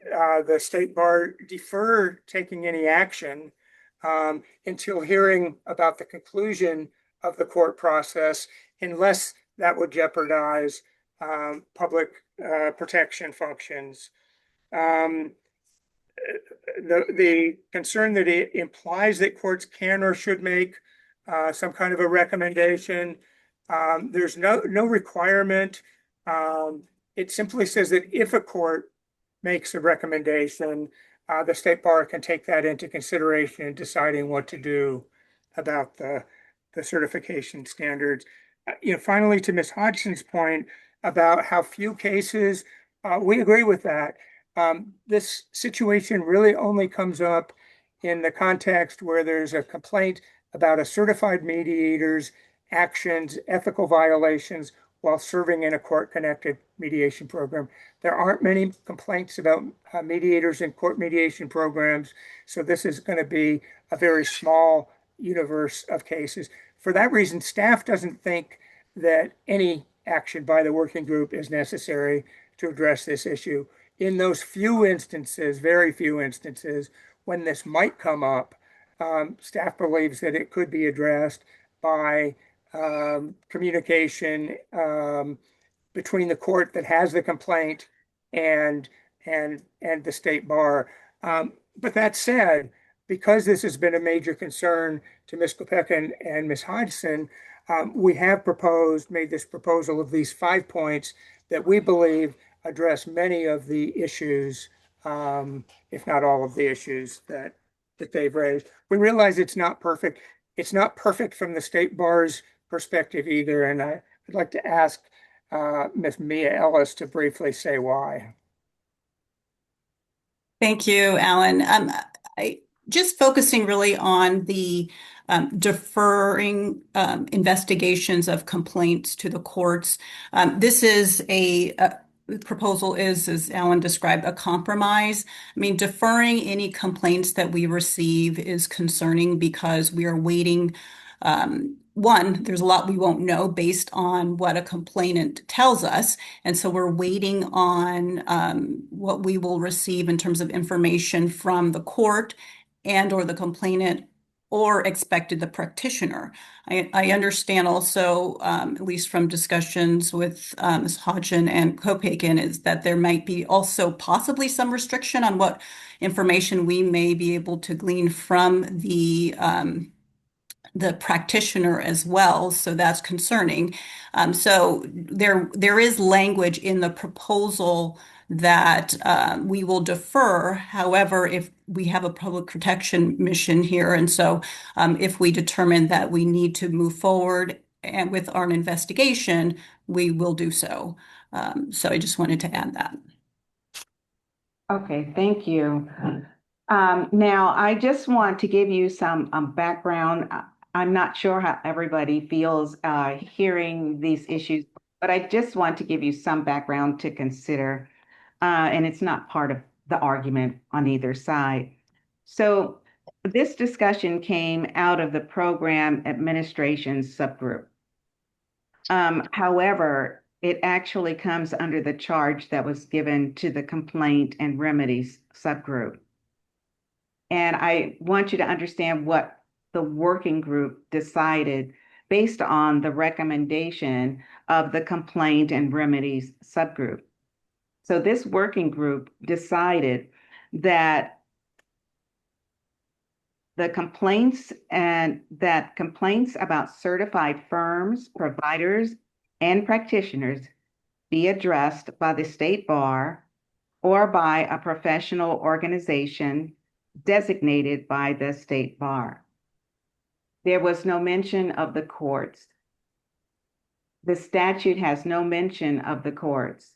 the state bar defer taking any action until hearing about the conclusion of the court process, unless that would jeopardize public protection functions. The concern that it implies that courts can or should make some kind of a recommendation. There's no requirement. It simply says that if a court makes a recommendation, the state bar can take that into consideration in deciding what to do about the certification standards. Finally, to Ms. Hodgson's point about how few cases, we agree with that. This situation really only comes up in the context where there's a complaint about a certified mediator's actions, ethical violations while serving in a court-connected mediation program. There aren't many complaints about mediators in court mediation programs, so this is going to be a very small universe of cases. For that reason, staff doesn't think that any action by the working group is necessary to address this issue. In those few instances, very few instances, when this might come up, staff believes that it could be addressed by communication between the court that has the complaint and the state bar. But that said, because this has been a major concern to Ms. Kopecka and Ms. Hodgson, we have made this proposal of these 5 points that we believe address many of the issues, if not all of the issues that they've raised. We realize it's not perfect. It's not perfect from the state bar's perspective either. And I'd like to ask Ms. Mia Ellis to briefly say why. Thank you, Alan. Just focusing really on the deferring investigations of complaints to the courts. This is the proposal is, as Alan described, a compromise. I mean, deferring any complaints that we receive is concerning because we are waiting. One, there's a lot we won't know based on what a complainant tells us. And so we're waiting on what we will receive in terms of information from the court and or the complainant or expected the practitioner. I understand also, at least from discussions with Ms. Hodgson and Kopecka, is that there might be also possibly some restriction on what information we may be able to glean from the practitioner as well. So that's concerning. So there is language in the proposal that we will defer. However, if we have a public protection mission here, and so if we determine that we need to move forward and with our investigation, we will do so. So I just wanted to add that. Okay, thank you. Now, I just want to give you some background. I'm not sure how everybody feels hearing these issues, but I just want to give you some background to consider, and it's not part of the argument on either side. So this discussion came out of the program administration subgroup. However, it actually comes under the charge that was given to the complaint and remedies subgroup. And I want you to understand what the working group decided based on the recommendation of the complaint and remedies subgroup. So this working group decided that complaints about certified firms, providers, and practitioners be addressed by the state bar or by a professional organization designated by the state bar. There was no mention of the courts. The statute has no mention of the courts.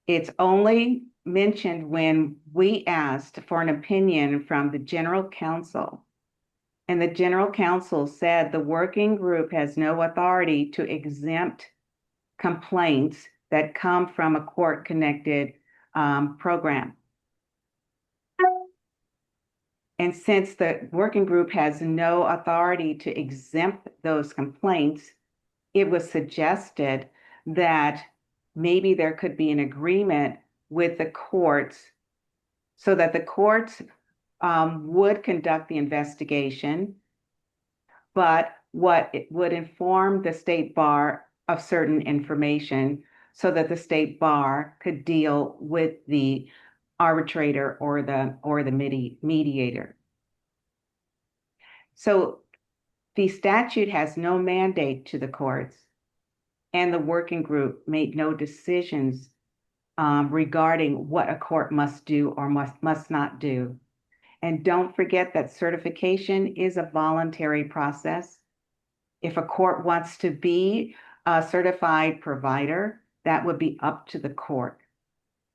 It's only mentioned when we asked for an opinion from the general counsel. And the general counsel said the working group has no authority to exempt complaints that come from a court-connected program. And since the working group has no authority to exempt those complaints, it was suggested that maybe there could be an agreement with the courts so that the courts would conduct the investigation, but what it would inform the state bar of certain information so that the state bar could deal with the arbitrator or the mediator. So the statute has no mandate to the courts, and the working group made no decisions regarding what a court must do or must not do. And don't forget that certification is a voluntary process. If a court wants to be a certified provider, that would be up to the court.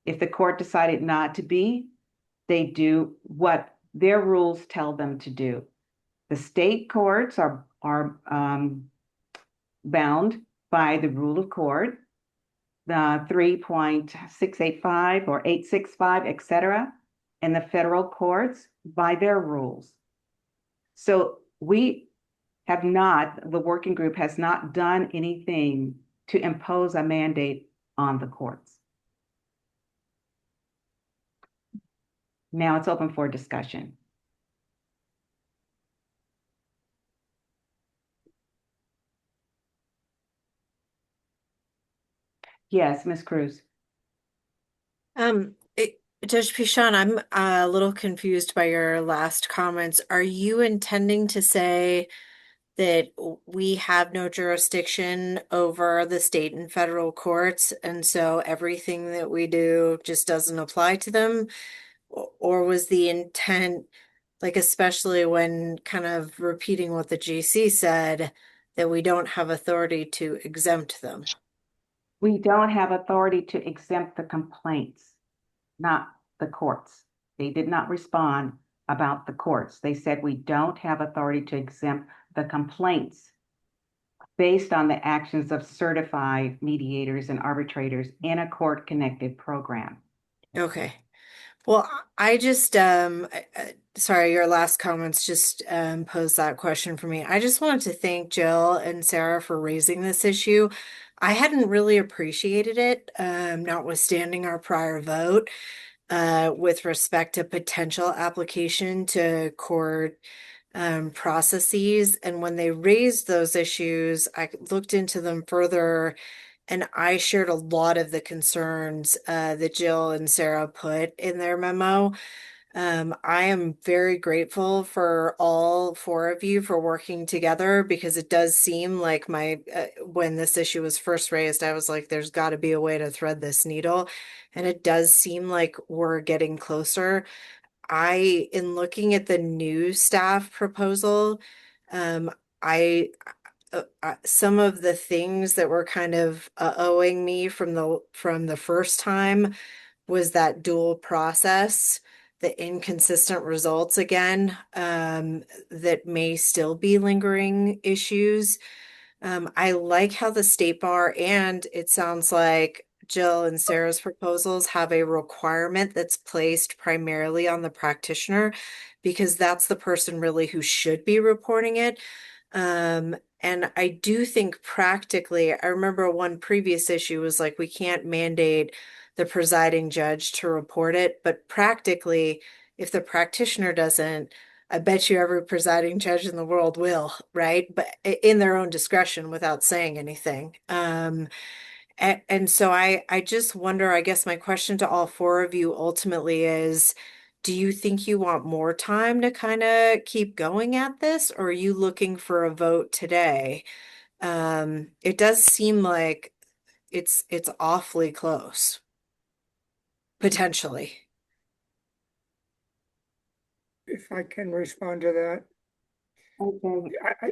If the court decided not to be, they do what their rules tell them to do. The state courts are bound by the rule of court, the 3.685 or 865, etc., and the federal courts by their rules. So the working group has not done anything to impose a mandate on the courts. Now it's open for discussion. Yes, Ms. Cruz. Judge Pichon, I'm a little confused by your last comments. Are you intending to say that we have no jurisdiction over the state and federal courts, and so everything that we do just doesn't apply to them? Or was the intent, like especially when kind of repeating what the GC said, that we don't have authority to exempt them? We don't have authority to exempt the complaints, not the courts. They did not respond about the courts. They said we don't have authority to exempt the complaints based on the actions of certified mediators and arbitrators in a court-connected program. Okay. Well, I just, sorry, your last comments just posed that question for me. I just wanted to thank Jill and Sarah for raising this issue. I hadn't really appreciated it, notwithstanding our prior vote, with respect to potential application to court processes. And when they raised those issues, I looked into them further, and I shared a lot of the concerns that Jill and Sarah put in their memo. I am very grateful for all four of you for working together, because it does seem like when this issue was first raised, I was like, there's got to be a way to thread this needle. And it does seem like we're getting closer. In looking at the new staff proposal, I some of the things that were kind of owing me from the first time was that dual process, the inconsistent results again, that may still be lingering issues. I like how the state bar, and it sounds like Jill and Sarah's proposals, have a requirement that's placed primarily on the practitioner, because that's the person really who should be reporting it. And I do think practically, I remember one previous issue was like, we can't mandate the presiding judge to report it, but practically, if the practitioner doesn't, I bet you every presiding judge in the world will, right? But in their own discretion without saying anything. And so I just wonder, I guess my question to all four of you ultimately is, do you think you want more time to kind of keep going at this, or are you looking for a vote today? It does seem like it's awfully close, potentially. If I can respond to that. Okay.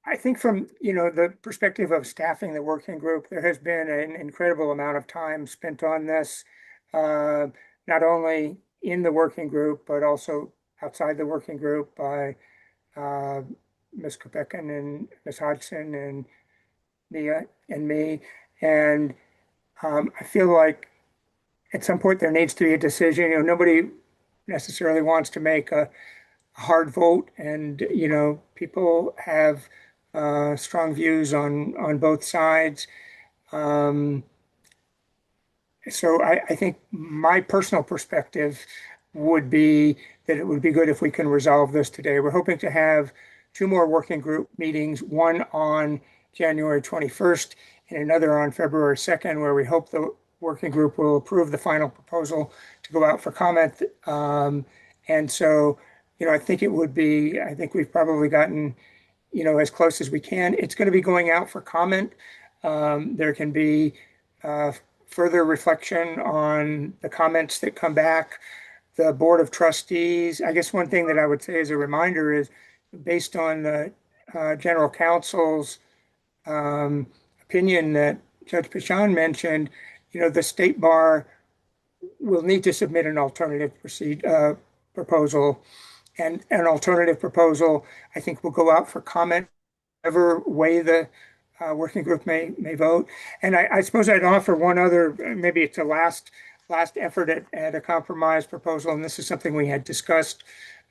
I think from, the perspective of staffing the working group, there has been an incredible amount of time spent on this, not only in the working group, but also outside the working group by Ms. Kopekin and Ms. Hodgson and Mia and me. And I feel like at some point there needs to be a decision. Nobody necessarily wants to make a hard vote, and people have strong views on both sides. So I think my personal perspective would be that it would be good if we can resolve this today. We're hoping to have two more working group meetings, one on January 21st and another on February 2nd, where we hope the working group will approve the final proposal to go out for comment. And so, I think we've probably gotten, as close as we can. It's going to be going out for comment. There can be further reflection on the comments that come back. The Board of Trustees, I guess one thing that I would say as a reminder is based on the General Counsel's opinion that Judge Pichon mentioned, the State Bar will need to submit an alternative proposal. And an alternative proposal, I think, will go out for comment whatever way the working group may vote. And I suppose I'd offer one other, maybe it's a last effort at a compromise proposal, and this is something we had discussed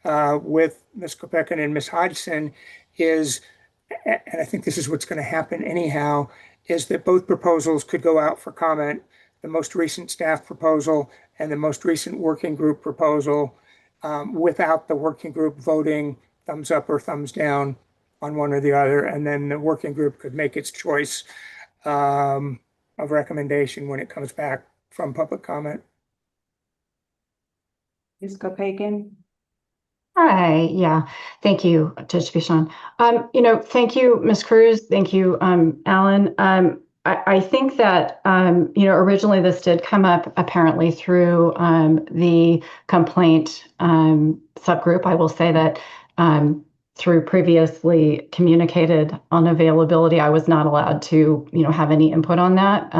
with Ms. Kopekin and Ms. Hodgson, is, and I think this is what's going to happen anyhow, is that both proposals could go out for comment, the most recent staff proposal and the most recent working group proposal, without the working group voting thumbs up or thumbs down on one or the other, and then the working group could make its choice of recommendation when it comes back from public comment. Ms. Kopekin? Hi, yeah. Thank you, Judge Bichon. Thank you, Ms. Cruz. Thank you, Alan. I think that, originally this did come up apparently through the complaint subgroup. I will say that through previously communicated unavailability, I was not allowed to, have any input on that.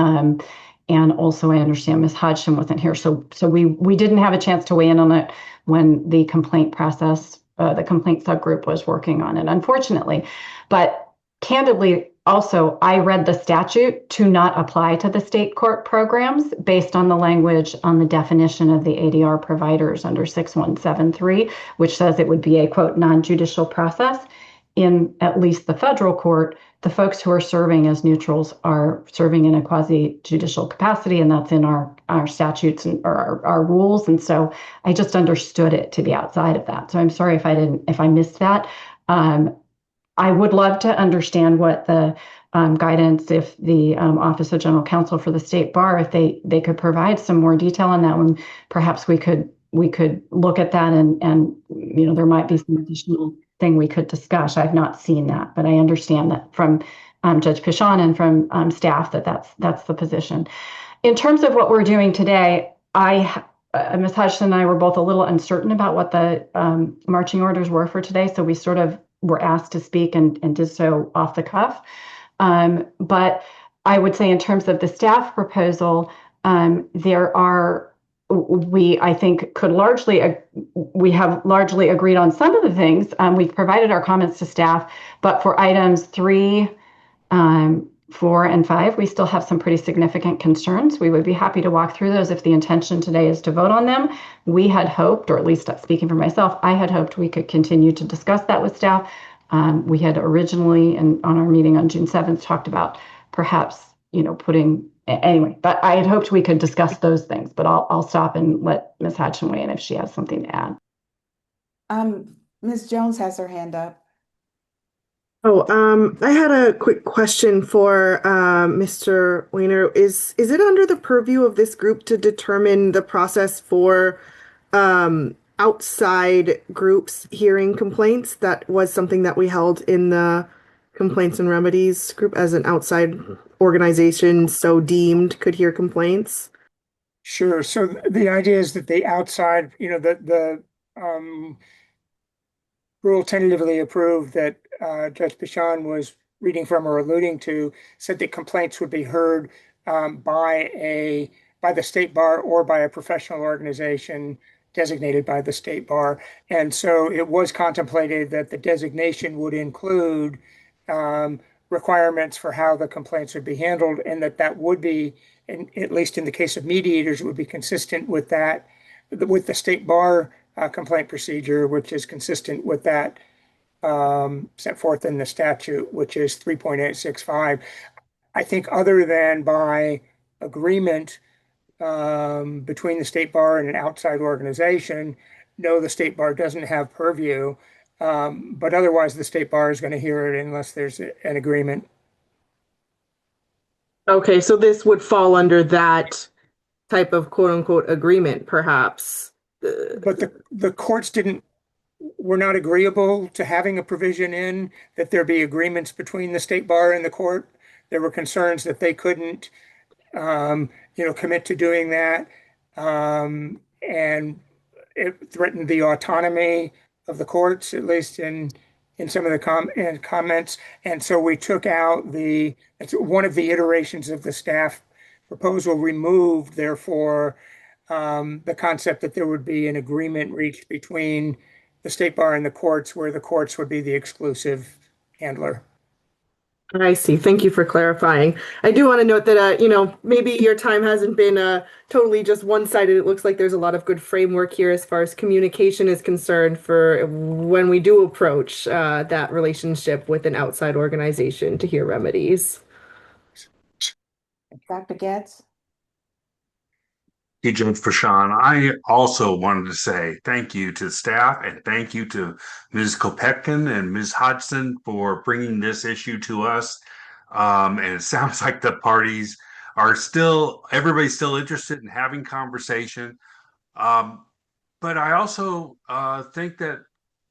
And also, I understand Ms. Hodgson wasn't here, so we didn't have a chance to weigh in on it when the complaint process, the complaint subgroup was working on it, unfortunately. But candidly, also, I read the statute to not apply to the state court programs based on the language on the definition of the ADR providers under 6173, which says it would be a, quote, non-judicial process. In at least the federal court, the folks who are serving as neutrals are serving in a quasi-judicial capacity, and that's in our statutes and our rules. And so I just understood it to be outside of that. So I'm sorry if I missed that. I would love to understand what the guidance, if the Office of General Counsel for the State Bar, if they could provide some more detail on that one, perhaps we could look at that and there might be some additional thing we could discuss. I've not seen that, but I understand that from Judge Pichon and from staff that's the position. In terms of what we're doing today, Ms. Hodgson and I were both a little uncertain about what the marching orders were for today, so we sort of were asked to speak and did so off the cuff. But I would say in terms of the staff proposal, I think we have largely agreed on some of the things. We've provided our comments to staff, but for items 3, 4, and 5, we still have some pretty significant concerns. We would be happy to walk through those if the intention today is to vote on them. We had hoped, or at least speaking for myself, I had hoped we could continue to discuss that with staff. We had originally, and on our meeting on June 7th, talked about perhaps, anyway, but I had hoped we could discuss those things, but I'll stop and let Ms. Hodgson weigh in if she has something to add. Ms. Jones has her hand up. I had a quick question for Mr. Weiner. Is it under the purview of this group to determine the process for outside groups hearing complaints? That was something that we held in the complaints and remedies group as an outside organization so deemed could hear complaints? Sure. So the idea is that the outside, the rule tentatively approved that Judge Pichon was reading from or alluding to said that complaints would be heard by the state bar or by a professional organization designated by the state bar. And so it was contemplated that the designation would include requirements for how the complaints would be handled, and that would be, at least in the case of mediators, it would be consistent with that, with the state bar complaint procedure, which is consistent with that set forth in the statute, which is 3.865. I think other than by agreement between the state bar and an outside organization, no, the state bar doesn't have purview. But otherwise, the state bar is going to hear it unless there's an agreement. Okay, so this would fall under that type of quote unquote agreement, perhaps. But the courts were not agreeable to having a provision in that there be agreements between the state bar and the court. There were concerns that they couldn't, commit to doing that. And it threatened the autonomy of the courts, at least in some of the comments. And so we took out it's one of the iterations of the staff proposal removed, therefore, the concept that there would be an agreement reached between the state bar and the courts, where the courts would be the exclusive handler. I see. Thank you for clarifying. I do want to note that, maybe your time hasn't been totally just one-sided. It looks like there's a lot of good framework here as far as communication is concerned for when we do approach that relationship with an outside organization to hear remedies. Dr. Getz? Thank you, Judge Prashant. I also wanted to say thank you to staff and thank you to Ms. Kopetkin and Ms. Hodgson for bringing this issue to us. And it sounds like the parties are everybody's still interested in having conversation. But I also think that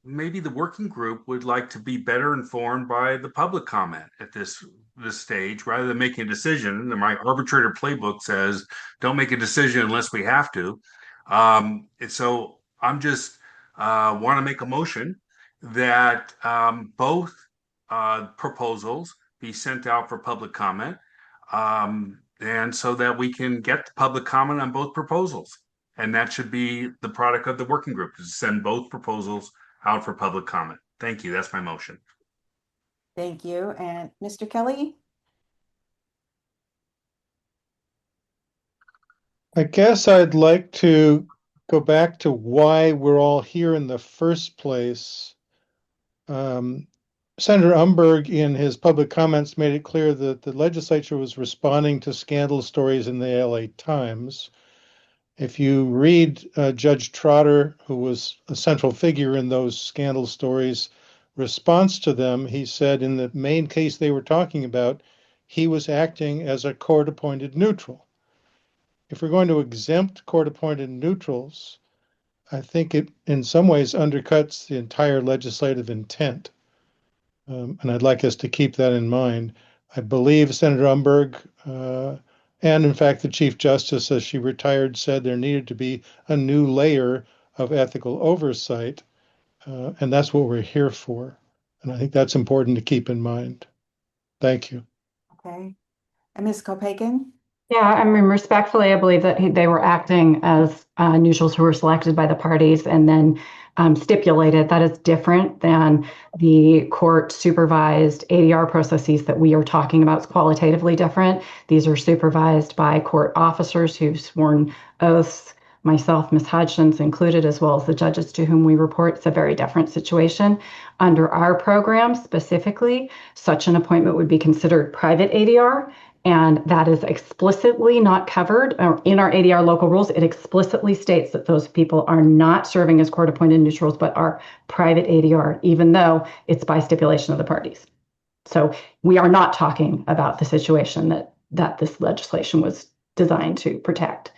maybe the working group would like to be better informed by the public comment at this stage rather than making a decision. My arbitrator playbook says don't make a decision unless we have to. And so I'm just want to make a motion that both proposals be sent out for public comment, and so that we can get the public comment on both proposals. And that should be the product of the working group, to send both proposals out for public comment. Thank you. That's my motion. Thank you. And Mr. Kelly? I guess I'd like to go back to why we're all here in the first place. Senator Umberg, in his public comments, made it clear that the legislature was responding to scandal stories in the LA Times. If you read Judge Trotter, who was a central figure in those scandal stories, response to them, he said in the main case they were talking about, he was acting as a court-appointed neutral. If we're going to exempt court-appointed neutrals, I think it in some ways undercuts the entire legislative intent. And I'd like us to keep that in mind. I believe Senator Umberg, and in fact the Chief Justice, as she retired, said there needed to be a new layer of ethical oversight, and that's what we're here for. And I think that's important to keep in mind. Thank you. Okay. And Ms. Kopetkin? Yeah, I mean, respectfully, I believe that they were acting as neutrals who were selected by the parties and then stipulated. That is different than the court supervised ADR processes that we are talking about. It's qualitatively different. These are supervised by court officers who've sworn oaths, myself, Ms. Hodgson's included, as well as the judges to whom we report. It's a very different situation. Under our program specifically, such an appointment would be considered private ADR. And that is explicitly not covered in our ADR local rules. It explicitly states that those people are not serving as court-appointed neutrals, but are private ADR, even though it's by stipulation of the parties. So we are not talking about the situation that this legislation was designed to protect.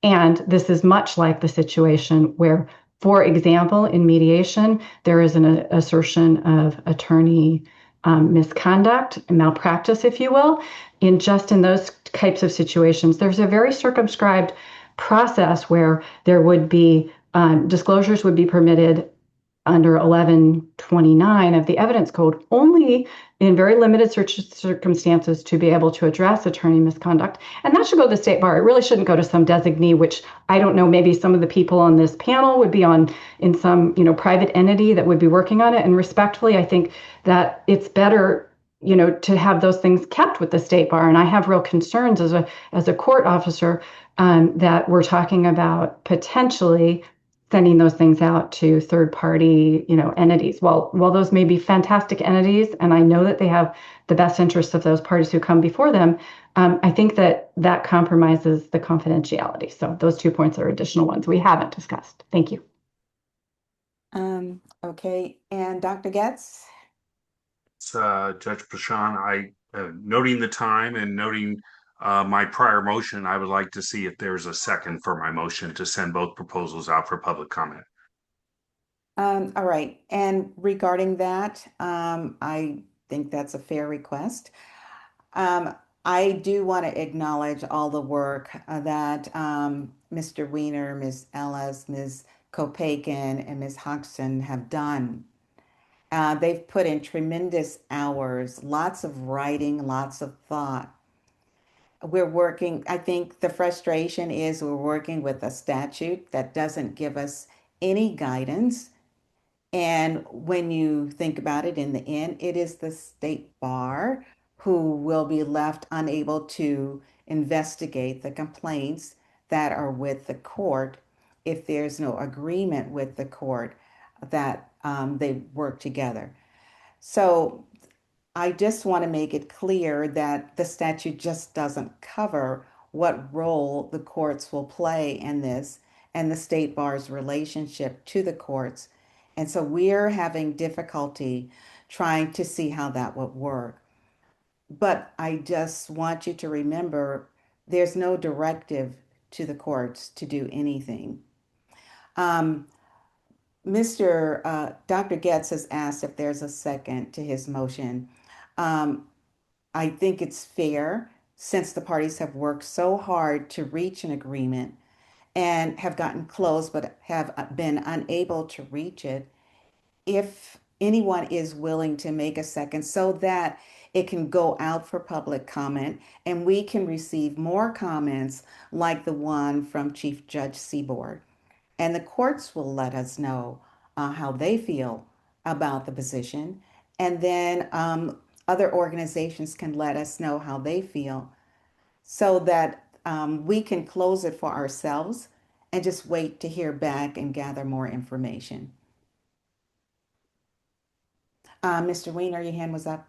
And this is much like the situation where, for example, in mediation, there is an assertion of attorney misconduct, malpractice, if you will, in those types of situations. There's a very circumscribed process where there would be disclosures would be permitted under 1129 of the Evidence Code only in very limited circumstances to be able to address attorney misconduct. And that should go to the state bar. It really shouldn't go to some designee, which I don't know, maybe some of the people on this panel would be in some, private entity that would be working on it. And respectfully, I think that it's better, to have those things kept with the state bar. And I have real concerns as a court officer that we're talking about potentially sending those things out to third party, entities. While those may be fantastic entities, and I know that they have the best interests of those parties who come before them, I think that compromises the confidentiality. So those 2 points are additional ones we haven't discussed. Thank you. Okay, and Dr. Getz? Judge Prashant, noting the time and noting my prior motion, I would like to see if there's a second for my motion to send both proposals out for public comment. All right, and regarding that, I think that's a fair request. I do want to acknowledge all the work that Mr. Weiner, Ms. Ellis, Ms. Kopakin, and Ms. Hodgson have done. They've put in tremendous hours, lots of writing, lots of thought. We're working, I think the frustration is we're working with a statute that doesn't give us any guidance. And when you think about it, in the end, it is the state bar who will be left unable to investigate the complaints that are with the court if there's no agreement with the court that they work together. So I just want to make it clear that the statute just doesn't cover what role the courts will play in this and the state bar's relationship to the courts. And so we're having difficulty trying to see how that would work. But I just want you to remember there's no directive to the courts to do anything. Dr. Getz has asked if there's a second to his motion. I think it's fair since the parties have worked so hard to reach an agreement and have gotten close but have been unable to reach it. If anyone is willing to make a second so that it can go out for public comment and we can receive more comments like the one from Chief Judge Seaborg. And the courts will let us know how they feel about the position. And then other organizations can let us know how they feel so that we can close it for ourselves and just wait to hear back and gather more information. Mr. Weiner, your hand was up.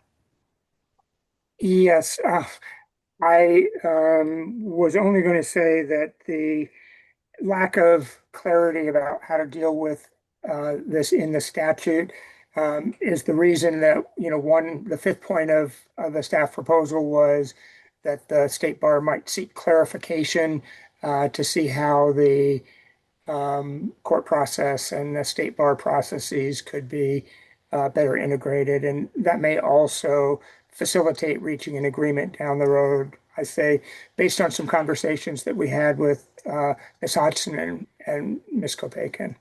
Yes, I was only going to say that the lack of clarity about how to deal with this in the statute is the reason that, the fifth point of the staff proposal was that the state bar might seek clarification to see how the court process and the state bar processes could be better integrated. And that may also facilitate reaching an agreement down the road. I say, based on some conversations that we had with Ms. Hodgson and Ms. Kopakin.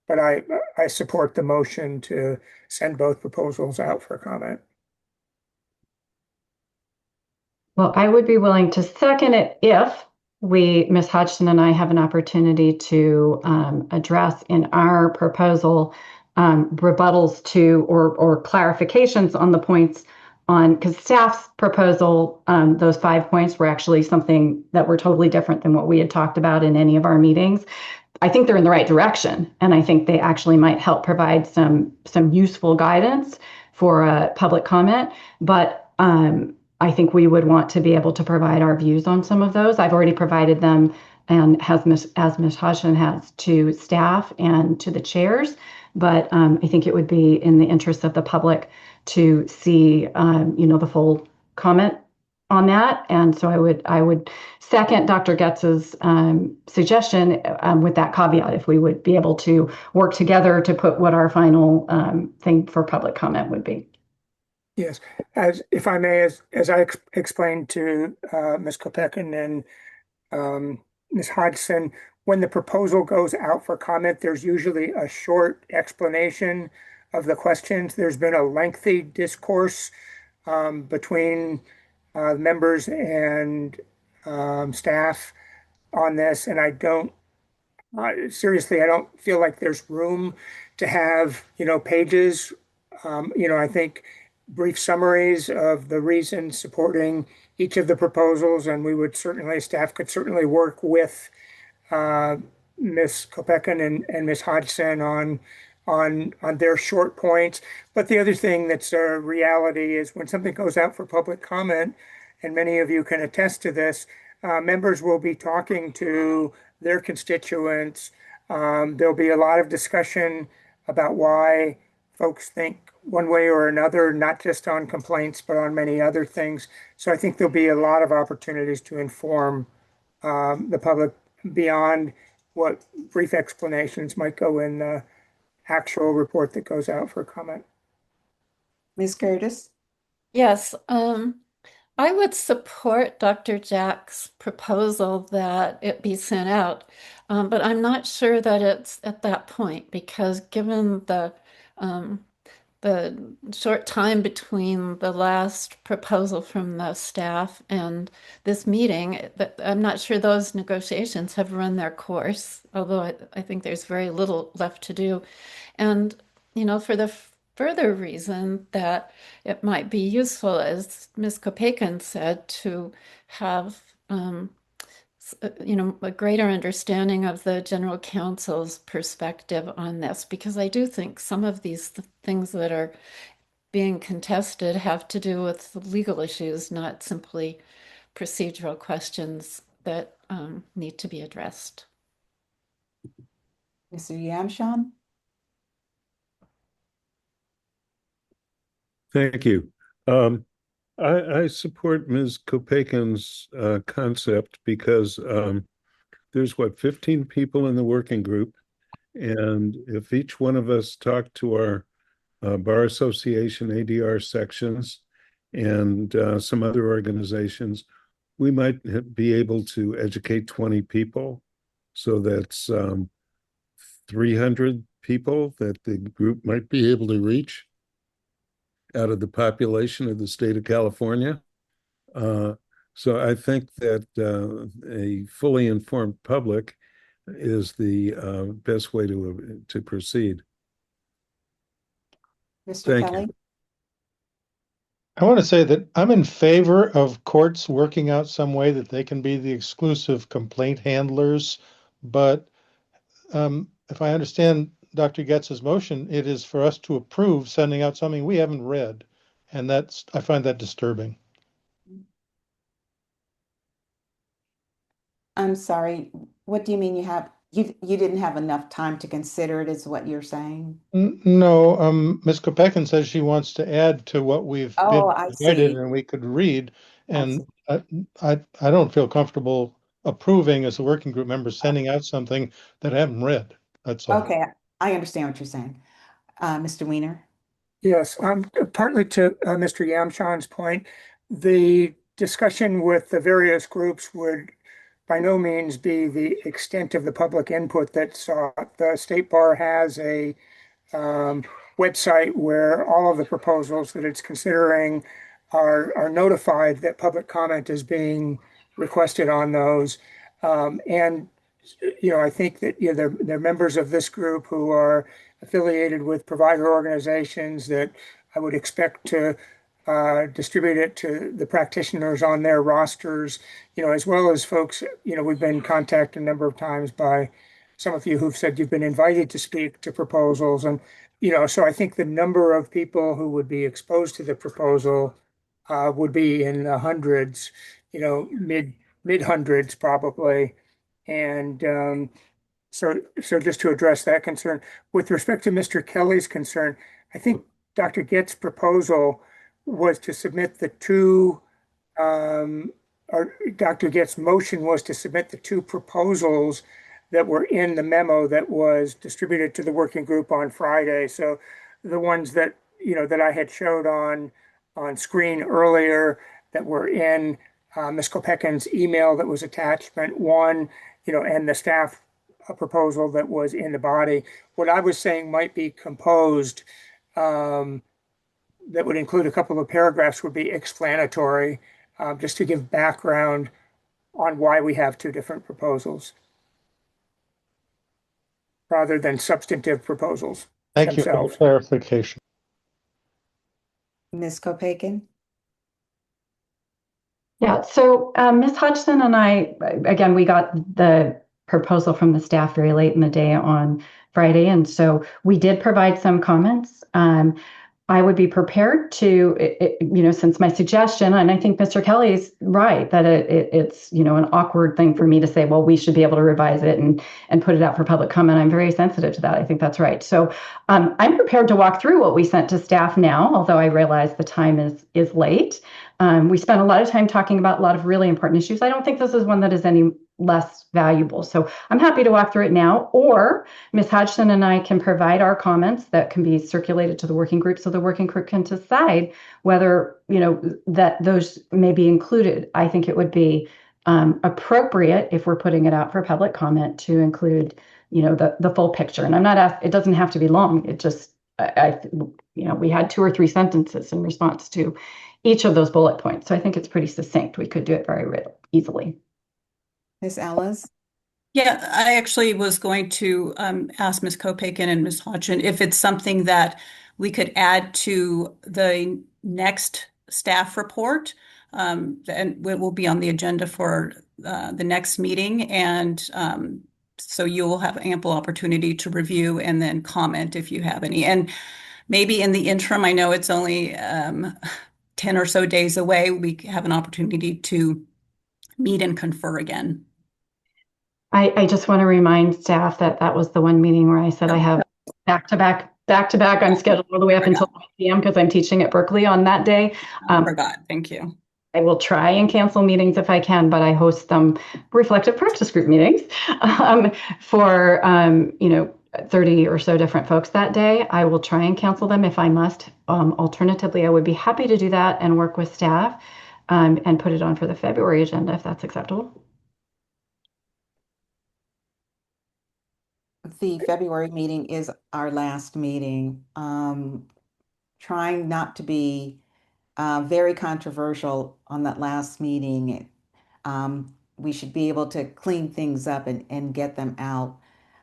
But I support the motion to send both proposals out for comment. Well, I would be willing to second it if Ms. Hodgson and I have an opportunity to address in our proposal rebuttals to or clarifications on the points because staff's proposal, those 5 points were actually something that were totally different than what we had talked about in any of our meetings. I think they're in the right direction, and I think they actually might help provide some useful guidance for public comment. But I think we would want to be able to provide our views on some of those. I've already provided them, and as Ms. Hodgson has, to staff and to the chairs. But I think it would be in the interest of the public to see, the full comment on that. And so I would second Dr. Getz's suggestion with that caveat, if we would be able to work together to put what our final thing for public comment would be. Yes, as if I may, as I explained to Ms. Kopekin and Ms. Hodgson, when the proposal goes out for comment, there's usually a short explanation of the questions. There's been a lengthy discourse between members and staff on this, and I don't seriously, I don't feel like there's room to have, pages. I think brief summaries of the reasons supporting each of the proposals, and staff could certainly work with uh, Ms. Kopekin and Ms. Hodgson on their short points. But the other thing that's a reality is when something goes out for public comment, and many of you can attest to this, members will be talking to their constituents. There'll be a lot of discussion about why folks think one way or another, not just on complaints, but on many other things. So I think there'll be a lot of opportunities to inform the public beyond what brief explanations might go in the actual report that goes out for comment. Ms. Curtis? Yes, I would support Dr. Jack's proposal that it be sent out, but I'm not sure that it's at that point because given the short time between the last proposal from the staff and this meeting, I'm not sure those negotiations have run their course, although I think there's very little left to do. And, for the further reason that it might be useful, as Ms. Kopekin said, to have a greater understanding of the general counsel's perspective on this, because I do think some of these things that are being contested have to do with legal issues, not simply procedural questions that need to be addressed. Mr. Yamshon? Thank you. I support Ms. Kopekin's concept because there's 15 people in the working group, and if each one of us talked to our Bar Association ADR sections and some other organizations, we might be able to educate 20 people. So that's 300 people that the group might be able to reach out of the population of the state of California. So I think that a fully informed public is the best way to proceed. Mr. Thank Kelly? you. I want to say that I'm in favor of courts working out some way that they can be the exclusive complaint handlers. But if I understand Dr. Getz's motion, it is for us to approve sending out something we haven't read. And I find that disturbing. I'm sorry, what do you mean you didn't have enough time to consider it, is what you're saying? No, Ms. Kopekin says she wants to add to what we've been Oh, I provided see. and we could read. I And see. I don't feel comfortable approving as a working group member sending out something that I haven't read. That's all. Okay, I understand what you're saying. Mr. Weiner? Yes, partly to Mr. Yamshan's point, the discussion with the various groups would by no means be the extent of the public input that's sought. The State Bar has a website where all of the proposals that it's considering are notified that public comment is being requested on those. And I think that they're members of this group who are affiliated with provider organizations that I would expect to distribute it to the practitioners on their rosters, as well as folks, we've been contacted a number of times by some of you who've said you've been invited to speak to proposals. And, so I think the number of people who would be exposed to the proposal would be in the hundreds, mid hundreds probably. And so just to address that concern, with respect to Mr. Kelly's concern, I think Dr. Getz's proposal was to submit the two Dr. Getz' motion was to submit the two proposals that were in the memo that was distributed to the working group on Friday. So the ones that, that I had showed on screen earlier that were in Ms. Kopeckin's email that was attachment one, and the staff proposal that was in the body. What I was saying might be composed that would include a couple of paragraphs would be explanatory, just to give background on why we have two different proposals rather than substantive proposals Thank you for themselves. the clarification. Ms. Kopeckin? Yeah, so Ms. Hodgson and I, again, we got the proposal from the staff very late in the day on Friday, and so we did provide some comments. I would be prepared to, since my suggestion, and I think Mr. Kelly's right, that it's, an awkward thing for me to say, well, we should be able to revise it and put it out for public comment. I'm very sensitive to that. I think that's right. So I'm prepared to walk through what we sent to staff now, although I realize the time is late. We spent a lot of time talking about a lot of really important issues. I don't think this is one that is any less valuable. So I'm happy to walk through it now, or Ms. Hodgson and I can provide our comments that can be circulated to the working group so the working group can decide whether, that those may be included. I think it would be appropriate if we're putting it out for public comment to include, the full picture. And I'm not it doesn't have to be long. It just, we had 2 or 3 sentences in response to each of those bullet points. So I think it's pretty succinct. We could do it very easily. Ms. Ellis? Yeah, I actually was going to ask Ms. Kopeckin and Ms. Hodgson if it's something that we could add to the next staff report, and it will be on the agenda for the next meeting. And so you will have ample opportunity to review and then comment if you have any. And maybe in the interim, I know it's only 10 or so days away, we have an opportunity to meet and confer again. I just want to remind staff that that was the one meeting where I said I have back to back. I'm scheduled all the way up until 9 p.m. because I'm teaching at Berkeley on that day. I forgot. Thank you. I will try and cancel meetings if I can, but I host them reflective practice group meetings for 30 or so different folks that day. I will try and cancel them if I must. Alternatively, I would be happy to do that and work with staff and put it on for the February agenda if that's acceptable. The February meeting is our last meeting. Trying not to be very controversial on that last meeting. We should be able to clean things up and get them out.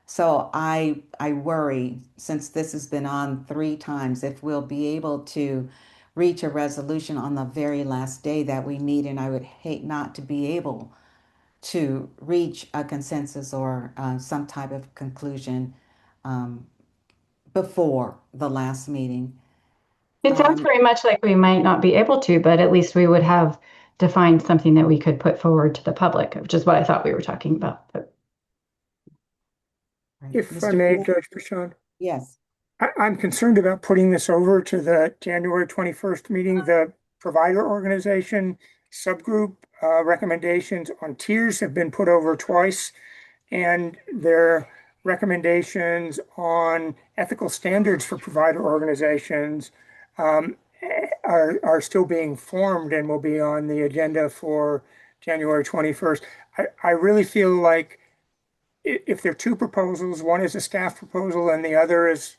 So I worry, since this has been on 3 times, if we'll be able to reach a resolution on the very last day that we meet, and I would hate not to be able to reach a consensus or some type of conclusion before the last meting. It sounds very much like we might not be able to, but at least we would have defined something that we could put forward to the public, which is what I thought we were talking about. But... If I may, Judge Prashant. Yes. I'm concerned about putting this over to the January 21st meeting. The provider organization subgroup recommendations on tiers have been put over twice, and their recommendations on ethical standards for provider organizations are still being formed and will be on the agenda for January 21st. I really feel like if there are 2 proposals, one is a staff proposal and the other is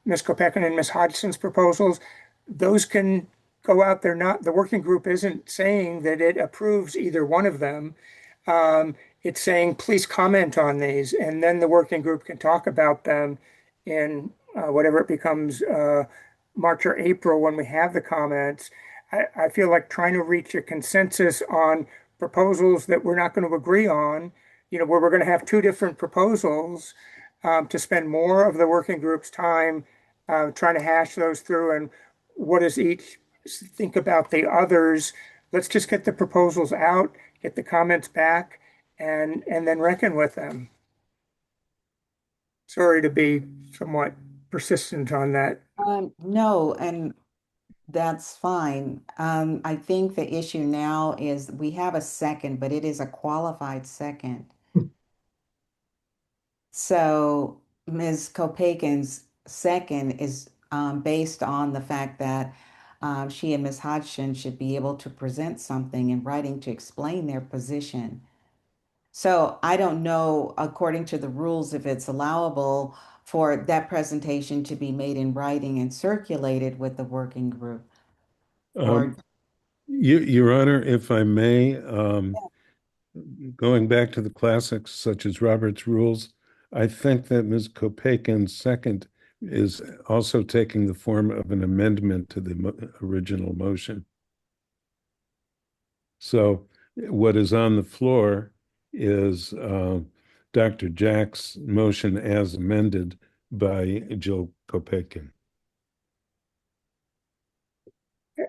Ms. Kopeckin and Ms. Hodgson's proposals, those can go out there. Not the working group isn't saying that it approves either one of them. It's saying, please comment on these, and then the working group can talk about them in whatever it becomes, March or April, when we have the comments. I feel like trying to reach a consensus on proposals that we're not going to agree on, where we're going to have 2 different proposals, to spend more of the working group's time trying to hash those through and what does each think about the others. Let's just get the proposals out, get the comments back, and then reckon with them. Sorry to be somewhat persistent on that. No, and that's fine. I think the issue now is we have a second, but it is a qualified second. So Ms. Kopakin's second is based on the fact that she and Ms. Hodgson should be able to present something in writing to explain their position. So I don't know, according to the rules, if it's allowable for that presentation to be made in writing and circulated with the working group. Or Your Honor, if I may, going back to the classics such as Robert's Rules, I think that Ms. Kopakin's second is also taking the form of an amendment to the original motion. So what is on the floor is Dr. Jack's motion as amended by Jill Kopakin.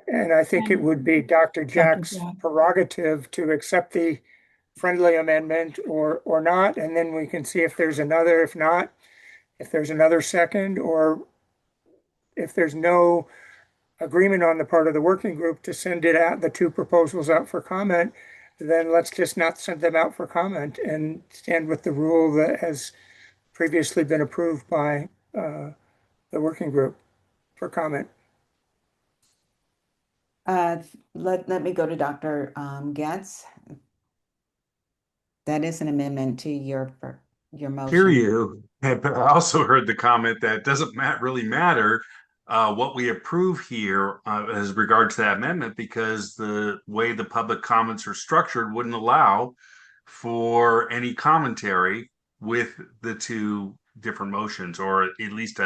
And I think it would be Dr. Jack's prerogative to accept the friendly amendment or not, and then we can see if there's another, if not, if there's another second, or if there's no agreement on the part of the working group to send it out, the two proposals out for comment, then let's just not send them out for comment and stand with the rule that has previously been approved by the working group for comment. let me go to Dr. Getz. That is an amendment to your motion. Hear you. But I also heard the comment that it doesn't really matter what we approve here as regard to that amendment, because the way the public comments are structured wouldn't allow for any commentary with the two different motions, or at least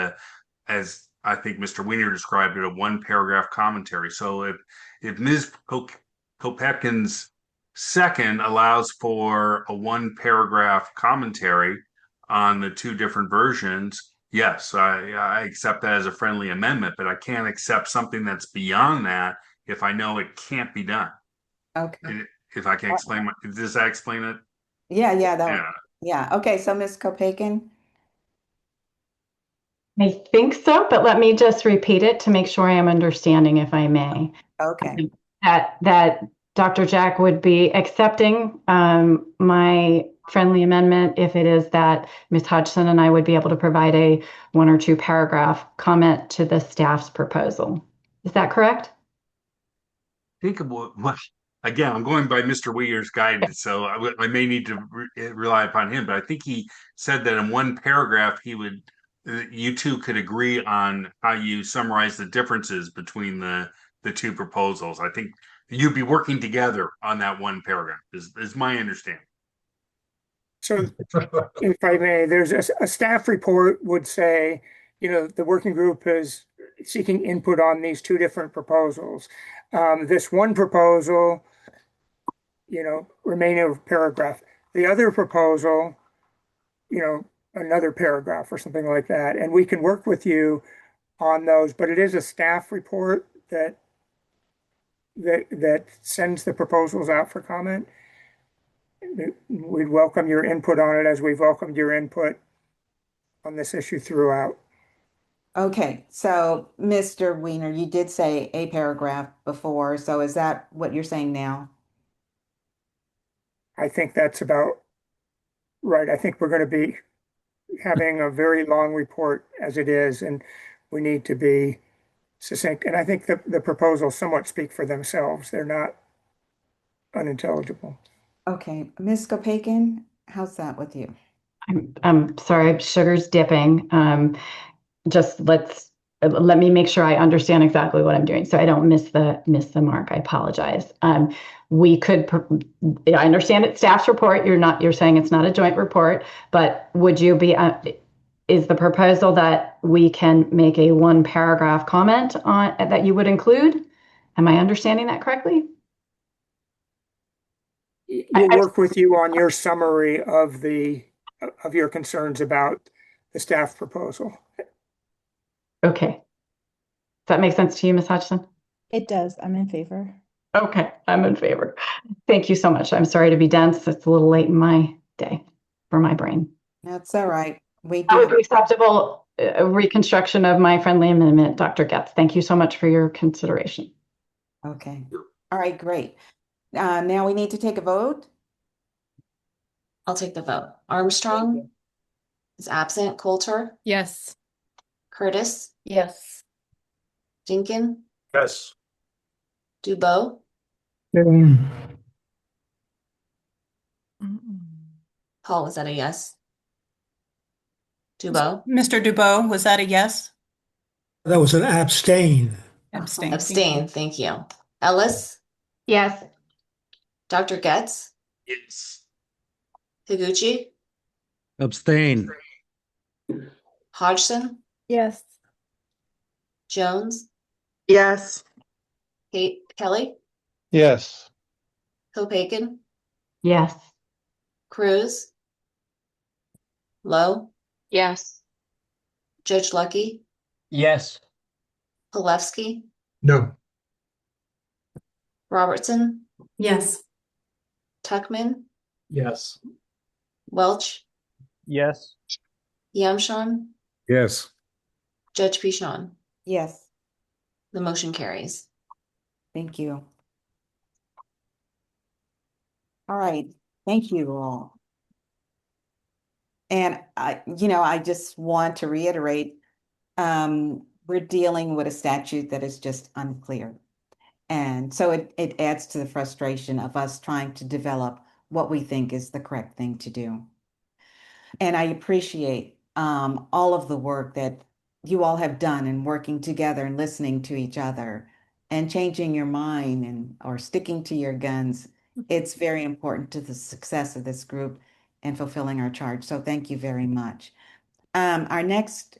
as I think Mr. Weiner described it, a one paragraph commentary. So if Ms. Kopakin's second allows for a one paragraph commentary on the two different versions, yes, I accept that as a friendly amendment, but I can't accept something that's beyond that if I know it can't be done. Okay. If I can explain, does that explain it? Yeah. Okay, so Ms. Kopakin. I think so, but let me just repeat it to make sure I am understanding, if I may. Okay. That Dr. Jack would be accepting my friendly amendment if it is that Ms. Hodgson and I would be able to provide a 1 or 2 paragraph comment to the staff's proposal. Is that correct? Think of what again, I'm going by Mr. Weir's guidance, so I may need to rely upon him, but I think he said that in one paragraph you two could agree on how you summarize the differences between the two proposals. I think you'd be working together on that one paragraph is my understanding. So if I may, there's a staff report would say, the working group is seeking input on these two different proposals. This one proposal, remain a paragraph. The other proposal, another paragraph or something like that. And we can work with you on those, but it is a staff report that sends the proposals out for comment. We'd welcome your input on it as we've welcomed your input on this issue throughout. Okay, so Mr. Weiner, you did say a paragraph before, so is that what you're saying now? I think that's about right. I think we're going to be having a very long report as it is, and we need to be succinct. And I think the proposals somewhat speak for themselves. They're not unintelligible. Okay, Ms. Kopakin, how's that with you? I'm sorry, sugar's dipping. Just let me make sure I understand exactly what I'm doing so I don't miss the mark. I apologize. We could, I understand it's staff's report. You're saying it's not a joint report, but would you be, is the proposal that we can make a 1 paragraph comment on that you would include? Am I understanding that correctly? We'll work with you on your summary of your concerns about the staff proposal. Okay. Does that make sense to you, Ms. Hodgson? It does. I'm in favor. Okay, I'm in favor. Thank you so much. I'm sorry to be dense. It's a little late in my day for my brain. That's all right. That would be acceptable a reconstruction of my friendly amendment, Dr. Getz. Thank you so much for your consideration. Okay. All right, great. Now we need to take a vote. I'll take the vote. Armstrong is absent. Coulter, Yes. Curtis, Yes. Jenkins, Yes. Dubois, Paul, was that a yes? Dubois? Mr. Dubois, was that a yes? That was an abstain. Abstain. Abstain, thank you. Ellis, Yes. Dr. Getz, Yes. Higuchi, Abstain. Hodgson, Yes. Jones, Yes. Kelly, Yes. Hopaken, Yes. Cruz, Lowe, Yes. Judge Lucky, Yes. Palevsky, No. Robertson, Yes. Tuckman, Yes. Welch, Yes. Yamshan, Yes. Judge Pichon. Yes, The motion carries. thank you. All right, thank you all. And I just want to reiterate, we're dealing with a statute that is just unclear. And so it adds to the frustration of us trying to develop what we think is the correct thing to do. And I appreciate all of the work that you all have done in working together and listening to each other and changing your mind and or sticking to your guns. It's very important to the success of this group and fulfilling our charge. So thank you very much. Our next,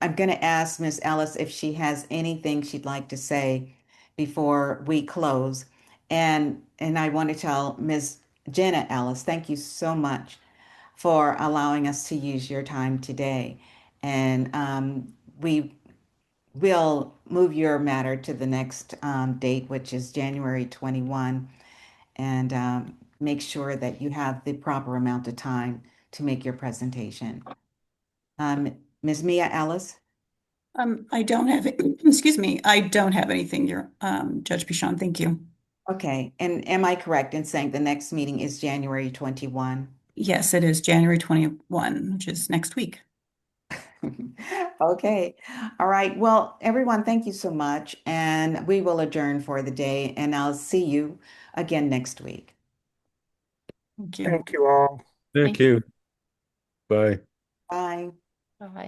I'm going to ask Ms. Ellis if she has anything she'd like to say before we close. And I want to tell Ms. Jenna Ellis, thank you so much for allowing us to use your time today. And we will move your matter to the next date, which is January 21, and make sure that you have the proper amount of time to make your presentation. Ms. Mia Ellis? I don't have it. Excuse me. I don't have anything, Judge Pichon. Thank you. Okay. And am I correct in saying the next meeting is January 21? Yes, it is January 21, which is next week. Okay. All right. Well, everyone, thank you so much. And we will adjourn for the day, and I'll see you again next week. Thank you. Thank you all. Thank you. Bye. Bye. Bye.